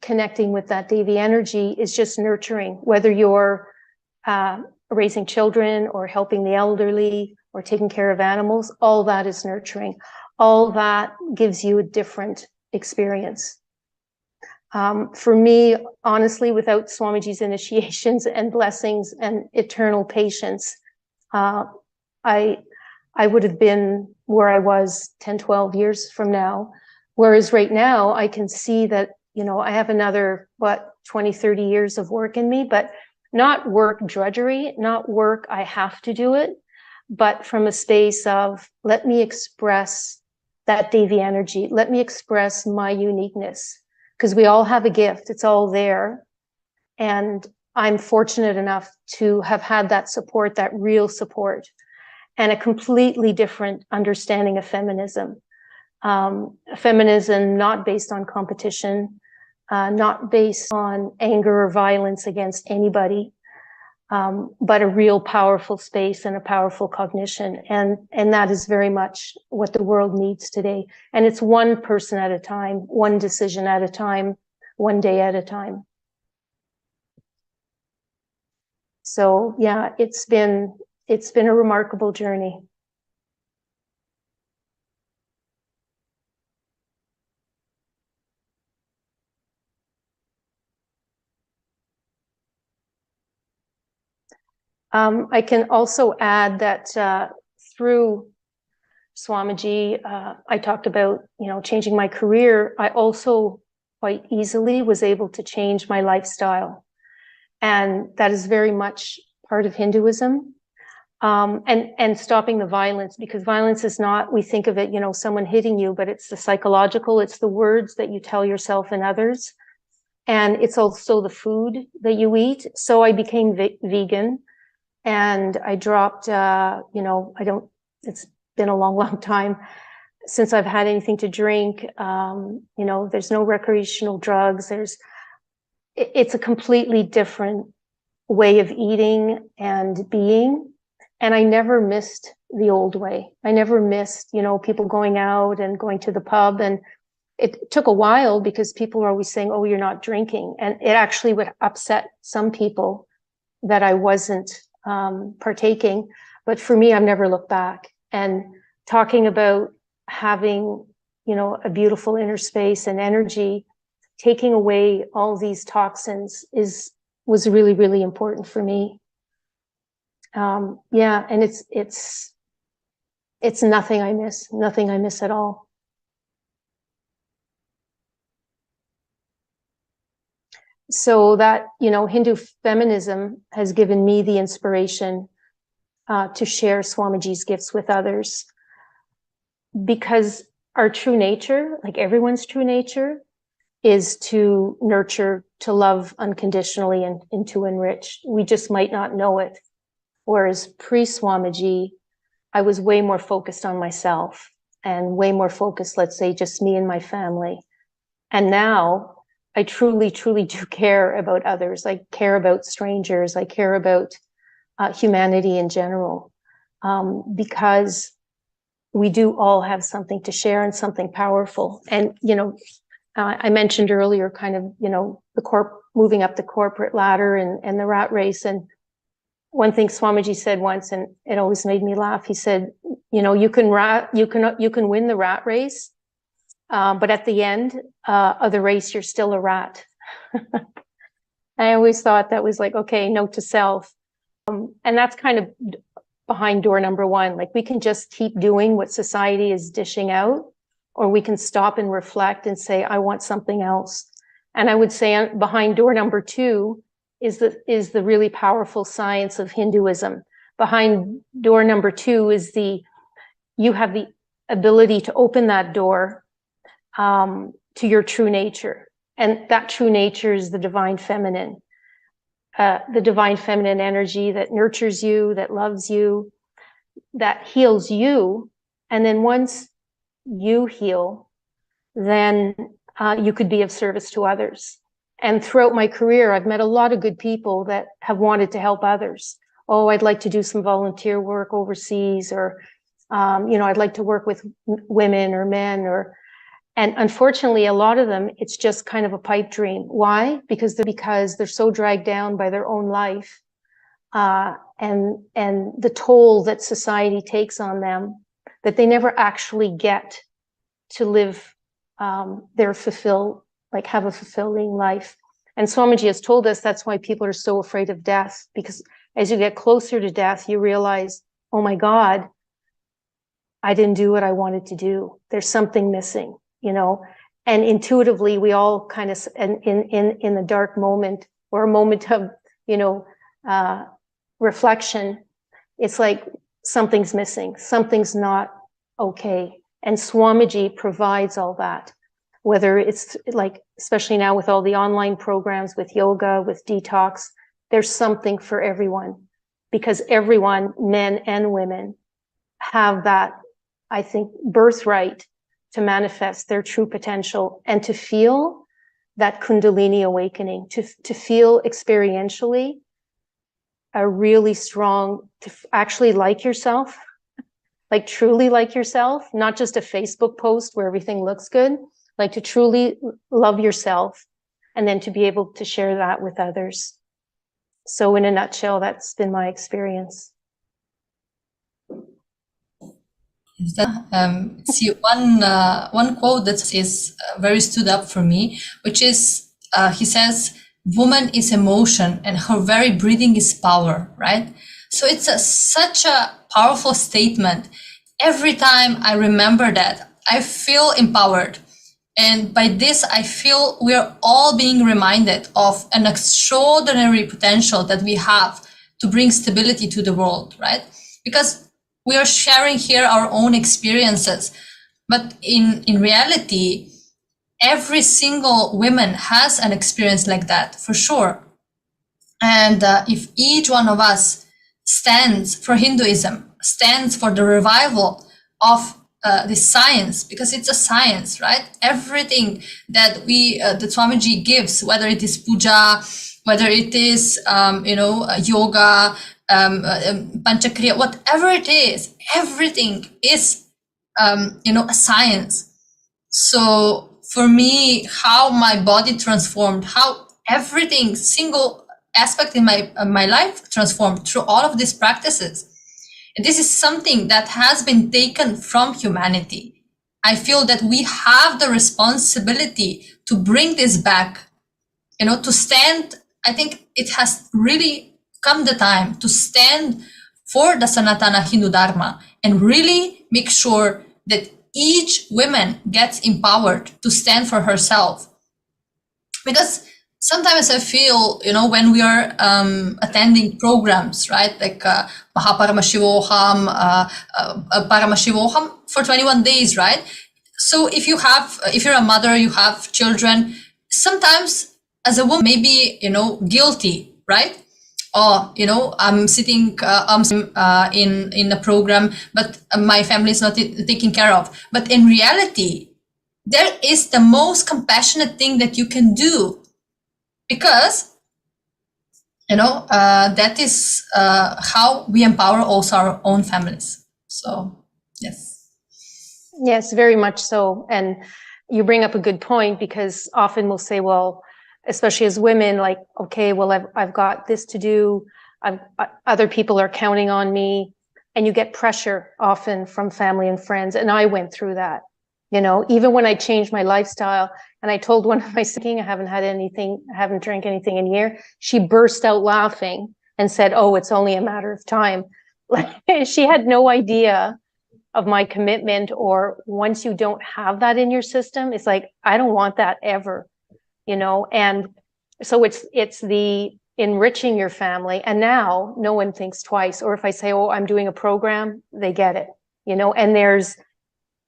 [SPEAKER 7] connecting with that Devi energy is just nurturing, whether you're raising children or helping the elderly or taking care of animals, all that is nurturing. All that gives you a different experience. For me, honestly, without Swamiji's initiations and blessings and eternal patience, I would have been where I was 10, 12 years from now. Whereas right now, I can see that, I have another, 20, 30 years of work in me, but not work drudgery, not work I have to do it, but from a space of, let me express that Devi energy. Let me express my uniqueness, because we all have a gift. It's all there. And I'm fortunate enough to have had that support, that real support, and a completely different understanding of feminism. Feminism not based on competition, not based on anger or violence against anybody, but a real powerful space and a powerful cognition. And that is very much what the world needs today. And it's one person at a time, one decision at a time, one day at a time. So yeah, it's been a remarkable journey. I can also add that through Swamiji, I talked about, changing my career. I also quite easily was able to change my lifestyle. And that is very much part of Hinduism. And stopping the violence, because violence is not, we think of it, someone hitting you, but it's the psychological, it's the words that you tell yourself and others. And it's also the food that you eat. So I became vegan. And I dropped, it's been a long, long time since I've had anything to drink. There's no recreational drugs. It's a completely different way of eating and being. And I never missed the old way. I never missed, people going out and going to the pub. And it took a while because people were always saying, oh, you're not drinking. And it actually would upset some people that I wasn't partaking. But for me, I've never looked back. And talking about having, a beautiful inner space and energy, taking away all these toxins was really, really important for me. And it's nothing I miss at all. So that, Hindu feminism has given me the inspiration to share Swamiji's gifts with others, because our true nature, like everyone's true nature, is to nurture, to love unconditionally and to enrich. We just might not know it. Whereas pre-Swamiji, I was way more focused on myself and way more focused, let's say, just me and my family. And now I truly, truly do care about others. I care about strangers. I care about humanity in general, because we do all have something to share and something powerful. And, I mentioned earlier kind of, moving up the corporate ladder and the rat race. And one thing Swamiji said once, and it always made me laugh. He said, you can win the rat race, but at the end of the race, you're still a rat. I always thought that was like, okay, note to self. And that's kind of behind door number one. Like, we can just keep doing what society is dishing out, or we can stop and reflect and say, I want something else. And I would say behind door number two is the really powerful science of Hinduism. Behind door number two is you have the ability to open that door to your true nature. And that true nature is the divine feminine energy that nurtures you, that loves you, that heals you. And then once you heal, then you could be of service to others. And throughout my career, I've met a lot of good people that have wanted to help others. Oh, I'd like to do some volunteer work overseas, or, I'd like to work with women or men, and unfortunately, a lot of them, it's just kind of a pipe dream. Why? Because they're so dragged down by their own life, and the toll that society takes on them, that they never actually get to live have a fulfilling life. And Swamiji has told us that's why people are so afraid of death, because as you get closer to death, you realize, oh my God, I didn't do what I wanted to do. There's something missing, and intuitively we all kind of, in the dark moment, or a moment of, reflection, it's like something's missing, something's not okay. And Swamiji provides all that, whether it's like, especially now with all the online programs, with yoga, with detox, there's something for everyone, because everyone, men and women, have that, I think, birthright to manifest their true potential and to feel that Kundalini awakening, to feel experientially a really strong, to actually like yourself, like truly like yourself, not just a Facebook post where everything looks good, like to truly love yourself and then to be able to share that with others. So in a nutshell, that's been my experience.
[SPEAKER 6] See, one quote that is very stood up for me, which is, he says, woman is emotion and her very breathing is power, right? So it's such a powerful statement. Every time I remember that, I feel empowered. And by this, I feel we are all being reminded of an extraordinary potential that we have to bring stability to the world, right? Because we are sharing here our own experiences, but in reality, every single woman has an experience like that, for sure. And if each one of us stands for Hinduism, stands for the revival of this science, because it's a science, right? Everything that the Swamiji gives, whether it is puja, whether it is, yoga, panchakriya, whatever it is, everything is, a science. So for me, how my body transformed, how everything, single aspect in my life transformed through all of these practices. And this is something that has been taken from humanity. I feel that we have the responsibility to bring this back, to stand. I think it has really come the time to stand for the Sanatana Hindu Dharma and really make sure that each woman gets empowered to stand for herself. Because sometimes I feel, when we are attending programs, right, like Paramashivam, Paramashivam for 21 days, right? So if you're a mother, you have children, sometimes as a woman, maybe, guilty, right? Or, I'm sitting in a program, but my family is not taken care of. But in reality, there is the most compassionate thing that you can do, because, that is how we empower also our own families. So, yes.
[SPEAKER 7] Yes, very much so. And you bring up a good point, because often we'll say, well, especially as women, like, okay, well, I've got this to do. Other people are counting on me, and you get pressure often from family and friends. And I went through that, even when I changed my lifestyle and I told one of my siblings, I haven't drank anything in a year. She burst out laughing and said, oh, it's only a matter of time. She had no idea of my commitment, or once you don't have that in your system, it's like, I don't want that ever. And so it's the enriching your family. And now no one thinks twice. Or if I say, oh, I'm doing a program, they get it, and there's,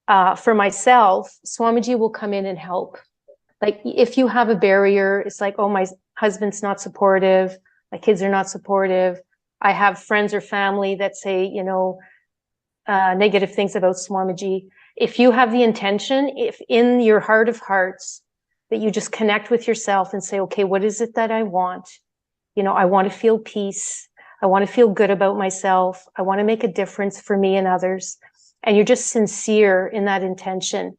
[SPEAKER 7] for myself, Swamiji will come in and help. Like if you have a barrier, it's like, oh, my husband's not supportive. My kids are not supportive. I have friends or family that say, negative things about Swamiji. If you have the intention, if in your heart of hearts, that you just connect with yourself and say, okay, what is it that I want? I want to feel peace. I want to feel good about myself. I want to make a difference for me and others. And you're just sincere in that intention,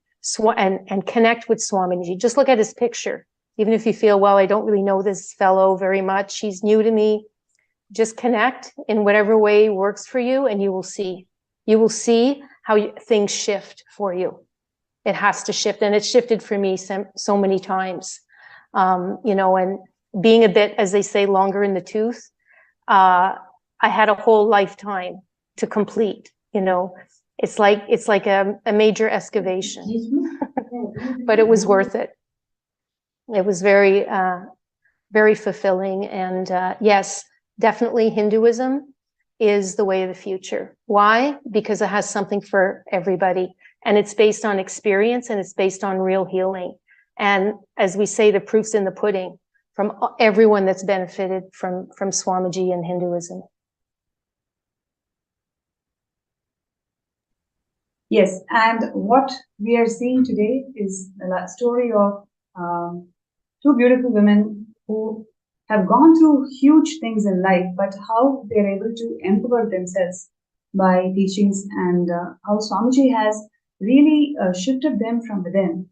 [SPEAKER 7] and connect with Swamiji. Just look at his picture. Even if you feel, well, I don't really know this fellow very much, he's new to me. Just connect in whatever way works for you, and you will see. You will see how things shift for you. It has to shift, and it's shifted for me so many times. And being a bit, as they say, longer in the tooth, I had a whole lifetime to complete. It's like a major excavation, but it was worth it. It was very, very fulfilling. And yes, definitely Hinduism is the way of the future. Why? Because it has something for everybody. And it's based on experience, and it's based on real healing. And as we say, the proof's in the pudding from everyone that's benefited from Swamiji and Hinduism.
[SPEAKER 5] Yes, and what we are seeing today is a story of two beautiful women who have gone through huge things in life, but how they're able to empower themselves by teachings, and how Swamiji has really shifted them from within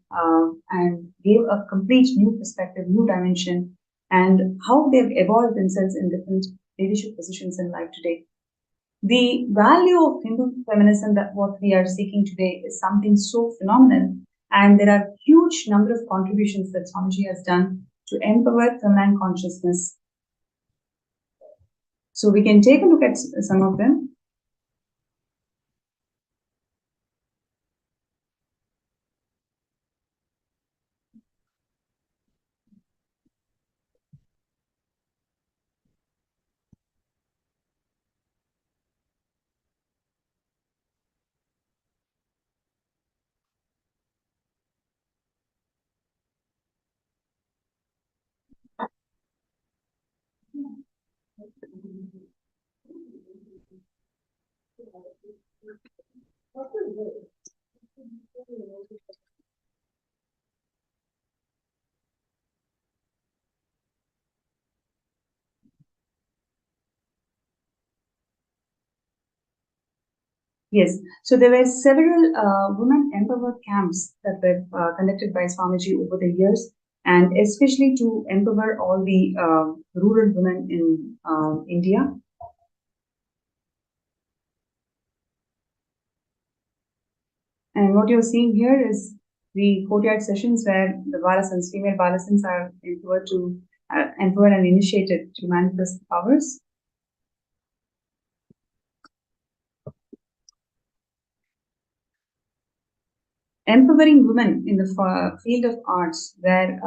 [SPEAKER 5] and gave a complete new perspective, new dimension, and how they've evolved themselves in different leadership positions in life today. The value of Hindu feminism, that what we are seeking today, is something so phenomenal, and there are huge number of contributions that Swamiji has done to empower feminine consciousness. So we can take a look at some of them. Yes, so there were several women empowered camps that were conducted by Swamiji over the years, and especially to empower all the rural women in India. And what you're seeing here is the courtyard sessions where the Balasans, female Balasans, are empowered to empowered and initiated to manifest the powers. Empowering women in the field of arts, where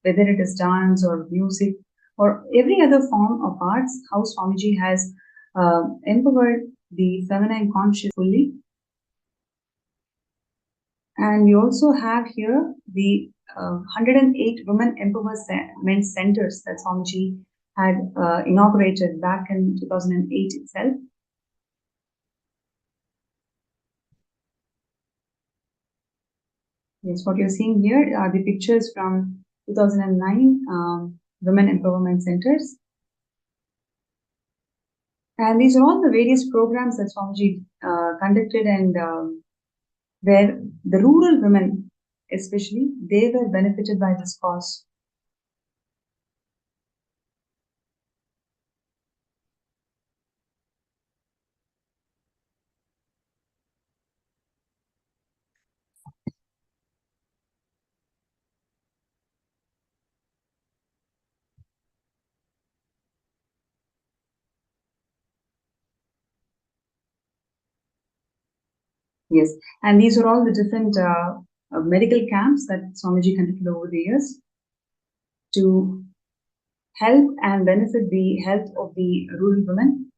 [SPEAKER 5] whether it is dance or music or every other form of arts, how Swamiji has empowered the feminine conscious fully. And we also have here the 108 women empowerment centers that Swamiji had inaugurated back in 2008 itself. Yes, what you're seeing here are the pictures from 2009 Women Empowerment Centers. And these are all the various programs that Swamiji conducted, and where the rural women, especially, they were benefited by this cause. Yes, and these are all the different medical camps that Swamiji conducted over the years to help and benefit the health of the rural women.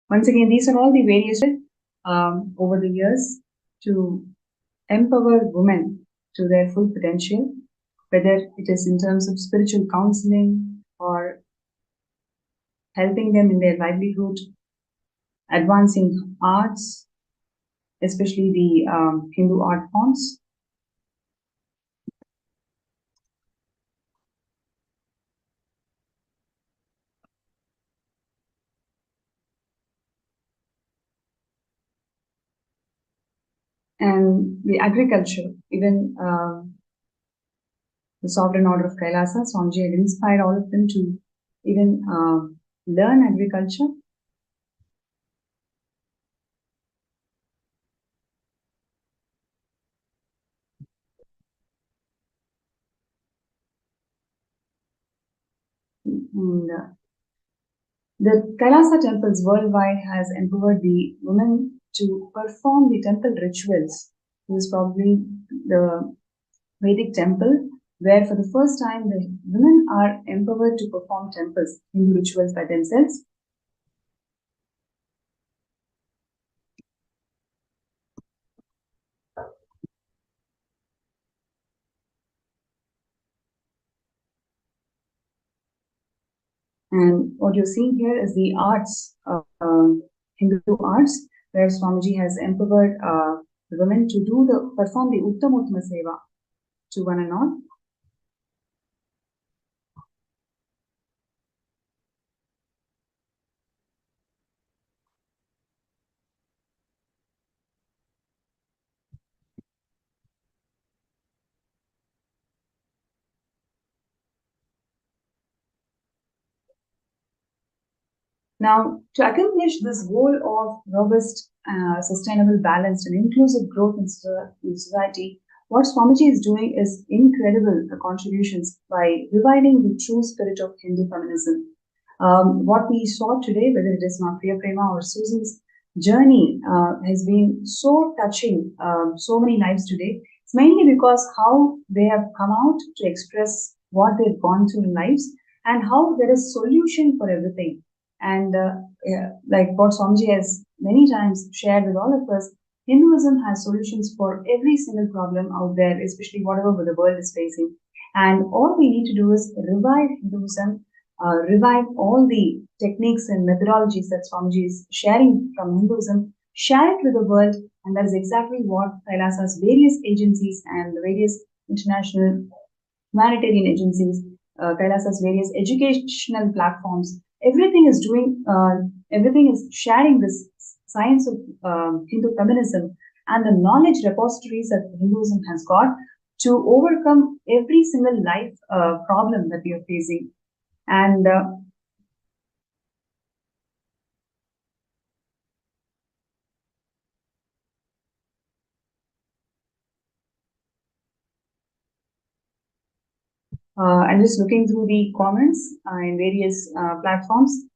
[SPEAKER 5] Once again, these are all the various over the years to empower women to their full potential, whether it is in terms of spiritual counseling or helping them in their livelihood, advancing arts, especially the Hindu art forms. And the agriculture, even the sovereign order of Kailasa, Swamiji had inspired all of them to even learn agriculture. And, the Kailasa temples worldwide has empowered the women to perform the temple rituals. This is probably the Vedic temple where for the first time the women are empowered to perform temples, Hindu rituals by themselves. And what you're seeing here is the arts, Hindu arts, where Swamiji has empowered the women to perform the Uttamottama Seva to one and all. Now, to accomplish this goal of robust, sustainable, balanced, and inclusive growth in society, what Swamiji is doing is incredible contributions by reviving the true spirit of Hindu feminism. What we saw today, whether it is Priya Prema or Susan's journey, has been so touching, so many lives today. It's mainly because how they have come out to express what they've gone through in lives and how there is solution for everything. And like what Swamiji has many times shared with all of us, Hinduism has solutions for every single problem out there, especially whatever the world is facing. And all we need to do is revive Hinduism, revive all the techniques and methodologies that Swamiji is sharing from Hinduism, share it with the world, and that is exactly what Kailasa's various agencies and the various international humanitarian agencies, Kailasa's various educational platforms, everything is doing, everything is sharing this science of Hindu feminism and the knowledge repositories that Hinduism has got to overcome every single life problem that we are facing. And I'm just looking through the comments in various platforms.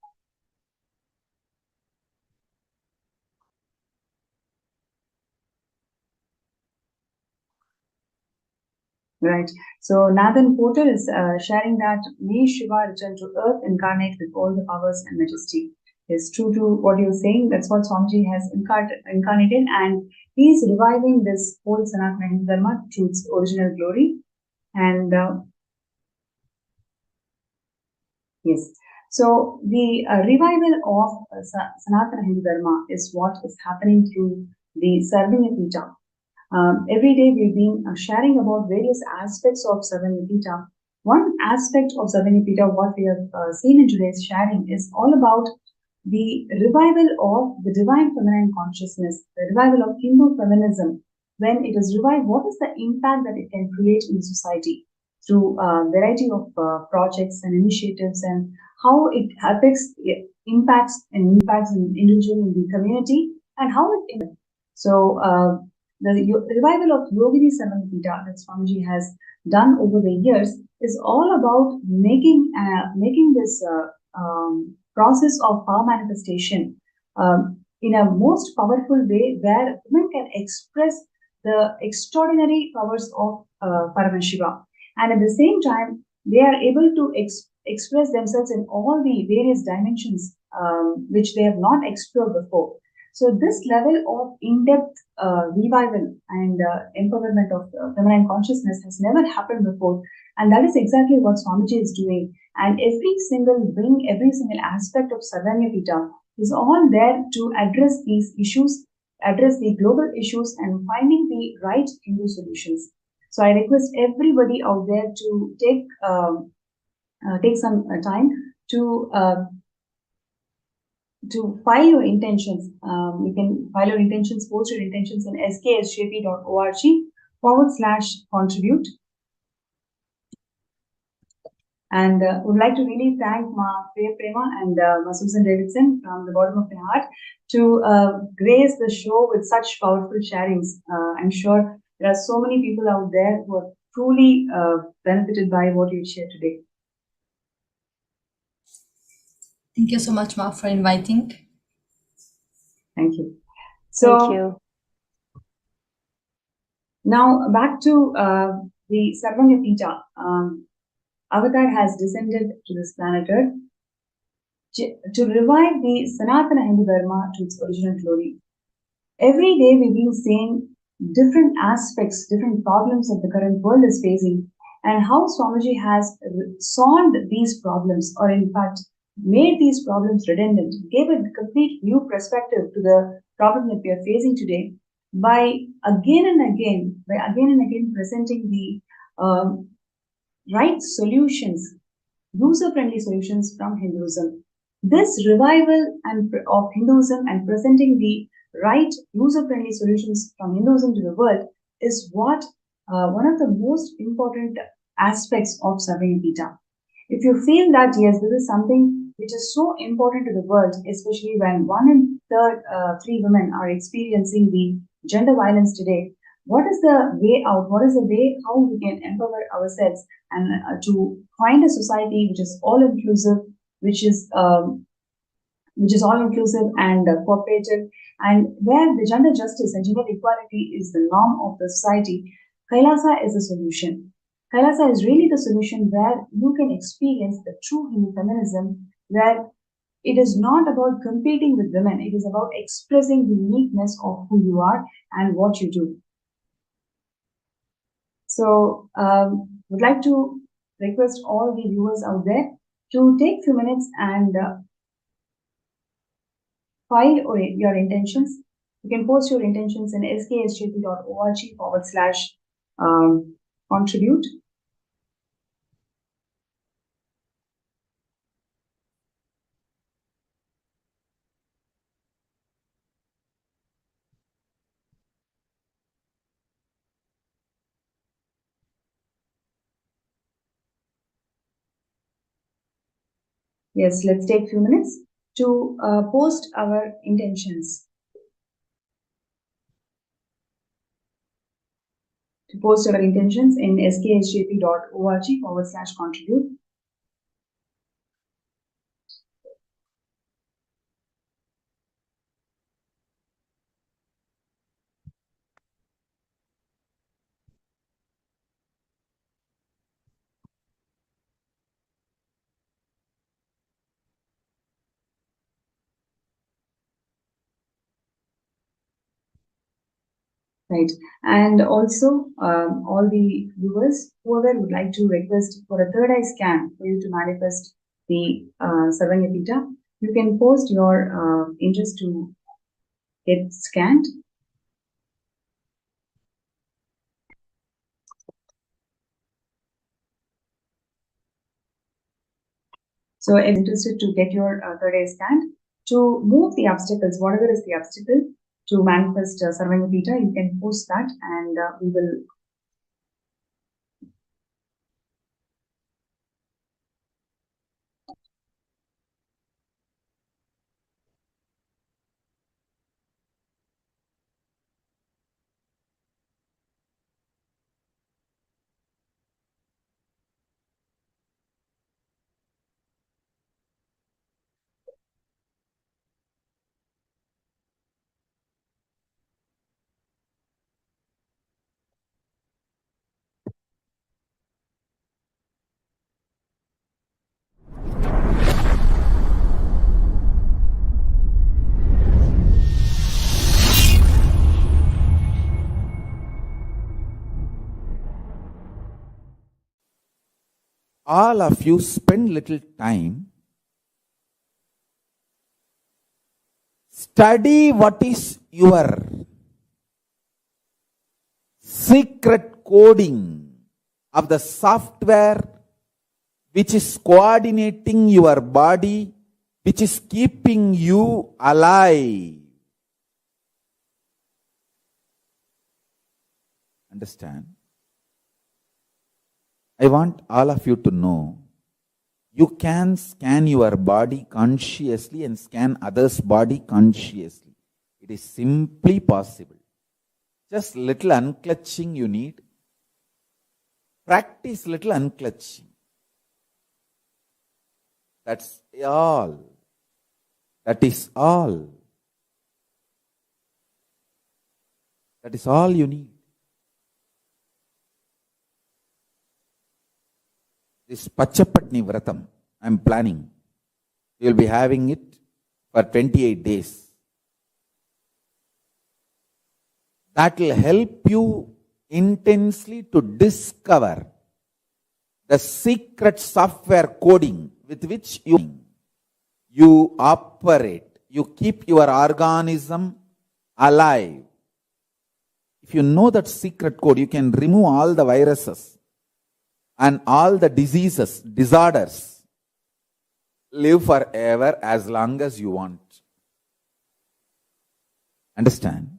[SPEAKER 5] Right. So Nathan Porter is sharing that may Shiva return to earth, incarnate with all the powers and majesty. Is true to what you're saying. That's what Swamiji has incarnated, and he's reviving this whole Sanatana Hindu Dharma to its original glory. And yes, so the revival of Sanatana Hindu Dharma is what is happening through the Sarvanyapita. Every day we've been sharing about various aspects of Sarvanyapita. One aspect of Sarvanyapita, what we have seen in today's sharing, is all about the revival of the divine feminine consciousness, the revival of Hindu feminism. When it is revived, what is the impact that it can create in society through a variety of projects and initiatives, and how it affects, impacts in individual in the community, and how it impacts. So the revival of Yogini Sarvanyapita that Swamiji has done over the years is all about making this process of power manifestation in a most powerful way, where women can express the extraordinary powers of Paramashivam, and at the same time they are able to express themselves in all the various dimensions which they have not explored before. So this level of in-depth revival and empowerment of feminine consciousness has never happened before, and that is exactly what Swamiji is doing. And every single wing, every single aspect of Sarvanyapita is all there to address these issues, address the global issues, and finding the right Hindu solutions. So I request everybody out there to take some time to file your intentions. You can file your intentions, post your intentions in sksjp.org/contribute. And would like to really thank Ma Priya Prema and Ma Susan Davidson from the bottom of my heart to grace the show with such powerful sharings. I'm sure there are so many people out there who are truly benefited by what you shared today.
[SPEAKER 6] Thank you so much, Ma, for inviting.
[SPEAKER 5] Thank you. So,
[SPEAKER 7] Thank you.
[SPEAKER 5] Now back to the Sarvanyapita. Avatar has descended to this planet Earth to revive the Sanatana Hindu Dharma to its original glory. Every day we've been seeing different aspects, different problems that the current world is facing, and how Swamiji has solved these problems, or in fact, made these problems redundant, gave a complete new perspective to the problem that we are facing today by again and again presenting the right solutions, user-friendly solutions from Hinduism. This revival of Hinduism and presenting the right user-friendly solutions from Hinduism to the world is what one of the most important aspects of Sarvagita. If you feel that yes, this is something which is so important to the world, especially when 1 in 3 women are experiencing the gender violence today, what is the way out? What is the way how we can empower ourselves and to find a society which is all inclusive, which is all inclusive and cooperative, and where the gender justice and gender equality is the norm of the society? Kailasa is the solution. Kailasa is really the solution where you can experience the true Hindu feminism, where it is not about competing with women. It is about expressing the uniqueness of who you are and what you do. So, would like to request all the viewers out there to take a few minutes and file your intentions. You can post your intentions in sksjp.org/contribute. Yes, let's take a few minutes to post our intentions. To post our intentions in sksjp.org/contribute. Right. And also, all the viewers, whoever would like to request for a third eye scan for you to manifest the Sarvagita, you can post your interest to get scanned. So, if interested to get your third eye scanned, to move the obstacles, whatever is the obstacle, to manifest Sarvagita, you can post that and we will.
[SPEAKER 1] All of you spend little time, study what is your secret coding of the software which is coordinating your body, which is keeping you alive. Understand? I want all of you to know, you can scan your body consciously and scan others' body consciously. It is simply possible. Just little unclutching you need. Practice little unclutching. That's all. That is all. That is all you need. This Pachapatni Vratam, I am planning. You will be having it for 28 days. That will help you intensely to discover the secret software coding with which you. You operate, you keep your organism alive. If you know that secret code, you can remove all the viruses and all the diseases, disorders. Live forever as long as you want. Understand?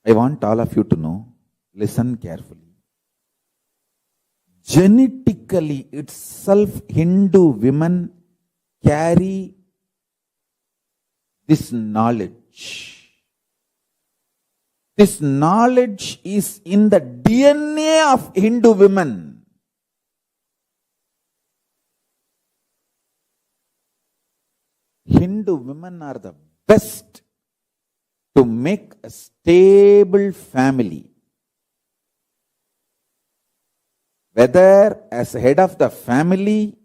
[SPEAKER 1] I want all of you to know, listen carefully. Genetically itself, Hindu women carry this knowledge. This knowledge is in the DNA of Hindu women. Hindu women are the best to make a stable family. Whether as head of the family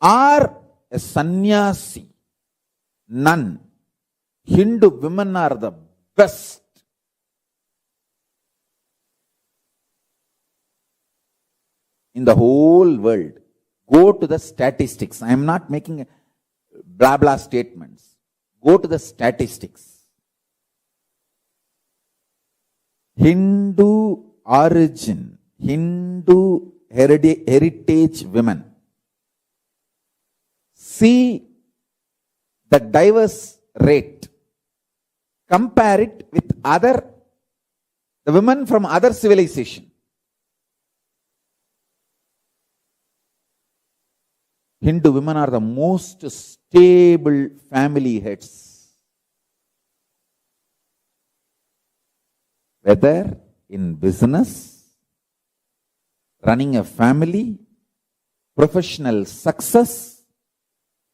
[SPEAKER 1] or a sannyasi, nun, Hindu women are the best. In the whole world. Go to the statistics. I am not making blah blah statements. Go to the statistics. Hindu origin, Hindu heritage women. See the diverse rate. Compare it with the women from other civilization. Hindu women are the most stable family heads. Whether in business, running a family, professional success,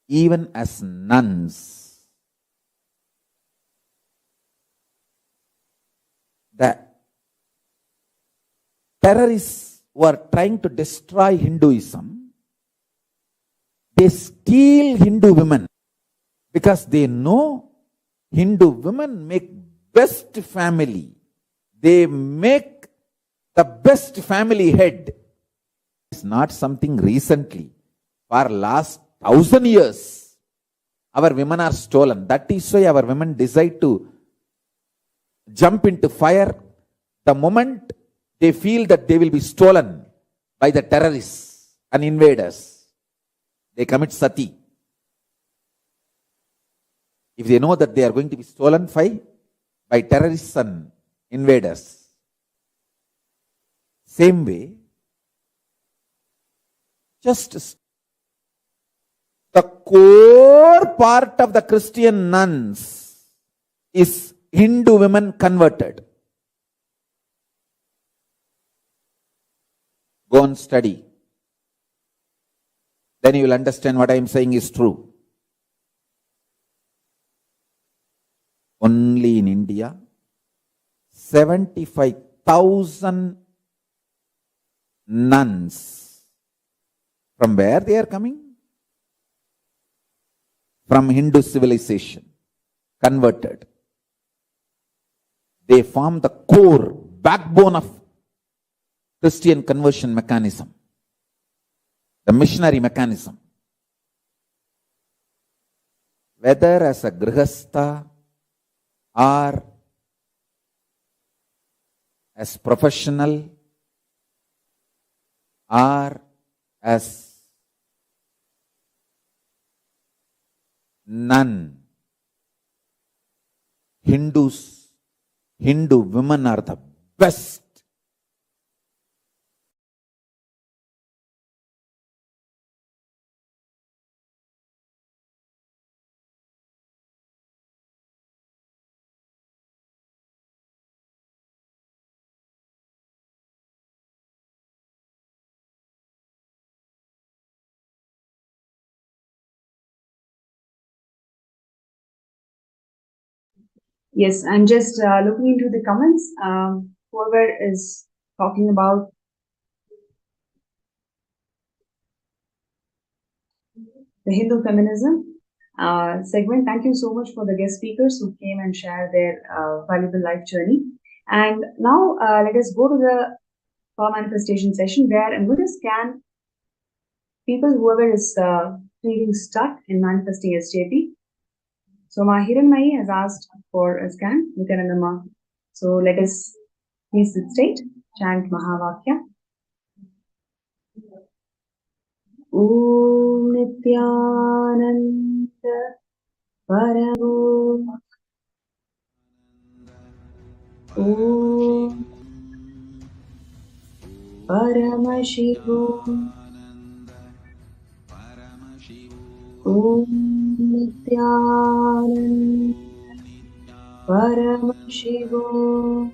[SPEAKER 1] even as nuns. The terrorists who are trying to destroy Hinduism, they steal Hindu women because they know Hindu women make best family. They make the best family head. It's not something recently. For last 1,000 years, our women are stolen. That is why our women decide to jump into fire the moment they feel that they will be stolen by the terrorists and invaders. They commit sati. If they know that they are going to be stolen by terrorists and invaders. Same way, just the core part of the Christian nuns is Hindu women converted. Go and study. Then you will understand what I am saying is true. Only in India, 75,000 nuns. From where they are coming? From Hindu civilization, converted. They form the core, backbone of Christian conversion mechanism. The missionary mechanism. Whether as a grihastha or as professional or as nun, Hindu women are the best.
[SPEAKER 5] Yes, I'm just looking into the comments. Whoever is talking about the Hindu feminism segment, thank you so much for the guest speakers who came and shared their valuable life journey. And now let us go to the power manifestation session where I'm going to scan people, whoever is feeling stuck in manifesting SJP. So Ma Hiranmayi has asked for a scan, Nithyananda. So let us please sit straight, chant Mahavakya. Om Nithyananda Paramo Om Paramashivam Om Nithyananda Paramashivam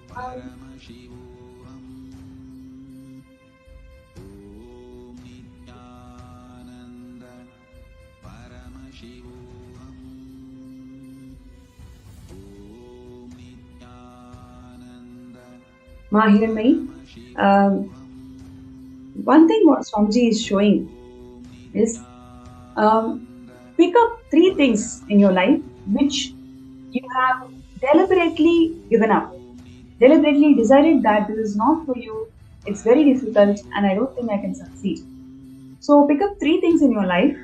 [SPEAKER 5] Ma Hiranmayi, one thing what Swamiji is showing is pick up 3 things in your life which you have deliberately given up, deliberately decided that this is not for you, it's very difficult, and I don't think I can succeed. So pick up 3 things in your life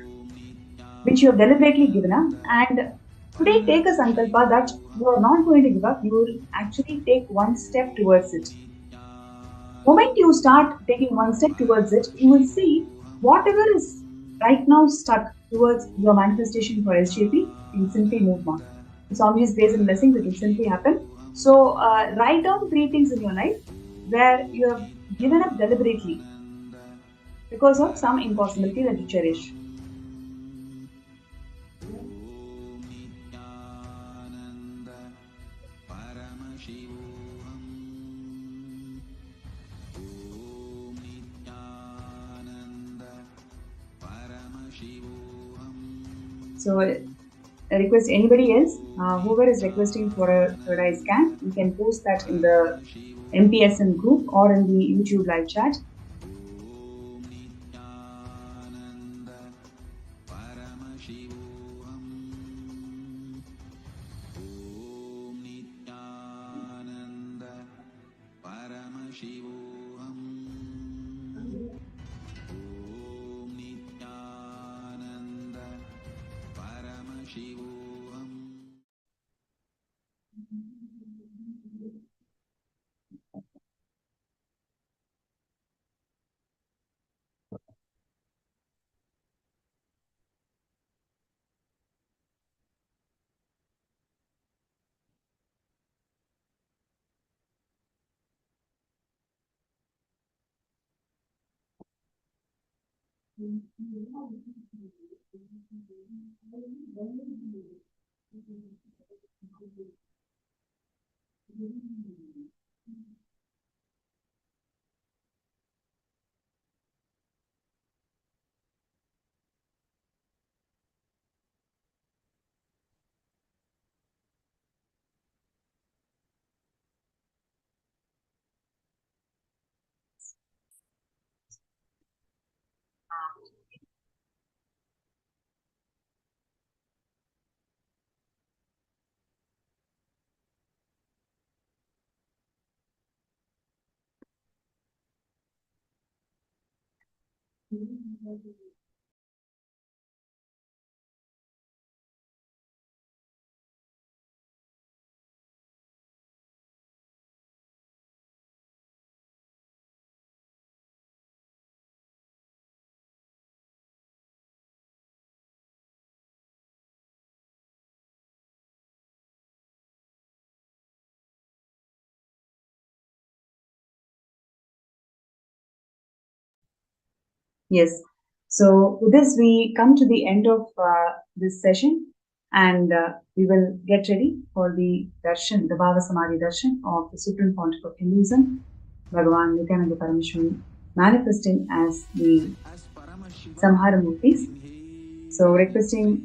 [SPEAKER 5] which you have deliberately given up, and today take a sankalpa that you are not going to give up, you will actually take one step towards it. The moment you start taking one step towards it, you will see whatever is right now stuck towards your manifestation for SJP, you will simply move on. Swamiji's grace and blessings, it will simply happen. So write down 3 things in your life where you have given up deliberately because of some impossibility that you cherish. So I request anybody else, whoever is requesting for a third eye scan, you can post that in the MPSN group or in the YouTube live chat. Yes. So with this, we come to the end of this session, and we will get ready for the Darshan, the Bhava Samadhi Darshan of the Supreme Pontiff of Hinduism, Bhagavan Nithyananda Paramashivam, manifesting as the Samhara Murthis. So requesting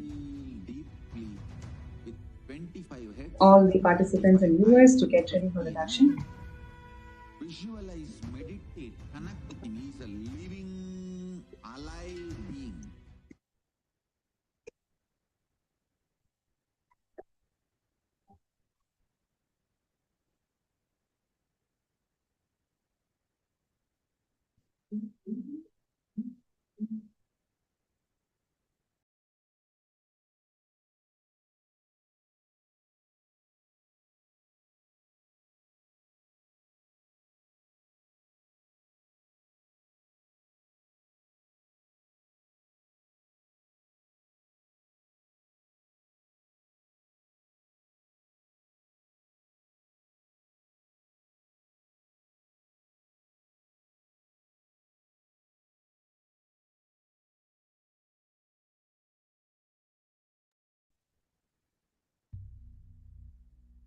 [SPEAKER 5] all the participants and viewers to get ready for the Darshan.
[SPEAKER 8] Visualize, meditate, connect with him. He is a living, alive being.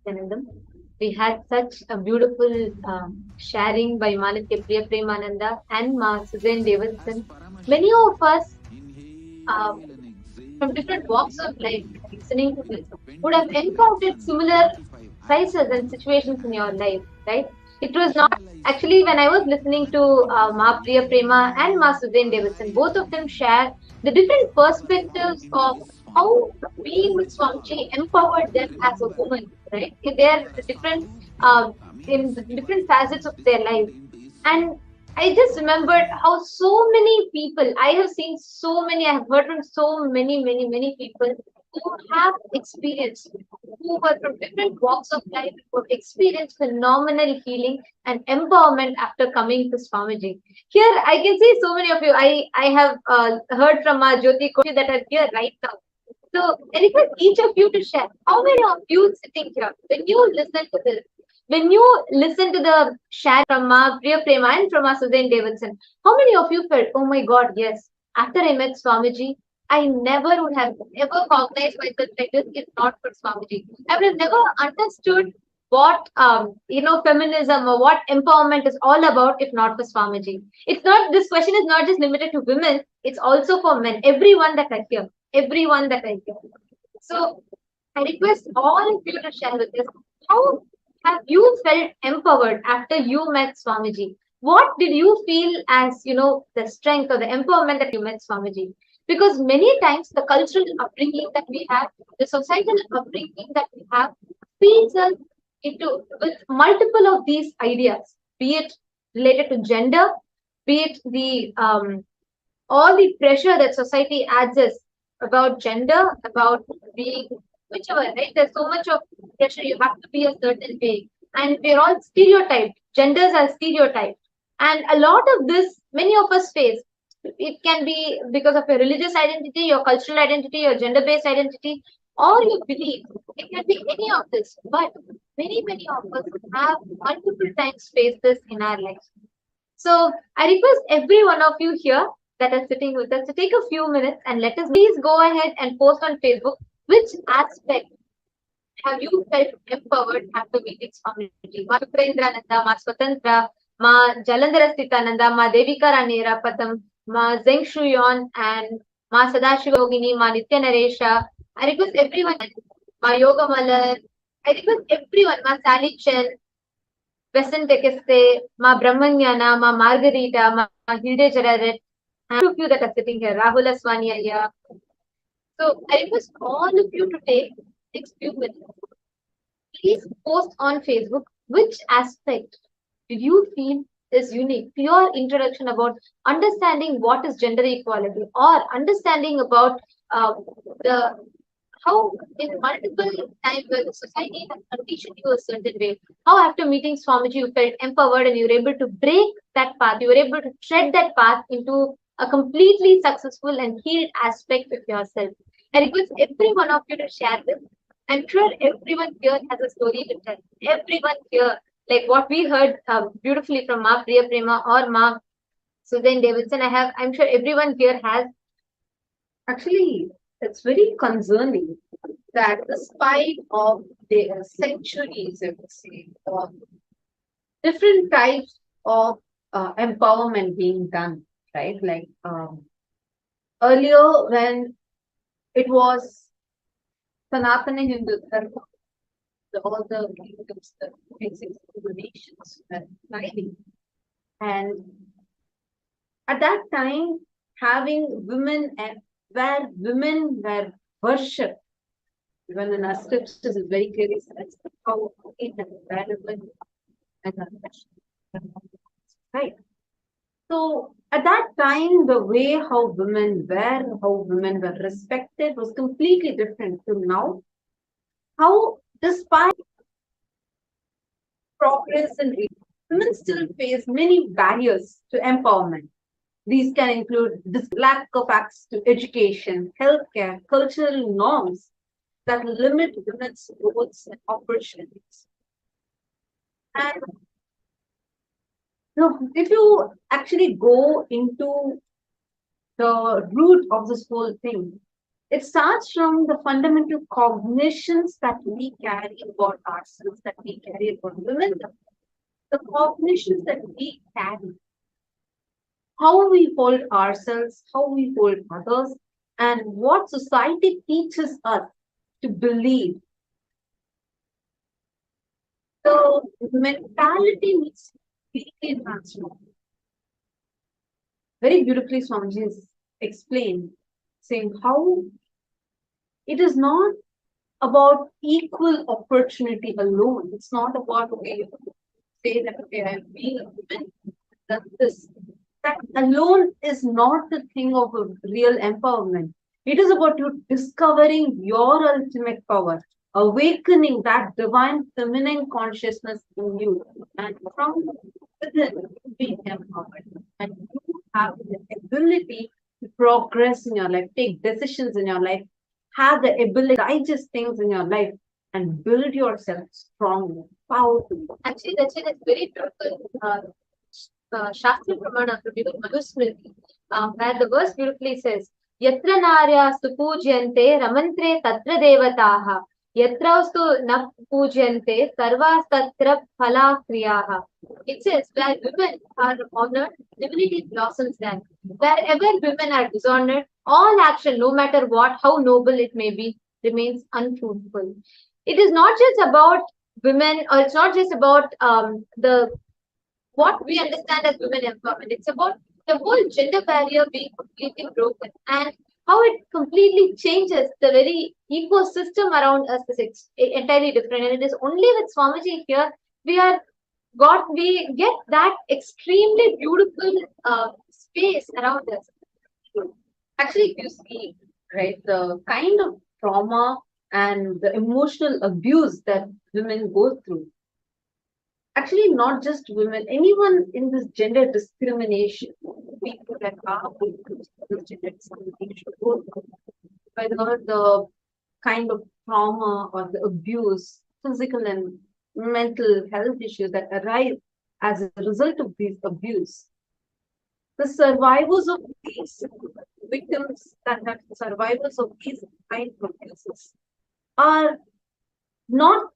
[SPEAKER 9] Nityanandam. We had such a beautiful sharing by Manitya Priya Premananda and Ma Suzanne Davidson. Many of us uh, from different walks of life listening to this would have encountered similar crises and situations in your life, right? It was not actually when I was listening to Ma Priya Prema and Ma Suzanne Davidson, both of them share the different perspectives of how being with Swamiji empowered them as a woman, right? In their different in the different facets of their life. And I just remembered how so many people, I have seen so many, I have heard from so many people who have experienced, who were from different walks of life, who have experienced phenomenal healing and empowerment after coming to Swamiji. Here, I can see so many of you. I have heard from our Jyoti Koshi that are here right now. So, I request each of you to share. How many of you sitting here, when you listen to this, when you listen to the share from Priya Prema and from Suzanne Davidson, how many of you felt, oh my God, yes, after I met Swamiji, I never would have ever cognized myself like this if not for Swamiji. I would have never understood what feminism or what empowerment is all about if not for Swamiji. It's not, this question is not just limited to women, it's also for men, everyone that I hear, everyone that I hear. So I request all of you to share with us, how have you felt empowered after you met Swamiji? What did you feel as, the strength or the empowerment that you met Swamiji? Because many times the cultural upbringing that we have, the societal upbringing that we have, feeds us into with multiple of these ideas, be it related to gender, be it the all the pressure that society adds us about gender, about being whichever, right? There's so much of pressure. You have to be a certain way, and we're all stereotyped. Genders are stereotyped, and a lot of this, many of us face. It can be because of your religious identity, your cultural identity, your gender-based identity, or your belief. It can be any of this, but many of us have multiple times faced this in our lives. So I request every one of you here that are sitting with us to take a few minutes and let us please go ahead and post on Facebook which aspect have you felt empowered after meeting Swamiji? Ma Sukrendrananda, Ma Swatantra, Ma Jalandhara Sthitananda, Ma Devika Rani Rapatam, Ma Zeng Shuyon, and Ma Sadashiva Yogini, Ma Nitya Naresha. I request everyone, Ma Yoga Malar, I request everyone, Ma Sally Chen, Besant Tekeste, Ma Brahmanyana, Ma Margarita, Ma Hilde Jararet, and two of you that are sitting here, Rahul Aswani here. So I request all of you to take next few minutes. Please post on Facebook which aspect did you feel is unique. Your introduction about understanding what is gender equality or understanding about the how in multiple times where the society has conditioned you a certain way, how after meeting Swamiji you felt empowered and you were able to break that path, you were able to tread that path into a completely successful and healed aspect of yourself. I request every one of you to share this. I'm sure everyone here has a story to tell. Everyone here, like what we heard beautifully from Ma Priya Prema or Ma Suzanne Davidson, I'm sure everyone here has. Actually, it's very concerning that despite of the centuries, I would say, of different types of empowerment being done, right? Like earlier when it was Sanatana Hindu Dharma, all the kingdoms, the basic nations were thriving. And at that time, having women and where women were worshipped, even in our scriptures is very clearly says how invaluable and right. So at that time, the way how women were respected was completely different to now. How, despite progress in age, women still face many barriers to empowerment. These can include this lack of access to education, healthcare, cultural norms that limit women's roles and opportunities. And if you actually go into the root of this whole thing, it starts from the fundamental cognitions that we carry about ourselves, that we carry about women, the cognitions that we carry, how we hold ourselves, how we hold others, and what society teaches us to believe. The mentality needs to be completely transformed. Very beautifully, Swamiji has explained, saying how it is not about equal opportunity alone. It's not about, okay, say that, okay, I'm being a woman, that this. That alone is not the thing of a real empowerment. It is about you discovering your ultimate power, awakening that divine feminine consciousness in you, and from within being empowered. And you have the ability to progress in your life, take decisions in your life, have the ability to digest things in your life, and build yourself strong, powerful. Actually, that's it. It's very beautiful. Shastra Pramana attributed Manusmriti, where the verse beautifully says, Yatra Narya Supujyante Ramantre Tatra Devataha, Yatraustu Na Pujyante Sarvas Tatra Phala Kriyaha. It says, where women are honored, divinity blossoms then. Wherever women are dishonored, all action, no matter what, how noble it may be, remains unfruitful. It is not just about women, or it's not just about the what we understand as women empowerment. It's about the whole gender barrier being completely broken and how it completely changes the very ecosystem around us is entirely different. And it is only with Swamiji here we get that extremely beautiful space around us. Actually, if you see, right, the kind of trauma and the emotional abuse that women go through, actually not just women, anyone in this gender discrimination, people that are going through this gender discrimination, whether the kind of trauma or the abuse, physical and mental health issues that arise as a result of these abuse. The survivors of these victims that are survivors of these kind of abuses are not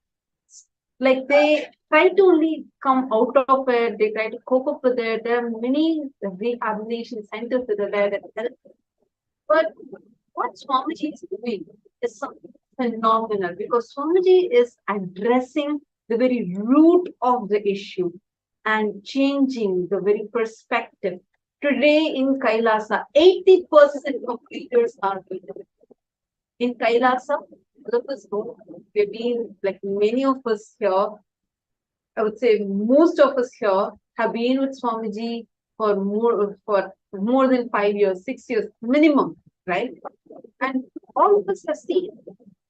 [SPEAKER 9] like they try to only come out of it, they try to cope up with it. There are many rehabilitation centers that are there that help. But what Swamiji is doing is something phenomenal because Swamiji is addressing the very root of the issue and changing the very perspective. Today in Kailasa, 80% of leaders are women. In Kailasa, all of us know, we've been, like many of us here, I would say most of us here have been with Swamiji for more than 5 years, 6 years minimum, right? And all of us have seen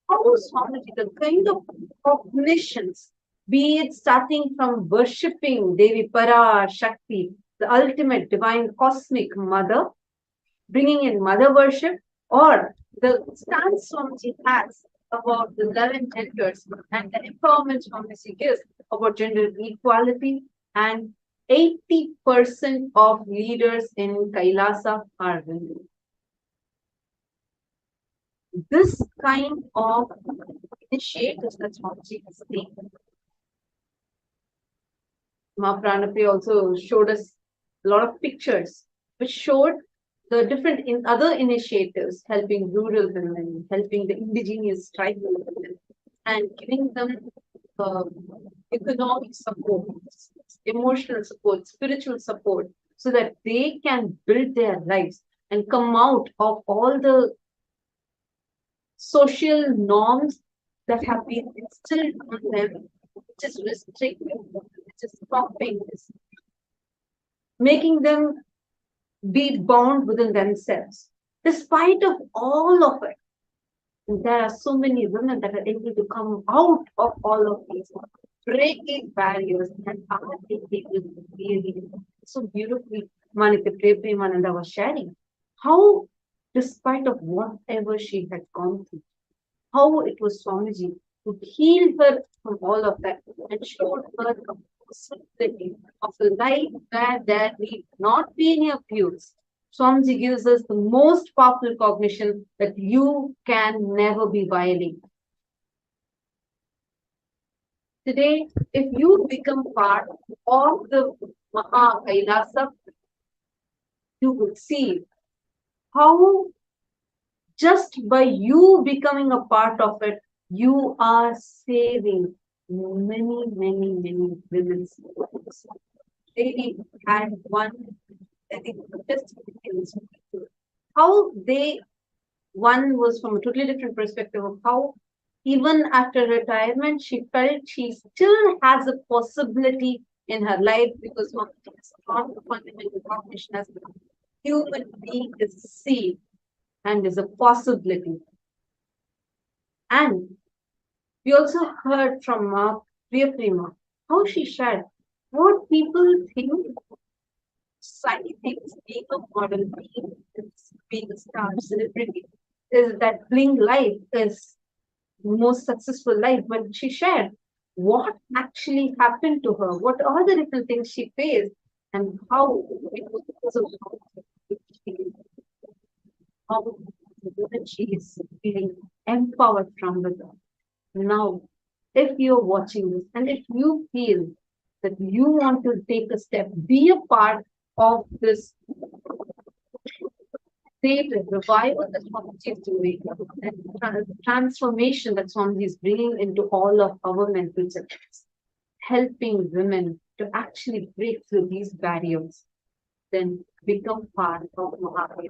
[SPEAKER 9] how Swamiji, the kind of cognitions, be it starting from worshipping Devi Para Shakti, the ultimate divine cosmic mother, bringing in mother worship, or the stance Swamiji has about the 11 genders and the empowerment Swamiji gives about gender equality, and 80% of leaders in Kailasa are women. This kind of initiatives that Swamiji has taken. Ma Pranapriya also showed us a lot of pictures which showed the different other initiatives helping rural women, helping the indigenous tribal women, and giving them economic support, emotional support, spiritual support, so that they can build their lives and come out of all the social norms that have been instilled on them, which is restricting, which is stopping this, making them
[SPEAKER 10] be bound within themselves. Despite of all of it, there are so many women that are able to come out of all of these, breaking barriers and are able to really so beautifully. Manitya Premananda was sharing how, despite of whatever she had gone through, how it was Swamiji who healed her from all of that and showed her the possibility of a life where there need not be any abuse. Swamiji gives us the most powerful cognition that you can never be violent. Today, if you become part of the Maha Kailasa, you would see how just by you becoming a part of it, you are saving many, many, many women's lives. They had one, I think, just how they, one was from a totally different perspective of how even after retirement, she felt she still has a possibility in her life because of the fundamental cognition as the human being is a seed and is a possibility. And we also heard from Priya Prema how she shared what people think society thinks being a model, being a star celebrity, is that bling life is the most successful life. But she shared what actually happened to her, what are the little things she faced, and how it was because of how she is feeling empowered from within. Now, if you're watching this and if you feel that you want to take a step, be a part of this great revival that Swamiji is doing, and transformation that Swamiji is bringing into all of our mental systems, helping women to actually break through these barriers, then become part of Mahakaya.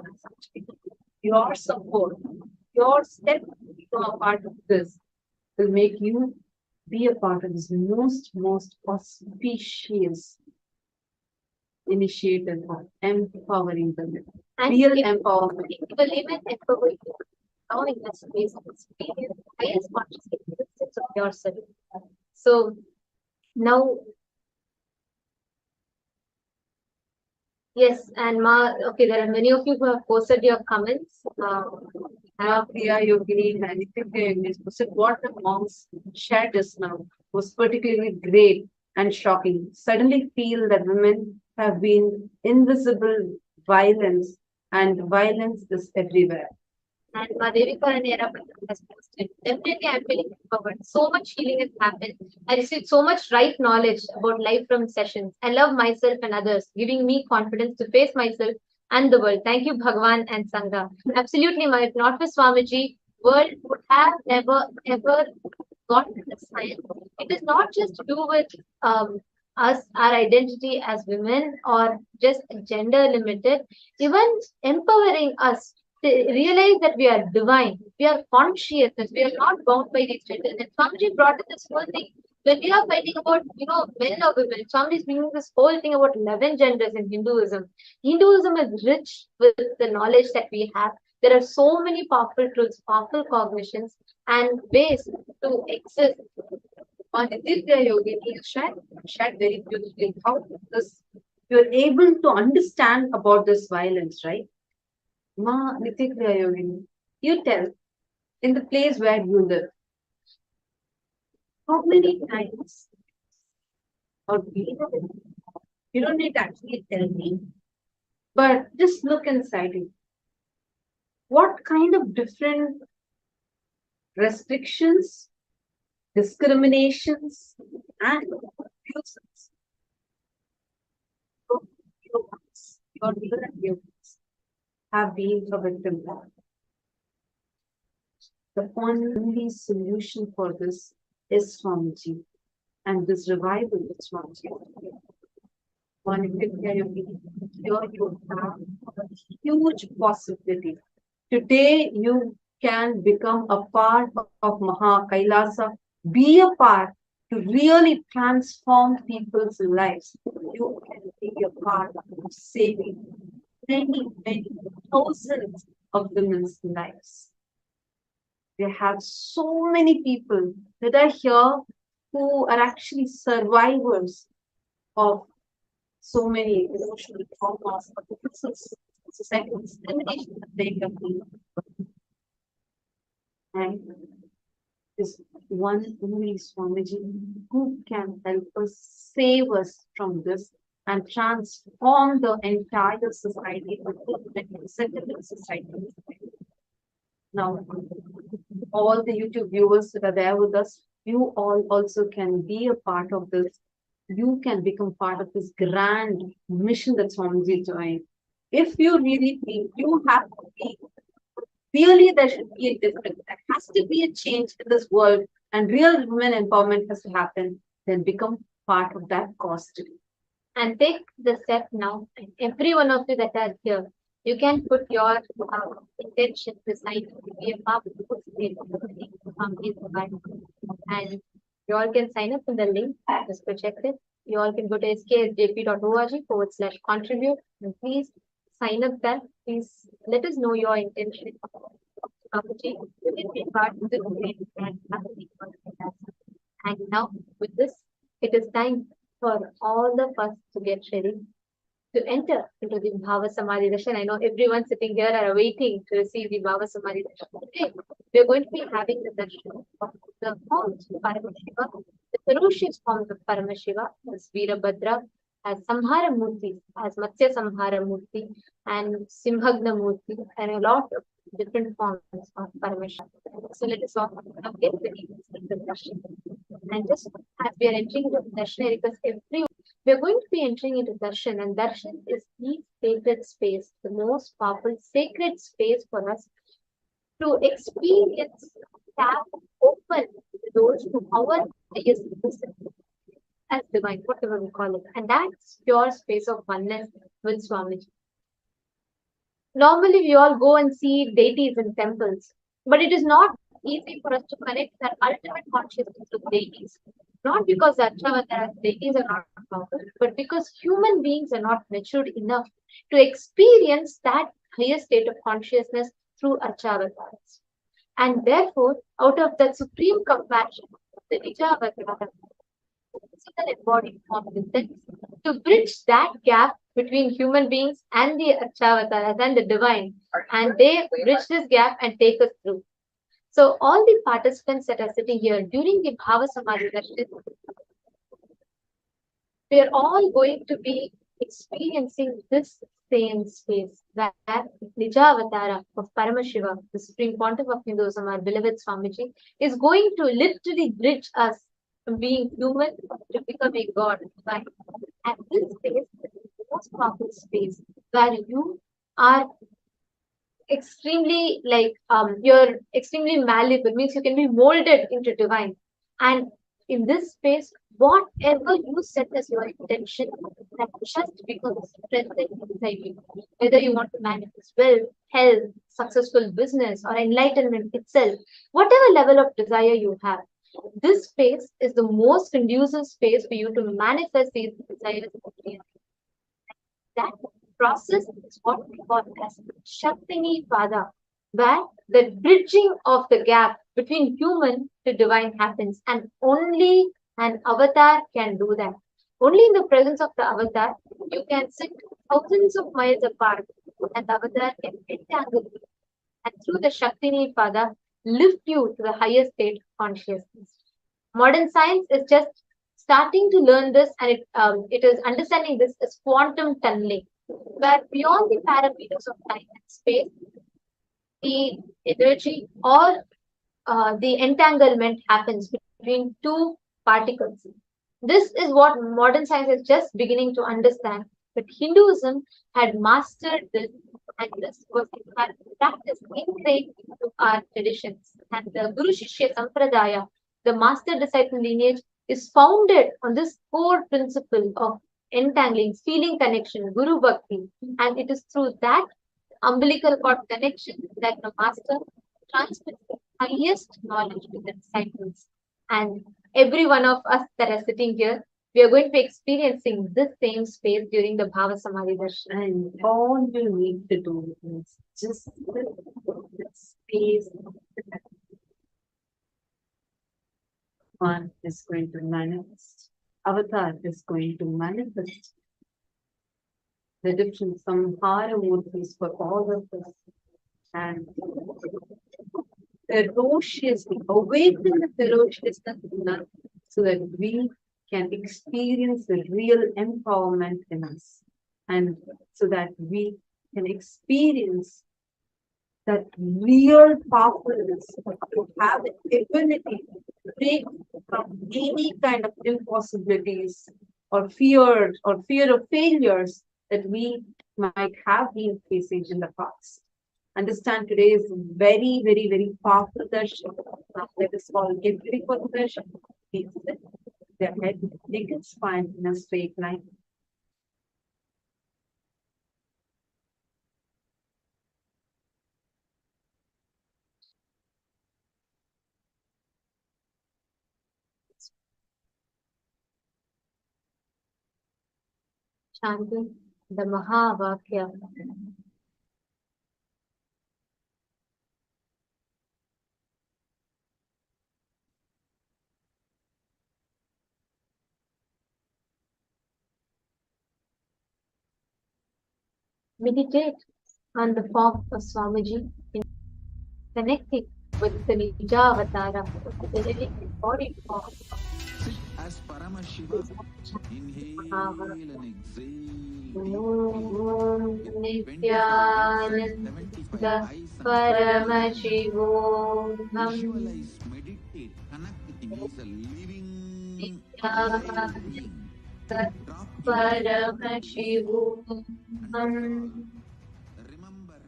[SPEAKER 10] Your support, your step to become a part of this will make you be a part of this most auspicious initiative of empowering women.
[SPEAKER 9] And
[SPEAKER 10] Real
[SPEAKER 9] if
[SPEAKER 10] empowerment.
[SPEAKER 9] you will even empower you, now in this space of experience, highest conscious existence of yourself. So now, yes, and okay, there are many of you who have posted your comments.
[SPEAKER 10] Priya Yogini and Nithyananda Yogini said what the monks shared just now was particularly great and shocking. Suddenly feel that women have been invisible violence, and violence is everywhere.
[SPEAKER 9] And Devika and Era has posted. Definitely, I'm feeling empowered. So much healing has happened. I received so much right knowledge about life from sessions. I love myself and others, giving me confidence to face myself and the world. Thank you, Bhagwan and Sangha. Absolutely, Ma. If not for Swamiji, world would have never ever gotten this science. It is not just to do with us, our identity as women, or just gender limited. Even empowering us to realize that we are divine, we are conscious, that we are not bound by these genders. And Swamiji brought in this whole thing. When we are fighting about, men or women, Swamiji is bringing this whole thing about 11 genders in Hinduism. Hinduism is rich with the knowledge that we have. There are so many powerful truths, powerful cognitions, and ways to exist.
[SPEAKER 10] On Nithya Yogini shared very beautifully how this you're able to understand about this violence, right? Ma Nithya Yogini, you tell in the place where you live, how many times, or you don't need to actually tell me, but just look inside you. What kind of different restrictions, discriminations, and abuses your leader and your have been a victim of? The only solution for this is Swamiji, and this revival is Swamiji. Here you have a huge possibility. Today you can become a part of Maha Kailasa, be a part to really transform people's lives. You can be a part of saving many thousands of women's lives. They have so many people that are here who are actually survivors of so many emotional traumas of the societal discrimination that they have been. And is one only Swamiji who can help us, save us from this, and transform the entire society, the acceptable society. Now, all the YouTube viewers that are there with us, you all also can be a part of this. You can become part of this grand mission that Swamiji is doing. If you really think you have to be, really there should be a difference. There has to be a change in this world and real women empowerment has to happen, then become part of that cause today.
[SPEAKER 9] And take the step now. And every one of you that are here, you can put your intention beside to be a part of the and you all can sign up in the link. Just go check it. You all can go to sksjp.org/contribute and please sign up there. Please let us know your intention. And now with this, it is time for all of us to get ready to enter into the Bhava Samadhi Darshan. I know everyone sitting here are waiting to receive the Bhava Samadhi Darshan. Today, we are going to be having the darshan of the forms of Paramashiva, the ferocious forms of Paramashiva, as Virabhadra, as Samhara Murthy, as Matsya Samhara Murthy, and Simhagna Murthy, and a lot of different forms of Paramashiva. So let us all get ready to the darshan. And just as we are entering into the darshan, because we are going to be entering into darshan, and darshan is the sacred space, the most powerful sacred space for us to experience, tap, open the doors to our highest wisdom as divine, whatever we call it. And that's pure space of oneness with Swamiji. Normally, we all go and see deities in temples, but it is not easy for us to connect that ultimate consciousness with deities. Not because the Archavataras deities are not powerful, but because human beings are not matured enough to experience that higher state of consciousness through Archavataras. And therefore, out of that supreme compassion, the Nijavatara, physical embodied form within, to bridge that gap between human beings and the Archavataras and the divine, and they bridge this gap and take us through. So all the participants that are sitting here during the Bhava Samadhi Darshan, we are all going to be experiencing this same space where Nijavatara of Paramashiva, the Supreme Pontiff of Hinduism, our beloved Swamiji, is going to literally bridge us from being human to becoming God. Right? And this space is the most powerful space where you are extremely you're extremely malleable, means you can be molded into divine. And in this space, whatever you set as your intention, that just becomes present inside you. Whether you want to manifest wealth, health, successful business, or enlightenment itself, whatever level of desire you have, this space is the most conducive space for you to manifest these desires. That process is what we call as Shaktini Pada, where the bridging of the gap between human to divine happens, and only an avatar can do that. Only in the presence of the avatar, you can sit thousands of miles apart, and the avatar can entangle you, and through the Shaktini Pada, lift you to the highest state of consciousness. Modern science is just starting to learn this, and it is understanding this as quantum tunneling, where beyond the parameters of time and space, the energy or the entanglement happens between two particles. This is what modern science is just beginning to understand, but Hinduism had mastered this, and this was in fact practiced ingrained into our traditions. And the Guru Shishya Sampradaya, the master-disciple lineage, is founded on this core principle of entangling, feeling connection, Guru Bhakti. And it is through that umbilical cord connection that the master transmits the highest knowledge to the disciples. And every one of us that are sitting here, We are going to be experiencing this same space during the Bhava Samadhi Darshan.
[SPEAKER 10] And all you need to do is just sit in this space. One is going to manifest. Avatar is going to manifest the different samhara murtis for all of us. And ferociously awaken the ferociousness in us so that we can experience the real empowerment in us. And so that we can experience that real powerfulness to have the ability to break from any kind of impossibilities or fear of failures that we might have been facing in the past. Understand today is very, very, very powerful darshan. Now let us all get ready for the darshan. Please sit their head, take its spine in a straight line.
[SPEAKER 9] Chanting the Mahavakya. Meditate on the form of Swamiji, connecting with the Nijavatara, the living embodied form of
[SPEAKER 8] Sit as Paramashivam. Inhale and exhale.
[SPEAKER 9] Nithyananda Paramashivam.
[SPEAKER 8] Visualize, meditate, connect with him. He's a living being. Drop your
[SPEAKER 9] Paramashivam.
[SPEAKER 8] remember,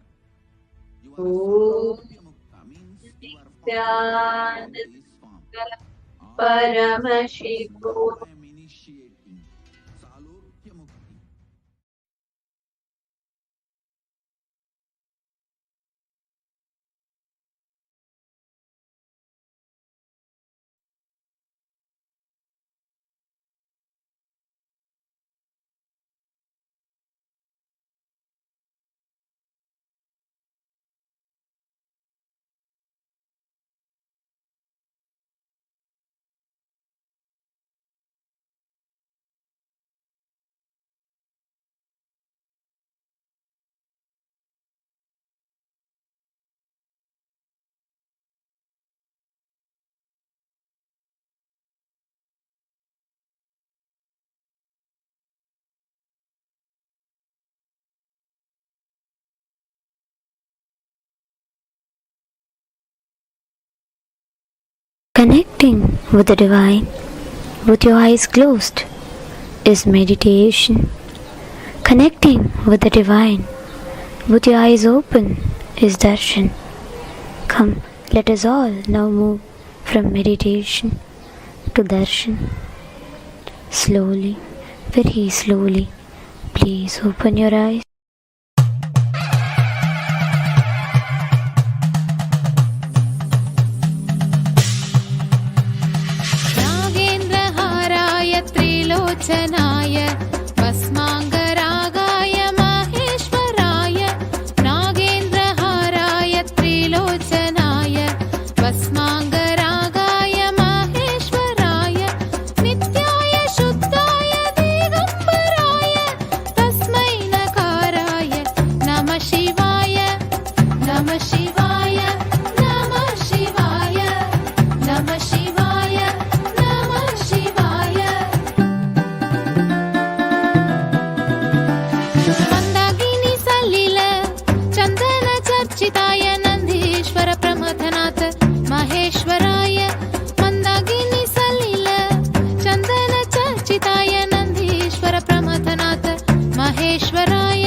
[SPEAKER 8] you
[SPEAKER 9] Oh.
[SPEAKER 8] are Salopyamukta, means you are found in this form.
[SPEAKER 9] Paramashivam.
[SPEAKER 8] I am initiating Salopyamukti.
[SPEAKER 11] Connecting with the divine with your eyes closed is meditation. Connecting with the divine with your eyes open is darshan. Come, let us all now move from meditation to darshan. Slowly, very slowly, please open your eyes.
[SPEAKER 12] नागेन्द्रहाराय त्रिलोचनाय भस्माङ्गरागाय माहेश्वराय नागेन्द्रहाराय त्रिलोचनाय भस्माङ्गरागाय माहेश्वराय नित्याय शुद्धाय दिगम्बराय तस्मै नकाराय नमः शिवाय नमः शिवाय नमः शिवाय नमः शिवाय नमः शिवाय मन्दाकिनी सलिल चन्दन चर्चिताय नन्दीश्वर प्रमथनाथ महेश्वराय मन्दाकिनी सलिल चन्दन चर्चिताय नन्दीश्वर प्रमथनाथ महेश्वराय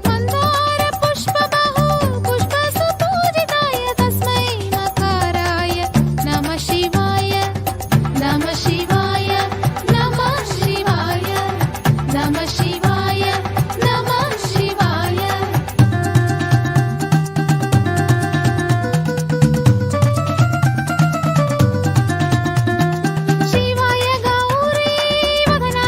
[SPEAKER 12] मन्दार पुष्प बहु पुष्प सुपूजिताय तस्मै नकाराय नमः शिवाय नमः शिवाय नमः शिवाय नमः शिवाय नमः शिवाय शिवाय गौरी वदनाय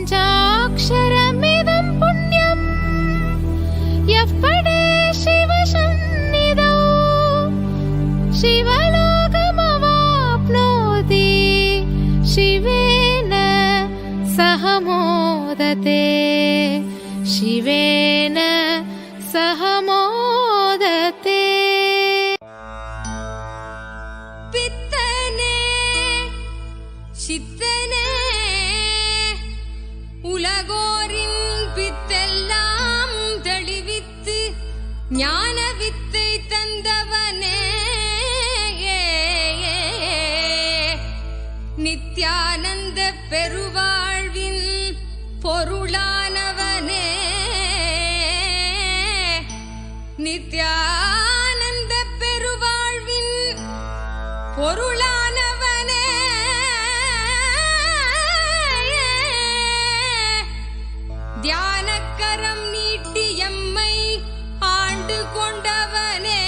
[SPEAKER 12] पञ्चाक्षरमिदं पुण्यम् यः पठे शिवसन्निधौ शिवलोकमवाप्नोति शिवेन सह मोदते शिवेन सह मोदते
[SPEAKER 13] பித்தனே சித்தனே உலகோரின் பித்தெல்லாம் தெளிவித்து ஞான வித்தை தந்தவனே நித்யானந்த பெருவாழ்வின் பொருளானவனே நித்யானந்த பெருவாழ்வின் பொருளானவனே தியானக்கரம் நீட்டி எம்மை ஆண்டு கொண்டவனே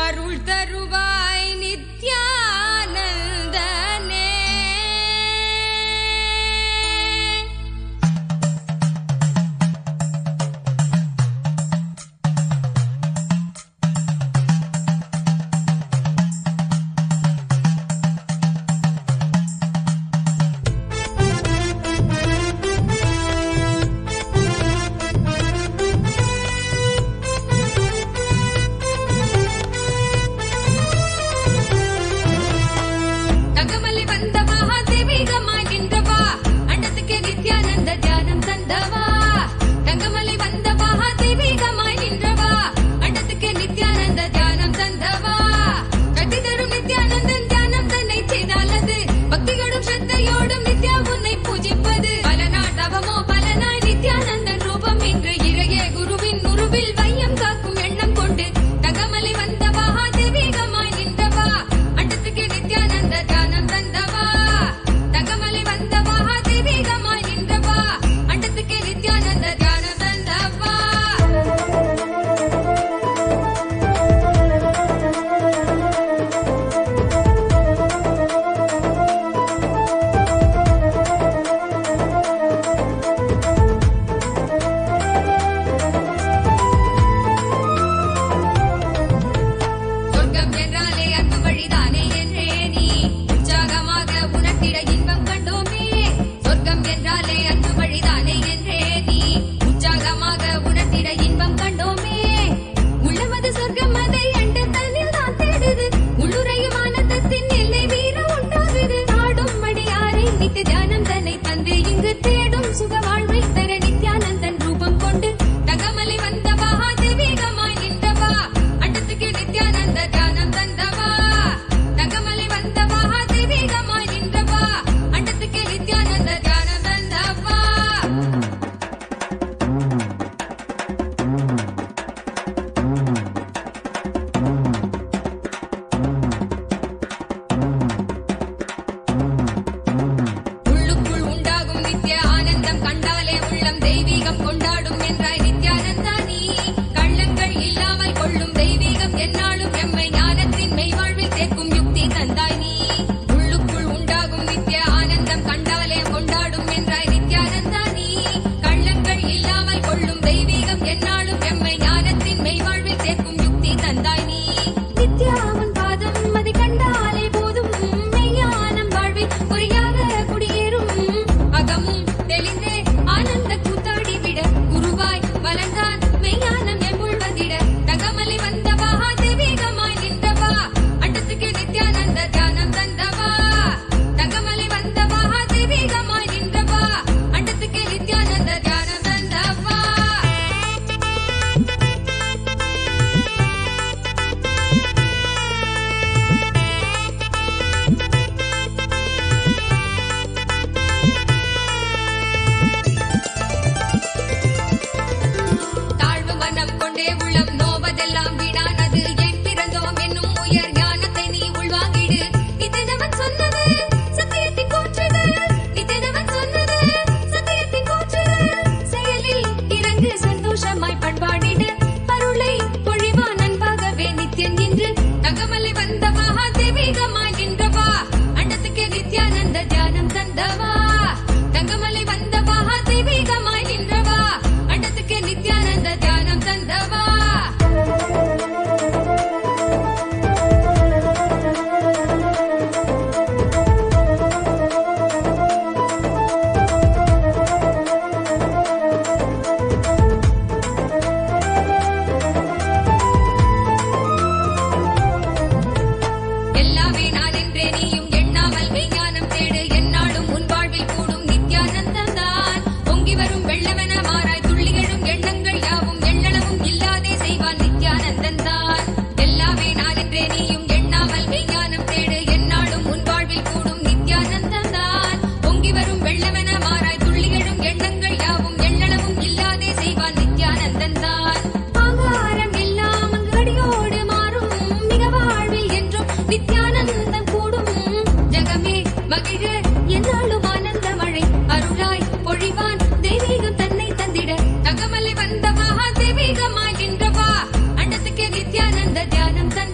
[SPEAKER 13] அருள் தருவாய் நித்யானந்தனே. தங்கமலை வந்த மகாதேவிகமாய் நின்றவா அண்டத்துக்கு நித்யானந்த தியானம் தந்தவா. தங்கமலை வந்த மகாதேவிகமாய் நின்றவா அண்டத்துக்கு நித்யானந்த தியானம் தந்தவா. கட்டி தரும் நித்யானந்தன் தியானம் தன்னை செய்தாலது பக்தியோடும் ஸ்ரத்தையோடும் நித்யா உன்னை பூஜிப்பது பல நாட்டவமோ பலனாய் நித்யானந்தன் ரூபம் இன்று இறையே குருவின் உருவில் வையம் காக்கும் எண்ணம் கொண்டு தங்கமலை வந்த மகாதேவிகமாய் நின்றவா அண்டத்துக்கு நித்யானந்த தியானம் தந்தவா. தங்கமலை வந்த மகாதேவிகமாய் நின்றவா அண்டத்துக்கு நித்யானந்த தியானம் தந்தவா. சொர்க்கம் என்றாலே அன்பு வழிதானே என்றே நீ உற்சாகமாக உணர்த்திட இன்பம் கண்டோமே. சொர்க்கம் என்றாலே அன்பு வழிதானே என்றே நீ உற்சாகமாக உணர்த்திட இன்பம் கண்டோமே. உள்ளமது சொர்க்கம் அதை அண்ட தன்னில் தான் தேடுது உள்ளுரையும் ஆனந்தத்தின் எல்லை வீர உண்டாகுது. நாடும் மடியாரை நித்திய தியானம் தன்னை தந்து இங்கு தேடும் சுக வாழ்வை தர நித்யானந்தன் ரூபம் கொண்டு தங்கமலை வந்த மகாதேவிகமாய் நின்றவா அண்டத்துக்கு நித்யானந்த தியானம் தந்தவா. தங்கமலை வந்த மகாதேவிகமாய் நின்றவா அண்டத்துக்கு நித்யானந்த தியானம் தந்தவா. உள்ளுக்குள் உண்டாகும் நித்ய ஆனந்தம் கண்டாலே உள்ளம் தெய்வீகம் கொண்டாடும் என்றாய் நித்யானந்தா நீ. கள்ளங்கள் இல்லாமல் கொள்ளும் தெய்வீகம் எந்நாளும் எம்மை ஞானத்தின் மெய்வாழ்வில் சேர்க்கும் யுக்தி தந்தாய் நீ. உள்ளுக்குள் உண்டாகும் நித்ய ஆனந்தம் கண்டாலே கொண்டாடும் என்றாய் நித்யானந்தா நீ. கள்ளங்கள் இல்லாமல் கொள்ளும் தெய்வீகம் எந்நாளும் எம்மை ஞானத்தின் மெய்வாழ்வில் சேர்க்கும் யுக்தி தந்தாய் நீ. நித்யாவன் பாதம் அதை கண்டாலே போதும் மெய்ஞானம் வாழ்வில் பொறியாக குடியேறும். அகமும் தெளிந்தே ஆனந்த கூத்தாடி விட குருவாய் வளர்ந்தான் மெய்ஞானம் எம்முள்வதிட. தங்கமலை வந்த மகாதேவிகமாய் நின்றவா அண்டத்துக்கு நித்யானந்த தியானம் தந்தவா. தங்கமலை வந்த மகாதேவிகமாய் நின்றவா அண்டத்துக்கு நித்யானந்த தியானம் தந்தவா. நித்யானந்தன் தான். எல்லாமே நான் என்றே நீயும் எண்ணாமல் மெய்ஞானம் தேடு, எந்நாளும் உன் வாழ்வில் கூடும் நித்யானந்தன் தான். பொங்கி வரும் வெள்ளமென மாறாய் துள்ளி எழும் எண்ணங்கள் யாவும் எண்ணளவும் இல்லாதே செய்வான் நித்யானந்தன் தான். ஆகாரம் எல்லாம் அங்கு அடியோடு மாறும், மிக வாழ்வில் என்றும் நித்யானந்தன் கூடும். ஜகமே மகிழ எந்நாளும் ஆனந்த மழை அருளாய் பொழிவான் தெய்வீகம் தன்னை தந்திட. தகமலை வந்தவா தெய்வீகமாய் நின்றவா, அண்டத்துக்கே நித்யானந்த தியானம் தன்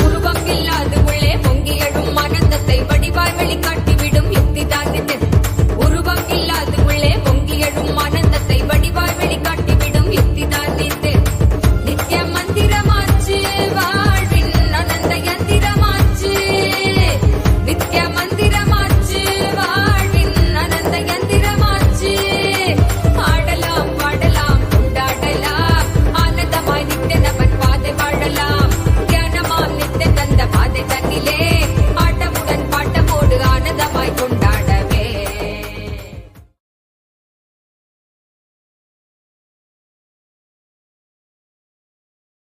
[SPEAKER 13] உருவம் இல்லாது உள்ளே பொங்கி எழும் ஆனந்தத்தை வடிவாய் வெளிக்காட்டி